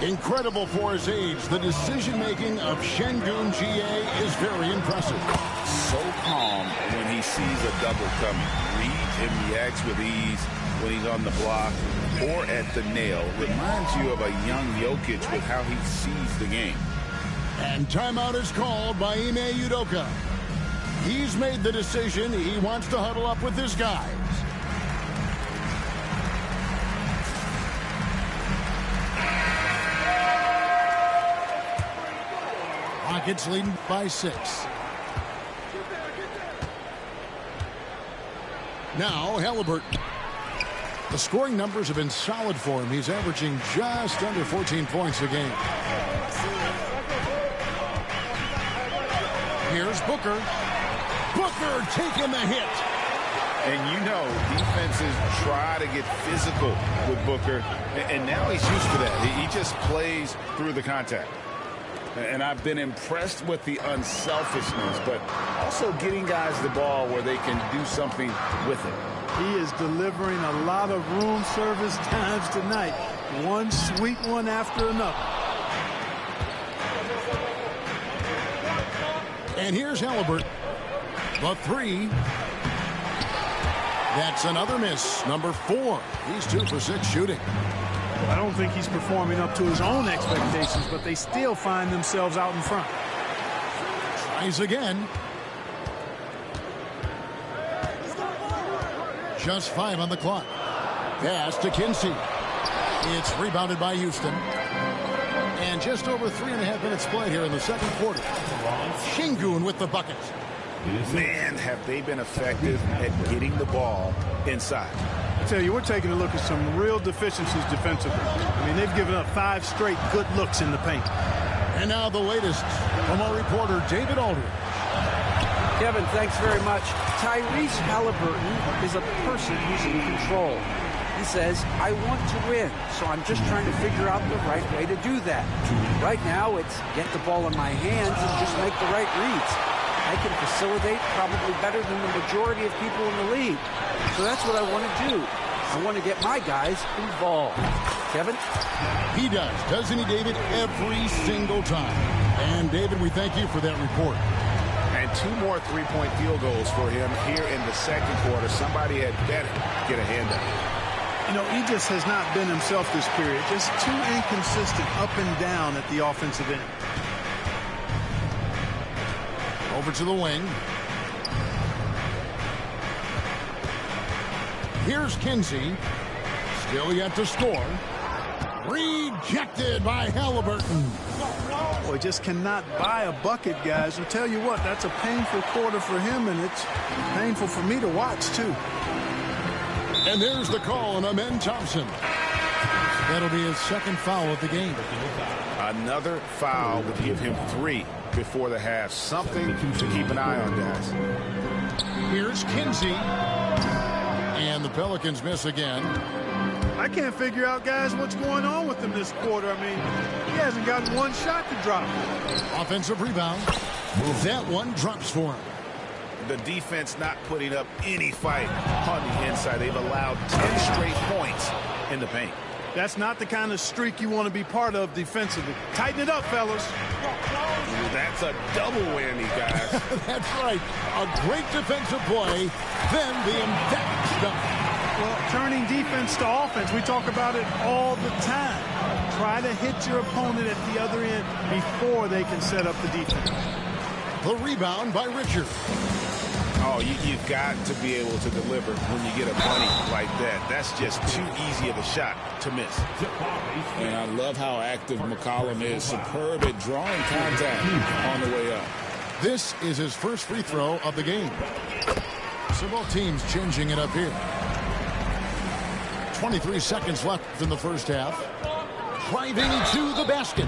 Incredible for his age. The decision-making of Şengün GA is very impressive. So calm when he sees a double coming. Reads and reacts with ease when he's on the block or at the nail. Reminds you of a young Jokic with how he sees the game. And timeout is called by Ime Udoka. He's made the decision. He wants to huddle up with his guys. Rockets leading by 6. Now Halliburton. The scoring numbers have been solid for him. He's averaging just under 14 points a game. Here's Booker. Booker taking the hit. And you know, defenses try to get physical with Booker, and now he's used to that. He just plays through the contact. And I've been impressed with the unselfishness, but also getting guys the ball where they can do something with it. He is delivering a lot of room service times tonight. One sweet one after another. And here's Halliburton. The 3. That's another miss. Number 4. He's 2 for 6 shooting. I don't think he's performing up to his own expectations, but they still find themselves out in front. Tries again. Just 5 on the clock. Pass to Kinsey. It's rebounded by Houston. And just over 3.5 minutes played here in the second quarter. Şengün with the bucket. Man, have they been effective at getting the ball inside. I tell you, we're taking a look at some real deficiencies defensively. I mean, they've given up 5 straight good looks in the paint. And now the latest from our reporter, David Aldridge. Kevin, thanks very much. Tyrese Halliburton is a person who's in control. He says, I want to win, so I'm just trying to figure out the right way to do that. Right now, it's get the ball in my hands and just make the right reads. I can facilitate probably better than the majority of people in the league. So that's what I want to do. I want to get my guys involved. Kevin? He does, doesn't he, David? Every single time. And, David, we thank you for that report. And 2 more 3-point field goals for him here in the second quarter. Somebody had better get a hand up. You know, he just has not been himself this period. Just too inconsistent up and down at the offensive end. Over to the wing. Here's Kinsey. Still yet to score. Rejected by Halliburton. Boy, just cannot buy a bucket, guys. I'll tell you what, that's a painful quarter for him, and it's painful for me to watch, too. And there's the call on Amen Thompson. That'll be his second foul of the game. Another foul would give him 3 before the half. Something to keep an eye on, guys. Here's Kinsey. And the Pelicans miss again. I can't figure out, guys, what's going on with him this quarter. I mean, he hasn't gotten 1 shot to drop. Offensive rebound. That one drops for him. The defense not putting up any fight on the inside. They've allowed 10 straight points in the paint. That's not the kind of streak you want to be part of defensively. Tighten it up, fellas. That's a double whammy, guys. That's right. A great defensive play, then the emphatic stuff. Well, turning defense to offense, we talk about it all the time. Try to hit your opponent at the other end before they can set up the defense. The rebound by Richard. Oh, you've got to be able to deliver when you get a bunny like that. That's just too easy of a shot to miss. And I love how active McCollum is. Superb at drawing contact on the way up. This is his first free throw of the game. So both teams changing it up here. 23 seconds left in the first half. Driving to the basket.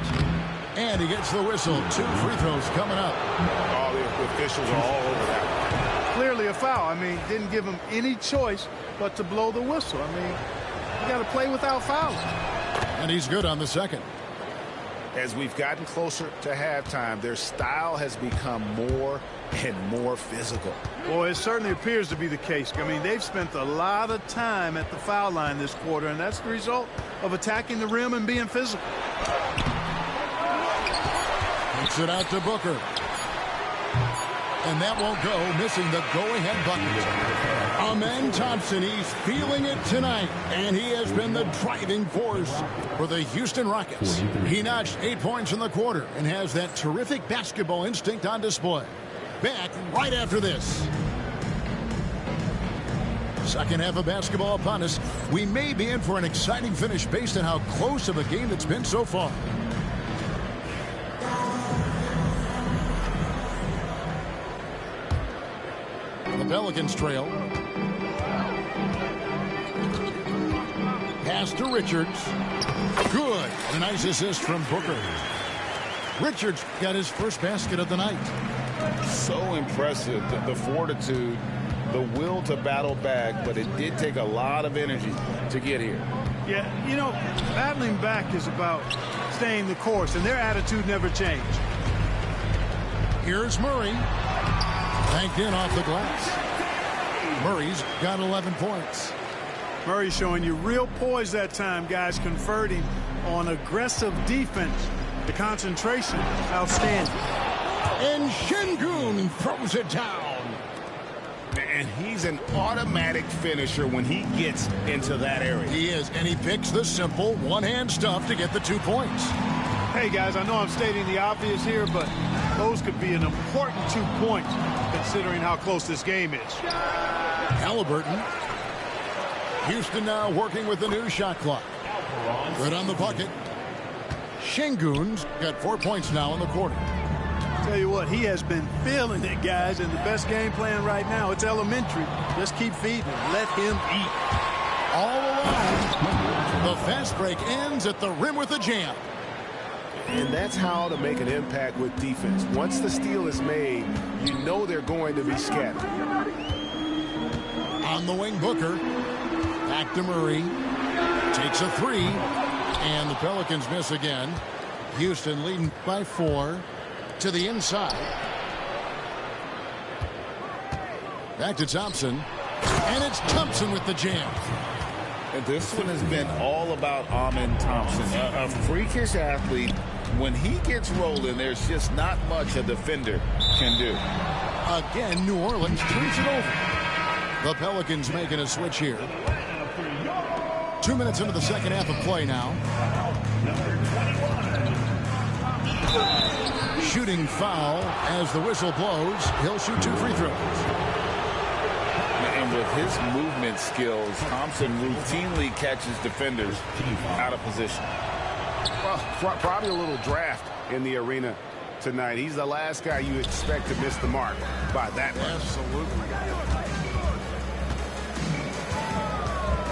And he gets the whistle. 2 free throws coming up. All the officials are all over that. Clearly a foul. I mean, didn't give him any choice but to blow the whistle. I mean, you got to play without fouling. And he's good on the second. As we've gotten closer to halftime, their style has become more and more physical. Well, it certainly appears to be the case. I mean, they've spent a lot of time at the foul line this quarter, and that's the result of attacking the rim and being physical. Kicks it out to Booker. And that won't go, missing the go-ahead bucket. Amen Thompson, he's feeling it tonight, and he has been the driving force for the Houston Rockets. He notched 8 points in the quarter and has that terrific basketball instinct on display. Back right after this. Second half of basketball upon us. We may be in for an exciting finish based on how close of a game it's been so far. The Pelicans trail. Pass to Richards. Good. A nice assist from Booker. Richards got his first basket of the night. So impressive. The fortitude, the will to battle back, but it did take a lot of energy to get here. Yeah, you know, battling back is about staying the course, and their attitude never changed. Here's Murray. Banked in off the glass. Murray's got 11 points. Murray showing you real poise that time, guys, converting on aggressive defense. The concentration, outstanding. And Şengün throws it down. And he's an automatic finisher when he gets into that area. He is, and he picks the simple one-hand stuff to get the 2 points. Hey, guys, I know I'm stating the obvious here, but Those could be an important 2 points considering how close this game is. Halliburton. Houston now working with the new shot clock. Good on the bucket. Şengün's got 4 points now in the quarter. Tell you what, he has been feeling it, guys, and the best game plan right now, it's elementary. Just keep feeding him. Let him eat. All alone. The fast break ends at the rim with a jam. And that's how to make an impact with defense. Once the steal is made, you know they're going to be scattered. On the wing, Booker. Back to Murray. Takes a three. And the Pelicans miss again. Houston leading by 4. To the inside. Back to Thompson. And it's Thompson with the jam. And this one has been all about Amen Thompson. A freakish athlete. When he gets rolling, there's just not much a defender can do. Again, New Orleans turns it over. The Pelicans making a switch here. 2 minutes into the second half of play now. Shooting foul as the whistle blows. He'll shoot 2 free throws. And with his movement skills, Thompson routinely catches defenders out of position. Well, probably a little draft in the arena tonight. He's the last guy you expect to miss the mark by that much. Absolutely.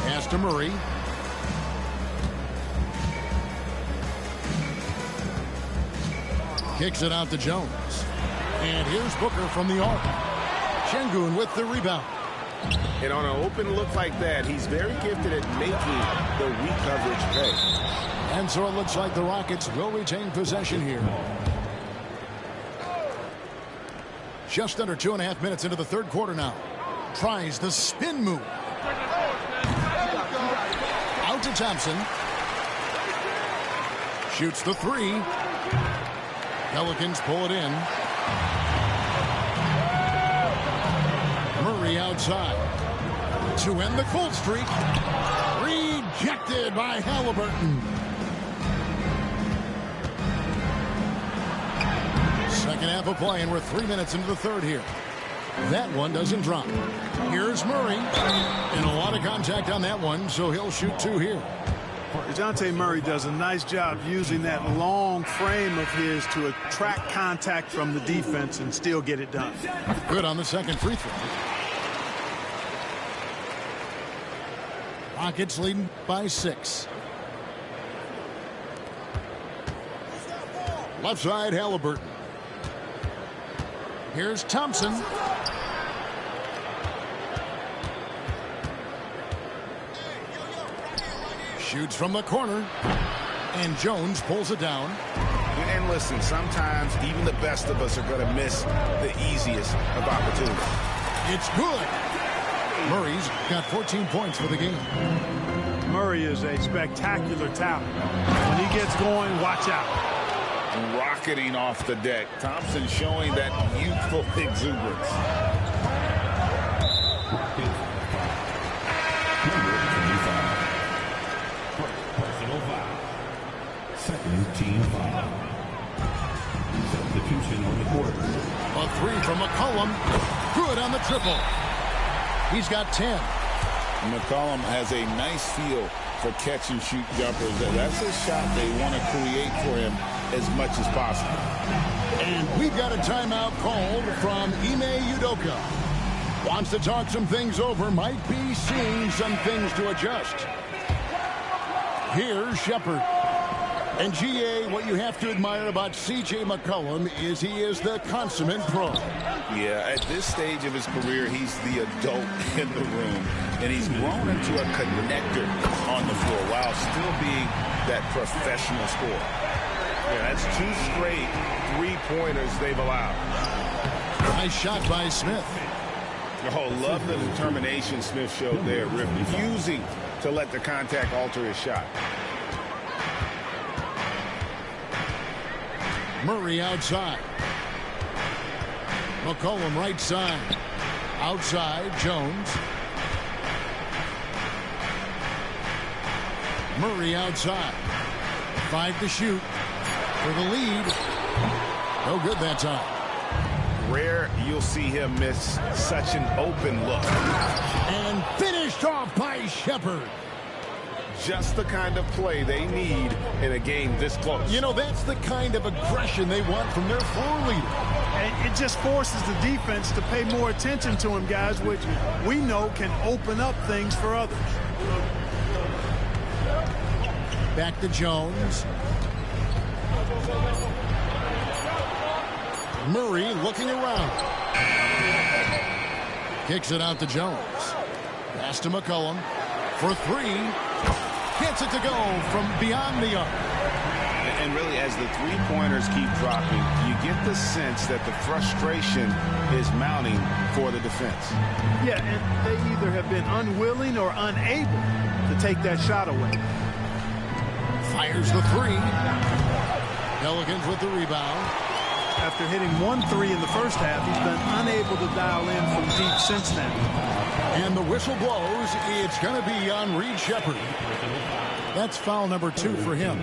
Pass to Murray. Kicks it out to Jones. And here's Booker from the arc. Şengün with the rebound. And on an open look like that, he's very gifted at making the weak coverage pay. And so it looks like the Rockets will retain possession here. Just under 2.5 minutes into the third quarter now. Tries the spin move. Out to Thompson. Shoots the three. Pelicans pull it in. Murray outside. To end the cold streak. Rejected by Halliburton. Second half of play, and we're 3 minutes into the third here. That one doesn't drop. Here's Murray. And a lot of contact on that one, so he'll shoot 2 here. DeJounte Murray does a nice job using that long frame of his to attract contact from the defense and still get it done. Good on the second free throw. Rockets leading by 6. Left side, Halliburton. Here's Thompson. Shoots from the corner. And Jones pulls it down. And listen, sometimes even the best of us are going to miss the easiest of opportunities. It's good. Murray's got 14 points for the game. Murray is a spectacular talent. When he gets going, watch out. Rocketing off the deck. Thompson showing that youthful exuberance. Second team foul. Substitution on the court. A three from McCollum. Good on the triple. He's got 10. McCollum has a nice feel for catch and shoot jumpers. That's a shot they want to create for him as much as possible. And we've got a timeout called from Ime Udoka. Wants to talk some things over, might be seeing some things to adjust. Here's Shepherd. And GA, what you have to admire about C.J. McCollum is he is the consummate pro. Yeah, at this stage of his career, he's the adult in the room. And he's grown into a connector on the floor while still being that professional scorer. Yeah, that's 2 straight 3-pointers they've allowed. Nice shot by Smith. Oh, love the determination Smith showed there, refusing to let the contact alter his shot. Murray outside. McCollum right side. Outside, Jones. Murray outside. 5 to shoot for the lead. No good that time. Rare you'll see him miss such an open look. And finished off by Shepard. Just the kind of play they need in a game this close. You know, that's the kind of aggression they want from their floor leader. And it just forces the defense to pay more attention to him, guys, which we know can open up things for others. Back to Jones. Murray looking around. Kicks it out to Jones. Pass to McCollum for three. Gets it to go from beyond the arc. And really, as the three-pointers keep dropping, you get the sense that the frustration is mounting for the defense. Yeah, and they either have been unwilling or unable to take that shot away. Fires the three. Pelicans with the rebound. After hitting 1-3 in the first half, he's been unable to dial in from deep since then. And the whistle blows. It's going to be on Reed Shepard. That's foul number 2 for him.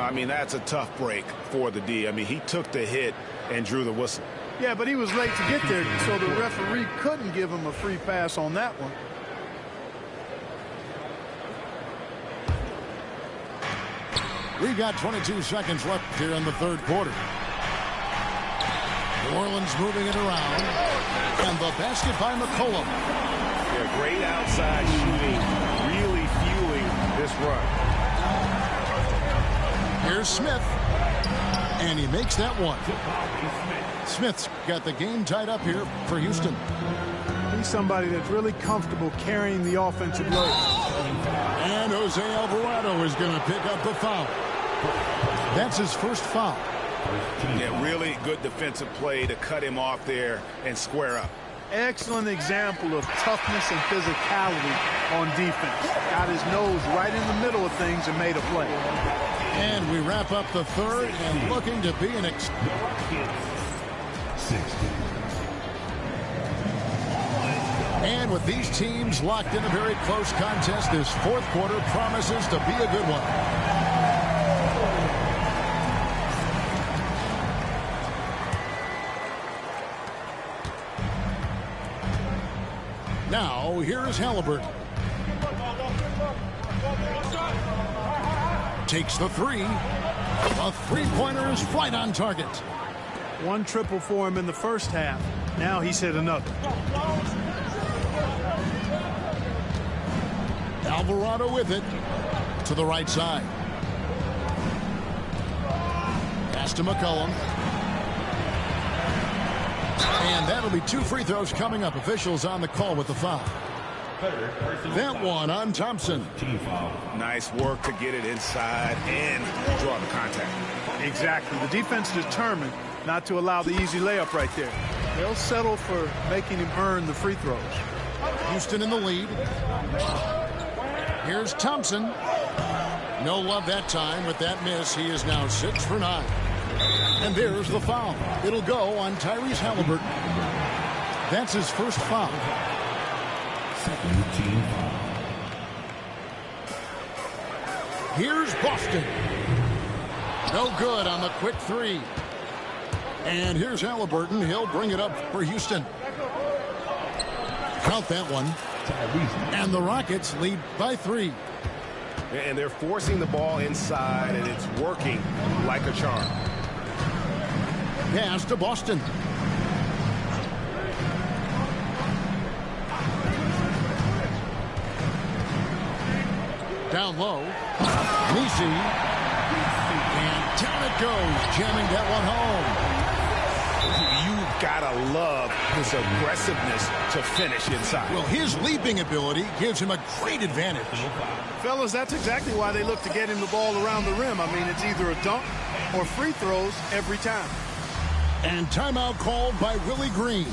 I mean, that's a tough break for the D. I mean, he took the hit and drew the whistle. Yeah, but he was late to get there, so the referee couldn't give him a free pass on that one. We've got 22 seconds left here in the third quarter. New Orleans moving it around. And the basket by McCollum. Yeah, great outside shooting, really fueling this run. Here's Smith. And he makes that one. Smith's got the game tied up here for Houston. He's somebody that's really comfortable carrying the offensive load. And Jose Alvarado is going to pick up the foul. That's his first foul. Yeah, really good defensive play to cut him off there and square up. Excellent example of toughness and physicality on defense. Got his nose right in the middle of things and made a play. And we wrap up the third and looking to be an And with these teams locked in a very close contest, this fourth quarter promises to be a good one. Now, here's Halliburton. Takes the three. A three-pointer is right on target. One triple for him in the first half. Now he's hit another. Alvarado with it to the right side. Pass to McCollum. And that'll be 2 free throws coming up. Officials on the call with the foul. That one on Thompson. Nice work to get it inside and draw the contact. Exactly. The defense is determined not to allow the easy layup right there. They'll settle for making him earn the free throws. Houston in the lead. Here's Thompson. No love that time with that miss. He is now 6 for 9. And there's the foul. It'll go on Tyrese Halliburton. That's his first foul. Second team foul. Here's Boston. No good on the quick three. And here's Halliburton. He'll bring it up for Houston. Count that one. And the Rockets lead by 3. And they're forcing the ball inside, and it's working like a charm. Pass to Boston. Down low. Nisi. And down it goes, jamming that one home. You've got to love his aggressiveness to finish inside. Well, his leaping ability gives him a great advantage. Fellas, that's exactly why they look to get him the ball around the rim. I mean, it's either a dunk or free throws every time. And timeout called by Willie Green.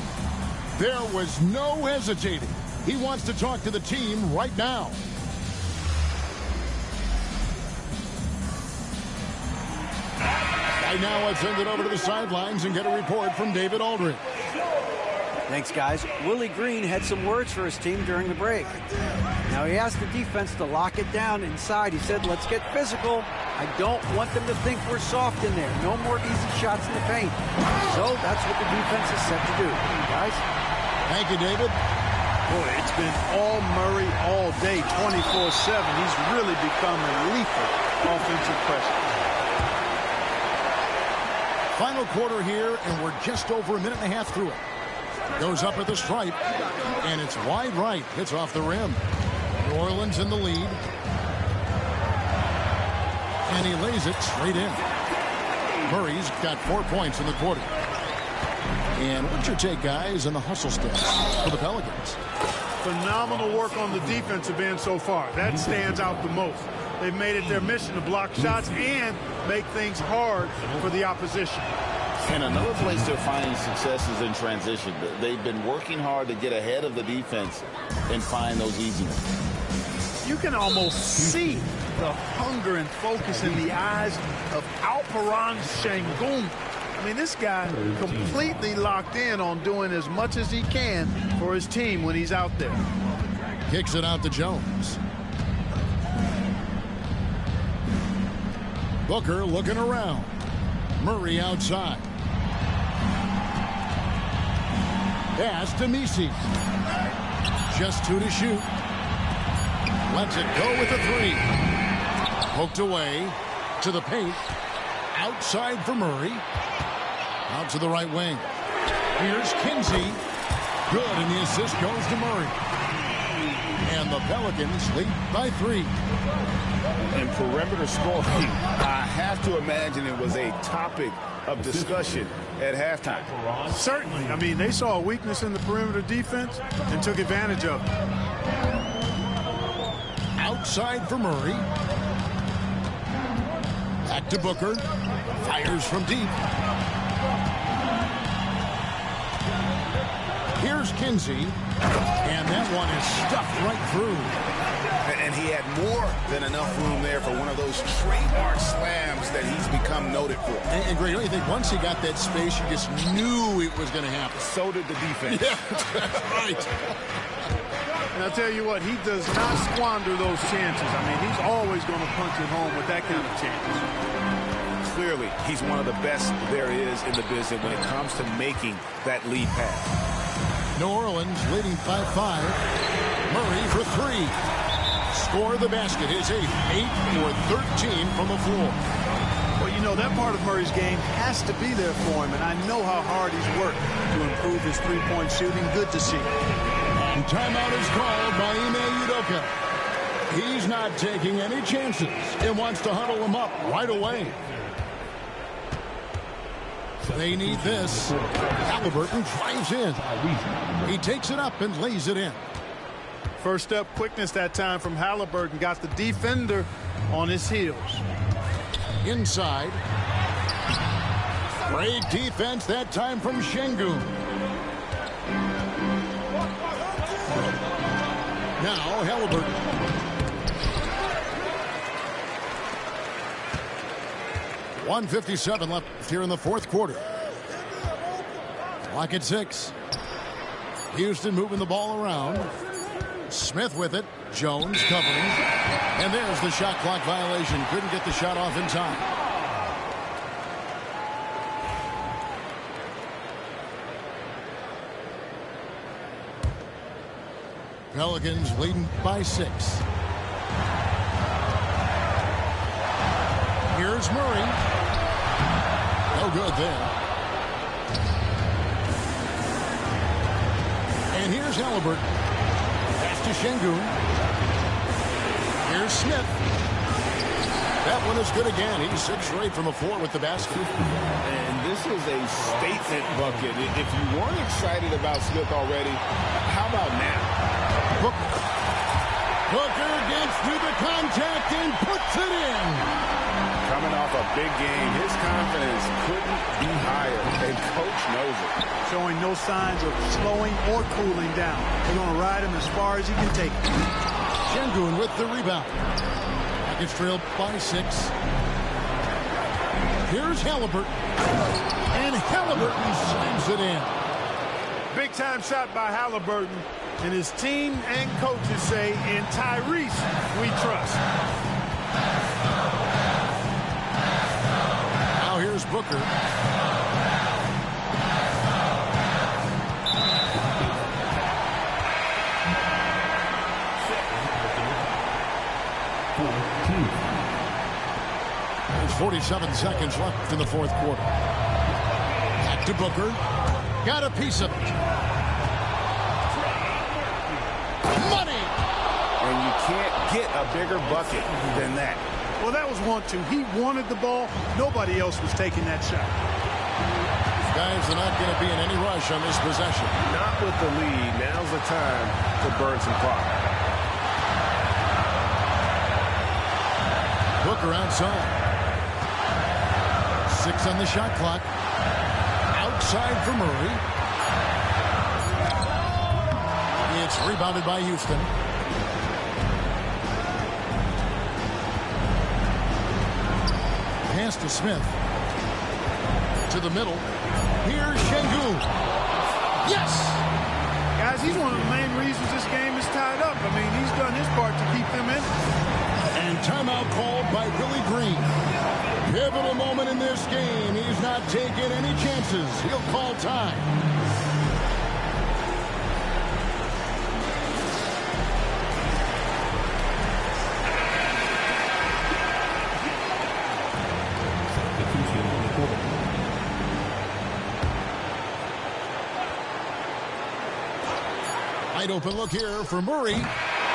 There was no hesitating. He wants to talk to the team right now. Right now, let's send it over to the sidelines and get a report from David Aldridge. Thanks, guys. Willie Green had some words for his team during the break. Now, he asked the defense to lock it down inside. He said, let's get physical. I don't want them to think we're soft in there. No more easy shots in the paint. So that's what the defense is set to do. Guys? Thank you, David. Boy, it's been all Murray all day, 24/7. He's really become a lethal offensive presence. Final quarter here, and we're just over a minute and a half through it. Goes up at the stripe, and it's wide right. Hits off the rim. New Orleans in the lead. And he lays it straight in. Murray's got 4 points in the quarter. And what's your take, guys, on the hustle steps for the Pelicans? Phenomenal work on the defensive end so far. That stands out the most. They've made it their mission to block shots and make things hard for the opposition. And another place they're finding success is in transition. They've been working hard to get ahead of the defense and find those easy ones. You can almost see the hunger and focus in the eyes of Alperen Sengun. I mean, this guy completely locked in on doing as much as he can for his team when he's out there. Kicks it out to Jones. Booker looking around. Murray outside. Pass to Messi. Just 2 to shoot. Lets it go with a 3. Poked away to the paint. Outside for Murray. Out to the right wing. Here's Kinsey. Good, and the assist goes to Murray. And the Pelicans lead by 3. And perimeter scoring, I have to imagine it was a topic of discussion at halftime. Certainly. I mean, they saw a weakness in the perimeter defense and took advantage of it. Outside for Murray. Back to Booker. Fires from deep. Here's Kinsey. And that one is stuffed right through. And he had more than enough room there for one of those trademark slams that he's become noted for. And Greg, don't you think once he got that space, you just knew it was going to happen? So did the defense. Yeah, that's right. And I'll tell you what, he does not squander those chances. I mean, he's always going to punch it home with that kind of chance. Clearly, he's one of the best there is in the business when it comes to making that lead pass. New Orleans leading by 5. Murray for 3. Score the basket. His 8th. 8 for 13 from the floor. Well, you know, that part of Murray's game has to be there for him, and I know how hard he's worked to improve his three-point shooting. Good to see. And timeout is called by Ime Udoka. He's not taking any chances and wants to huddle him up right away. They need this. Halliburton drives in. He takes it up and lays it in. First step quickness that time from Halliburton. Got the defender on his heels. Inside. Great defense that time from Sengun. Now Halliburton. .157 left here in the fourth quarter. Clock at 6. Houston moving the ball around. Smith with it. Jones covering. And there's the shot clock violation. Couldn't get the shot off in time. Pelicans leading by 6. Here's Murray. No good there. And here's Halliburton. Pass to Sengun. Here's Smith. That one is good again. He's 6 straight from the floor with the basket. And this is a statement bucket. If you weren't excited about Smith already, how about now? Booker gets through the contact and puts it in. Coming off a big game, his confidence couldn't be higher, and Coach knows it. Showing no signs of slowing or cooling down. They're going to ride him as far as he can take it. Sengun with the rebound. Package trailed by 6. Here's Halliburton. And Halliburton slams it in. Big-time shot by Halliburton. And his team and coaches say, in Tyrese, we trust. Now here's Booker. There's 47 seconds left in the fourth quarter. Back to Booker. Got a piece of it. Money! And you can't get a bigger bucket than that. Well, that was 1-2. He wanted the ball. Nobody else was taking that shot. Guys are not going to be in any rush on this possession. Not with the lead. Now's the time to burn some clock. Booker outside. 6 on the shot clock. Outside for Murray. It's rebounded by Houston. Pass to Smith. To the middle. Here's Şengün. Yes! Guys, he's one of the main reasons this game is tied up. I mean, he's done his part to keep them in it. And timeout called by Willie Green. Pivotal moment in this game. He's not taking any chances. He'll call time. Wide open look here for Murray.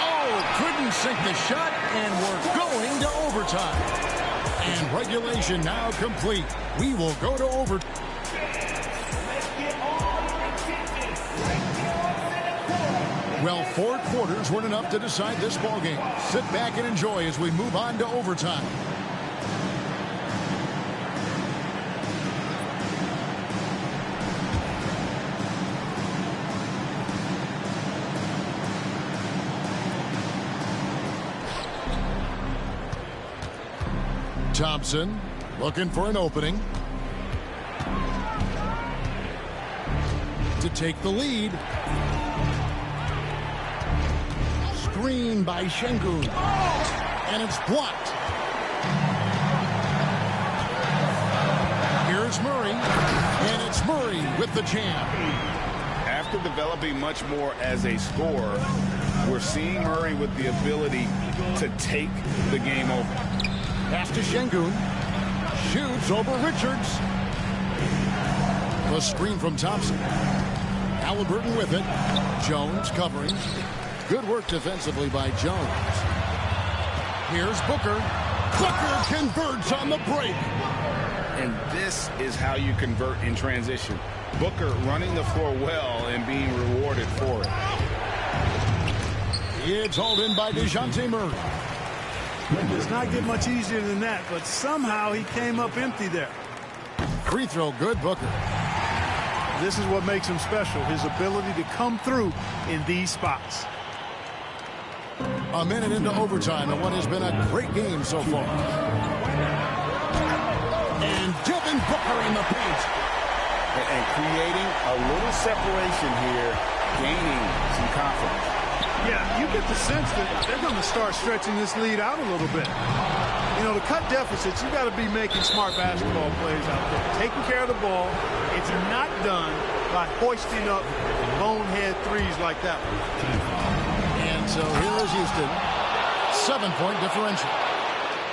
Oh, couldn't sink the shot, and we're going to overtime. And regulation now complete. We will go to overtime. Well, 4 quarters weren't enough to decide this ballgame. Sit back and enjoy as we move on to overtime. Thompson looking for an opening to take the lead. Screen by Şengün, and it's blocked. Here's Murray, and it's Murray with the jam. After developing much more as a scorer, we're seeing Murray with the ability to take the game over. Pass to Şengün. Shoots over Richards. The screen from Thompson. Halliburton with it. Jones covering. Good work defensively by Jones. Here's Booker. Booker converts on the break. And this is how you convert in transition. Booker running the floor well and being rewarded for it. It's hauled in by DeJounte Murray. It does not get much easier than that, but somehow he came up empty there. Free throw good, Booker. This is what makes him special, his ability to come through in these spots. A minute into overtime and what has been a great game so far. And Devin Booker in the paint. And creating a little separation here, gaining some confidence. Yeah, you get the sense that they're going to start stretching this lead out a little bit. You know, to cut deficits, you got to be making smart basketball plays out there. Taking care of the ball. It's not done by hoisting up bonehead threes like that one. And so here is Houston. 7-point differential.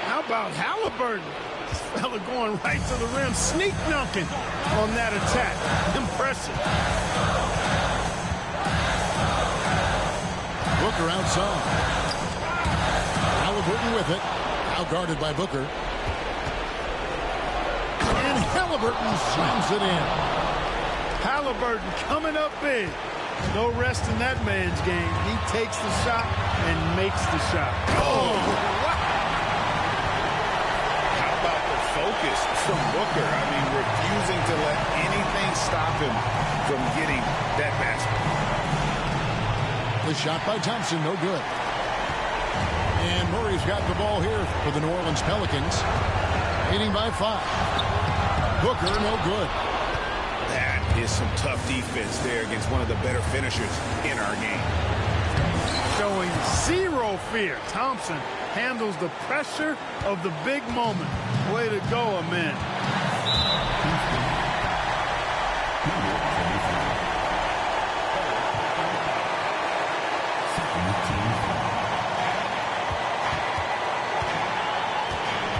How about Halliburton? This fella going right to the rim, sneak dunking on that attack. Impressive. Booker outside. Halliburton with it. Now guarded by Booker. And Halliburton slams it in. Halliburton coming up big. No rest in that man's game. He takes the shot and makes the shot. Oh! How about the focus from Booker? I mean, refusing to let anything stop him from getting that basket. The shot by Thompson, no good. And Murray's got the ball here for the New Orleans Pelicans. Leading by 5. Booker, no good. That is some tough defense there against one of the better finishers in our game. Showing zero fear. Thompson handles the pressure of the big moment. Way to go, Amen.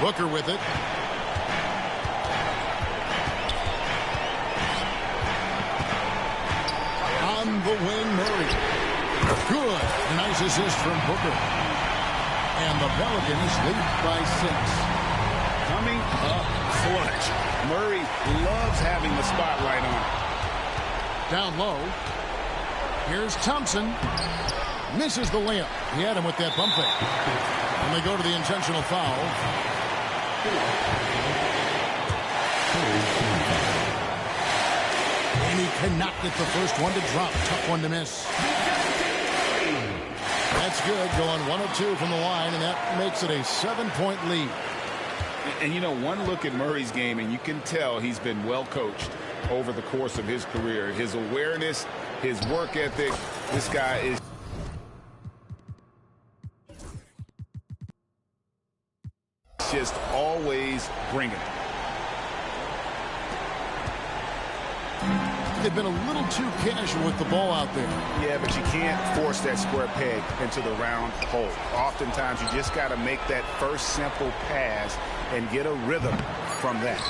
Booker with it. On the wing, Murray. Good. Nice assist from Booker. And the Pelicans lead by 6. Coming up clutch. Murray loves having the spotlight on. Down low. Here's Thompson. Misses the layup. He had him with that bump fake. And they go to the intentional foul. And he cannot get the first one to drop. Tough one to miss. That's good. Going 1 of 2 from the line, and that makes it a 7-point lead. And you know, one look at Murray's game, and you can tell he's been well coached over the course of his career. His awareness, his work ethic, this guy is just always bringing it. They've been a little too casual with the ball out there. Yeah, but you can't force that square peg into the round hole. Oftentimes, you just got to make that first simple pass and get a rhythm from that.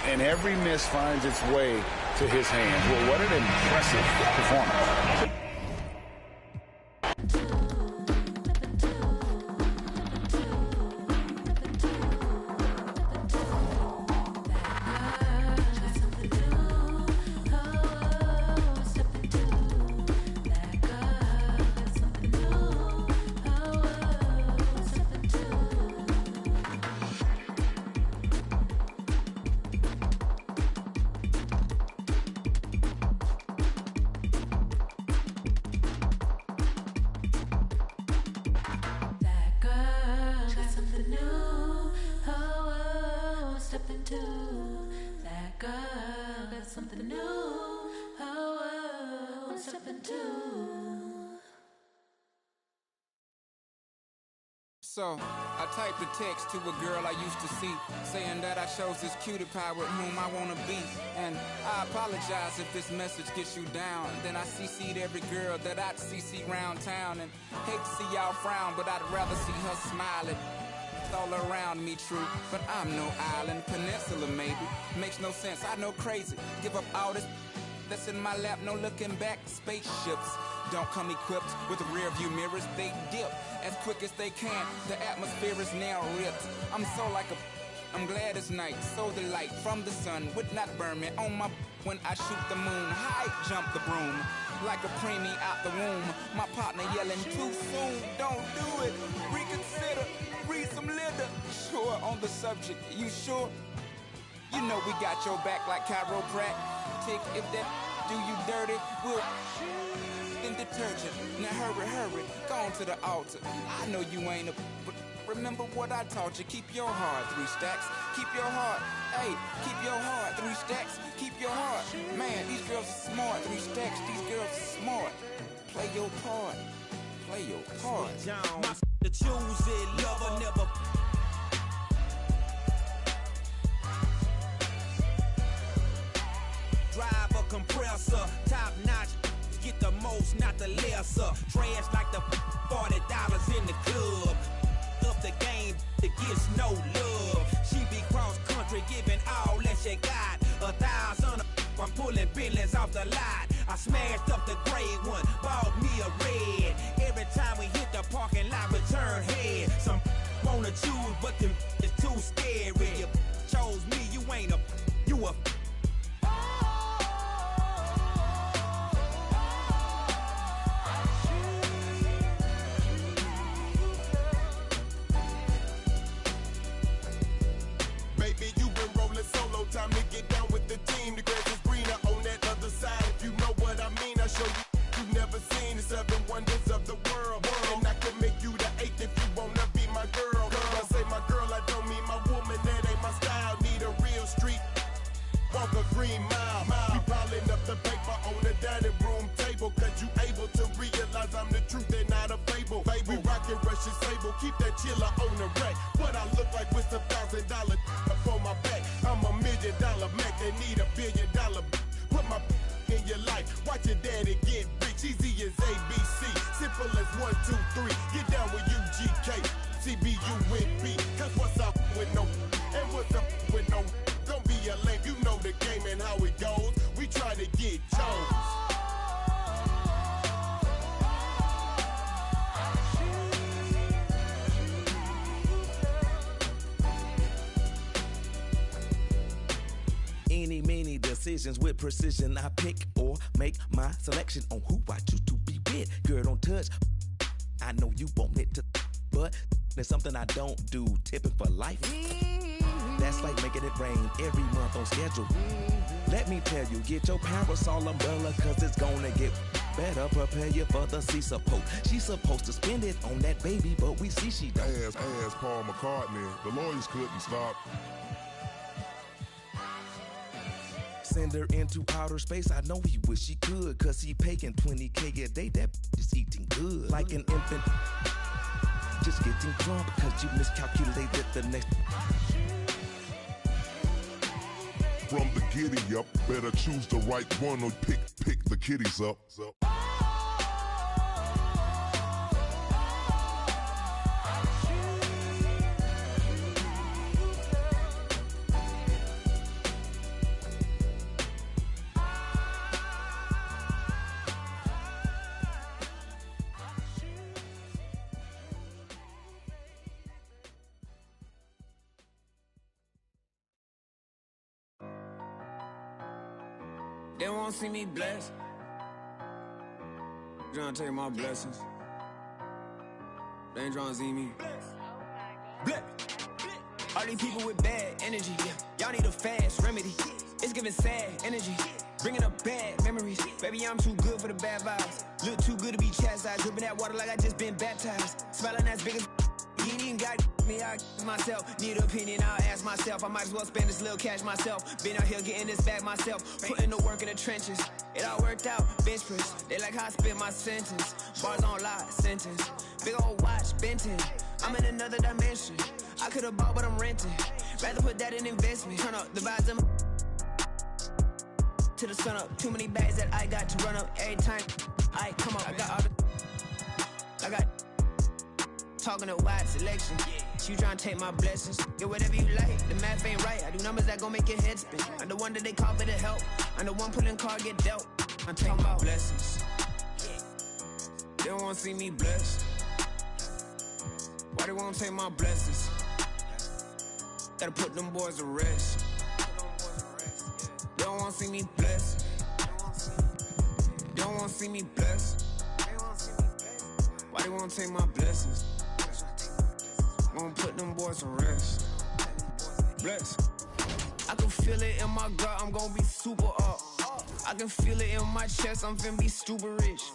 And every miss finds its way to his hand. Well, what an impressive performance. So, I typed a text to a girl I used to see, saying that I chose this cutie pie with whom I want to be. And I apologize if this message gets you down. Then I CC'd every girl that I'd CC round town. And hate to see y'all frown, but I'd rather see her smiling. It's all around me, true, but I'm no island. Peninsula, maybe. Makes no sense, I know crazy. Give up all this that's in my lap, no looking back. Spaceships don't come equipped with rear view mirrors. They dip as quick as they can. The atmosphere is now ripped. I'm so like I'm glad it's night. So the light from the sun would not burn me on my when I shoot the moon. High jump the broom like a preemie out the womb. My partner yelling too soon. Don't do it. Reconsider. Read some litter. Sure on the subject. You sure? You know we got your back like chiropractic. If that do you dirty, we'll in detergent. Now hurry, go on to the altar. I know you ain't but remember what I taught you. Keep your heart, 3 stacks. Keep your heart, hey, keep your heart, 3 stacks. Keep your heart, man. These girls are smart, 3 stacks. These girls are smart. Play your part, play your part. The choose it, lover never. Drive a compressor, top notch, get the most, not the lesser. Trash like the $40 in the club. Up the game, it gets no love. She be cross country, giving all that she got. 1,000, I'm pulling billions off the lot. I smashed up the gray one, bought me a red. Every time we hit the parking lot, return head. Some wanna choose, but them is too scary. You chose me, you ain't a, you a. Time to get down with the team. The grass is greener on that other side. If you know what I mean, I show you you've never seen the 7 wonders of the world. And I can make you the 8th if you wanna be my girl. If I say my girl, I don't mean my woman. That ain't my style. Need a real street. Walk a green mile. We keep that chiller on the rack. What I look like with some $1,000 for my back. I'm $1 million Mac that need $1 billion. Put my in your life, watch your daddy get rich. Easy as ABC, simple as 1, 2, 3. Get down with UGK, CBU with B. Cause what's up with no, and what's up with no? Don't be a lame, you know the game and how it goes. We try to get Jones. Any, many decisions with precision. I pick or make my selection on who I choose to be with. Girl, don't touch. I know you want it to, but there's something I don't do. Tipping for life. That's like making it rain every month on schedule. Let me tell you, get your parasol umbrella, cause it's gonna get better. Prepare you for the sea support. She's supposed to spend it on that baby, but we see she don't. As Paul McCartney, the lawyers couldn't stop. Send her into outer space, I know he wish he could, cause he paying $20K a day, that is eating good. Like an infant, just getting drunk, cause you miscalculated the next. From the giddy up, better choose the right one or pick the kiddies up. They won't see me blessed. Trying to take my blessings. They ain't trying to see me. Bless. All these people with bad energy. Y'all need a fast remedy. It's giving sad energy. Bringing up bad memories. Baby, I'm too good for the bad vibes. Look too good to be chastised. Dripping that water like I just been baptized. Smiling as big as you ain't even got me, I myself. Need an opinion, I'll ask myself. I might as well spend this little cash myself. Been out here getting this back myself. Putting the work in the trenches. It all worked out, bench press. They like how I spit my sentence. Bars on lot, sentence. Big old watch, Benton. I'm in another dimension. I could've bought, but I'm renting. Rather put that in investment. Turn up the vibes in to the sun up. Too many bags that I got to run up every time. I come up. I got talking a wide selection. You trying to take my blessings. Get whatever you like. The math ain't right. I do numbers that gon' make your head spin. I'm the one that they call for the help. I'm the one pulling card get dealt. I'm taking my blessings. They don't wanna see me blessed. Why they won't take my blessings? Gotta put them boys to rest. They don't wanna see me blessed. They don't wanna see me blessed. Why they won't take my blessings? Won't put them boys to rest. Bless. I can feel it in my gut, I'm gon' be super up. I can feel it in my chest, I'm finna be stupid rich.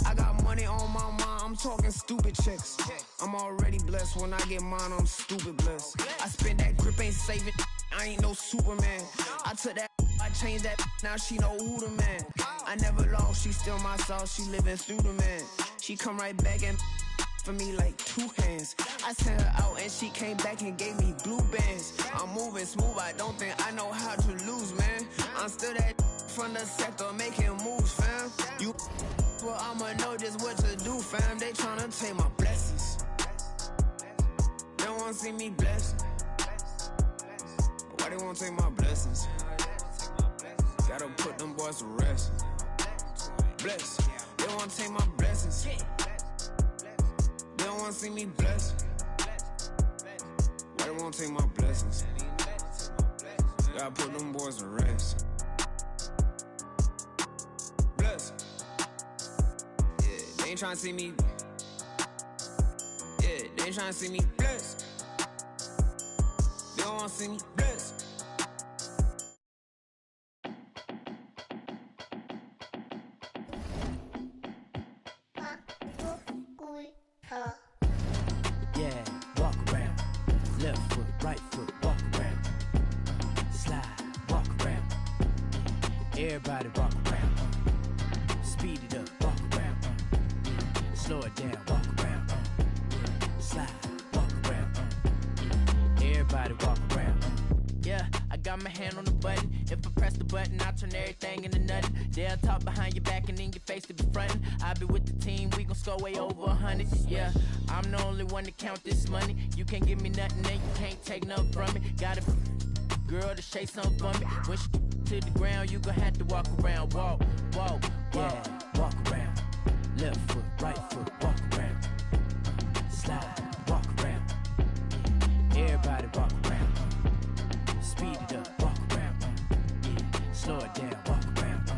I got money on my mind, I'm talking stupid checks. I'm already blessed, when I get mine, I'm stupid blessed. I spend that grip, ain't saving, I ain't no Superman. I took that, I changed that, now she know who the man. I never lost, she still my sauce, she living through the man. She come right back and for me like 2 hands. I sent her out and she came back and gave me blue bands. I'm moving smooth, I don't think I know how to lose, man. I'm still that from the sector making moves, fam. You, well, I'ma know just what to do, fam. They tryna take my blessings. They don't wanna see me blessed. Why they won't take my blessings? Gotta put them boys to rest. Bless. They don't wanna take my blessings. They don't wanna see me blessed. Why they won't take my blessings? Gotta put them boys to rest. Bless. Yeah, they ain't tryna see me. Yeah, they ain't tryna see me blessed. They don't wanna see me blessed. Yeah, walk around. Left foot, right foot, walk around. Slide, walk around. Everybody walk around. Speed it up, walk around. Slow it down, walk around. Slide. Everybody walk around. Yeah, I got my hand on the button. If I press the button, I turn everything into nothing. They'll talk behind your back and in your face to be frontin'. I be with the team, we gon' score way over 100. Yeah, I'm the only one to count this money. You can't give me nothing and you can't take nothing from me. Got a girl to shake something for me. When she to the ground, you gon' have to walk around. Walk, walk, yeah, walk around. Left foot, right foot, walk around. Slide, walk around. Everybody walk around. Speed it up, walk around. Yeah. Slow it down, walk around.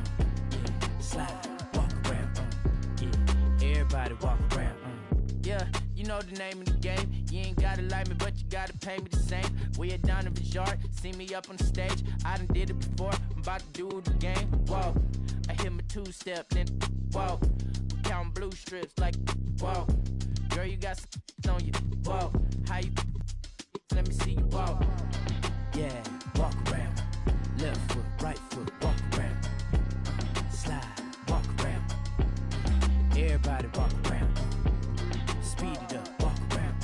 Yeah. Slide, walk around. Yeah. Everybody walk around. Yeah, you know the name of the game. You ain't gotta like me, but you gotta pay me the same. We at Donovan's yard, see me up on the stage. I done did it before, I'm about to do it again. Whoa, I hit my two-step, then whoa. Counting blue strips like whoa. Girl, you got some on you. Whoa, how you? Let me see you walk. Yeah, walk around. Left foot, right foot, walk around. Slide, walk around. Everybody walk around. Speed it up, walk around.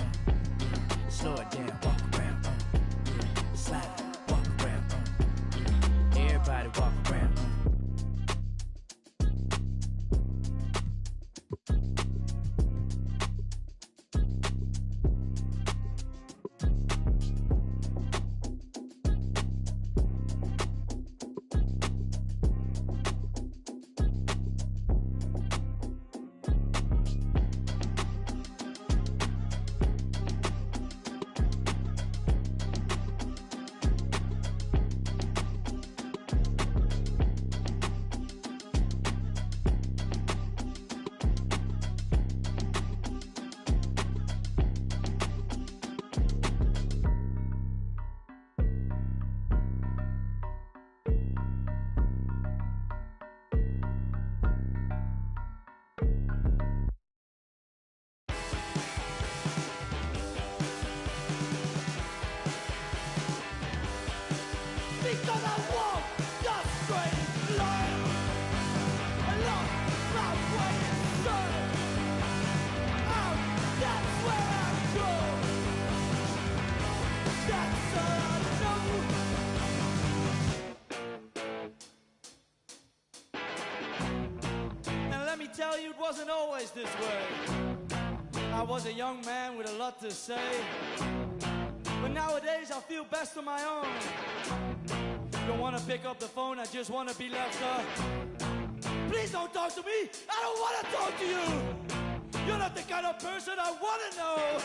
Slow it down, walk around. Slide, walk around. Everybody walk around. Because I walk the straight line and lost my way inside. Out, that's where I go. That's all I know. And let me tell you, it wasn't always this way. I was a young man with a lot to say, but nowadays I feel best on my own. Don't wanna pick up the phone, I just wanna be left up. Please don't talk to me, I don't wanna talk to you. You're not the kind of person I wanna know.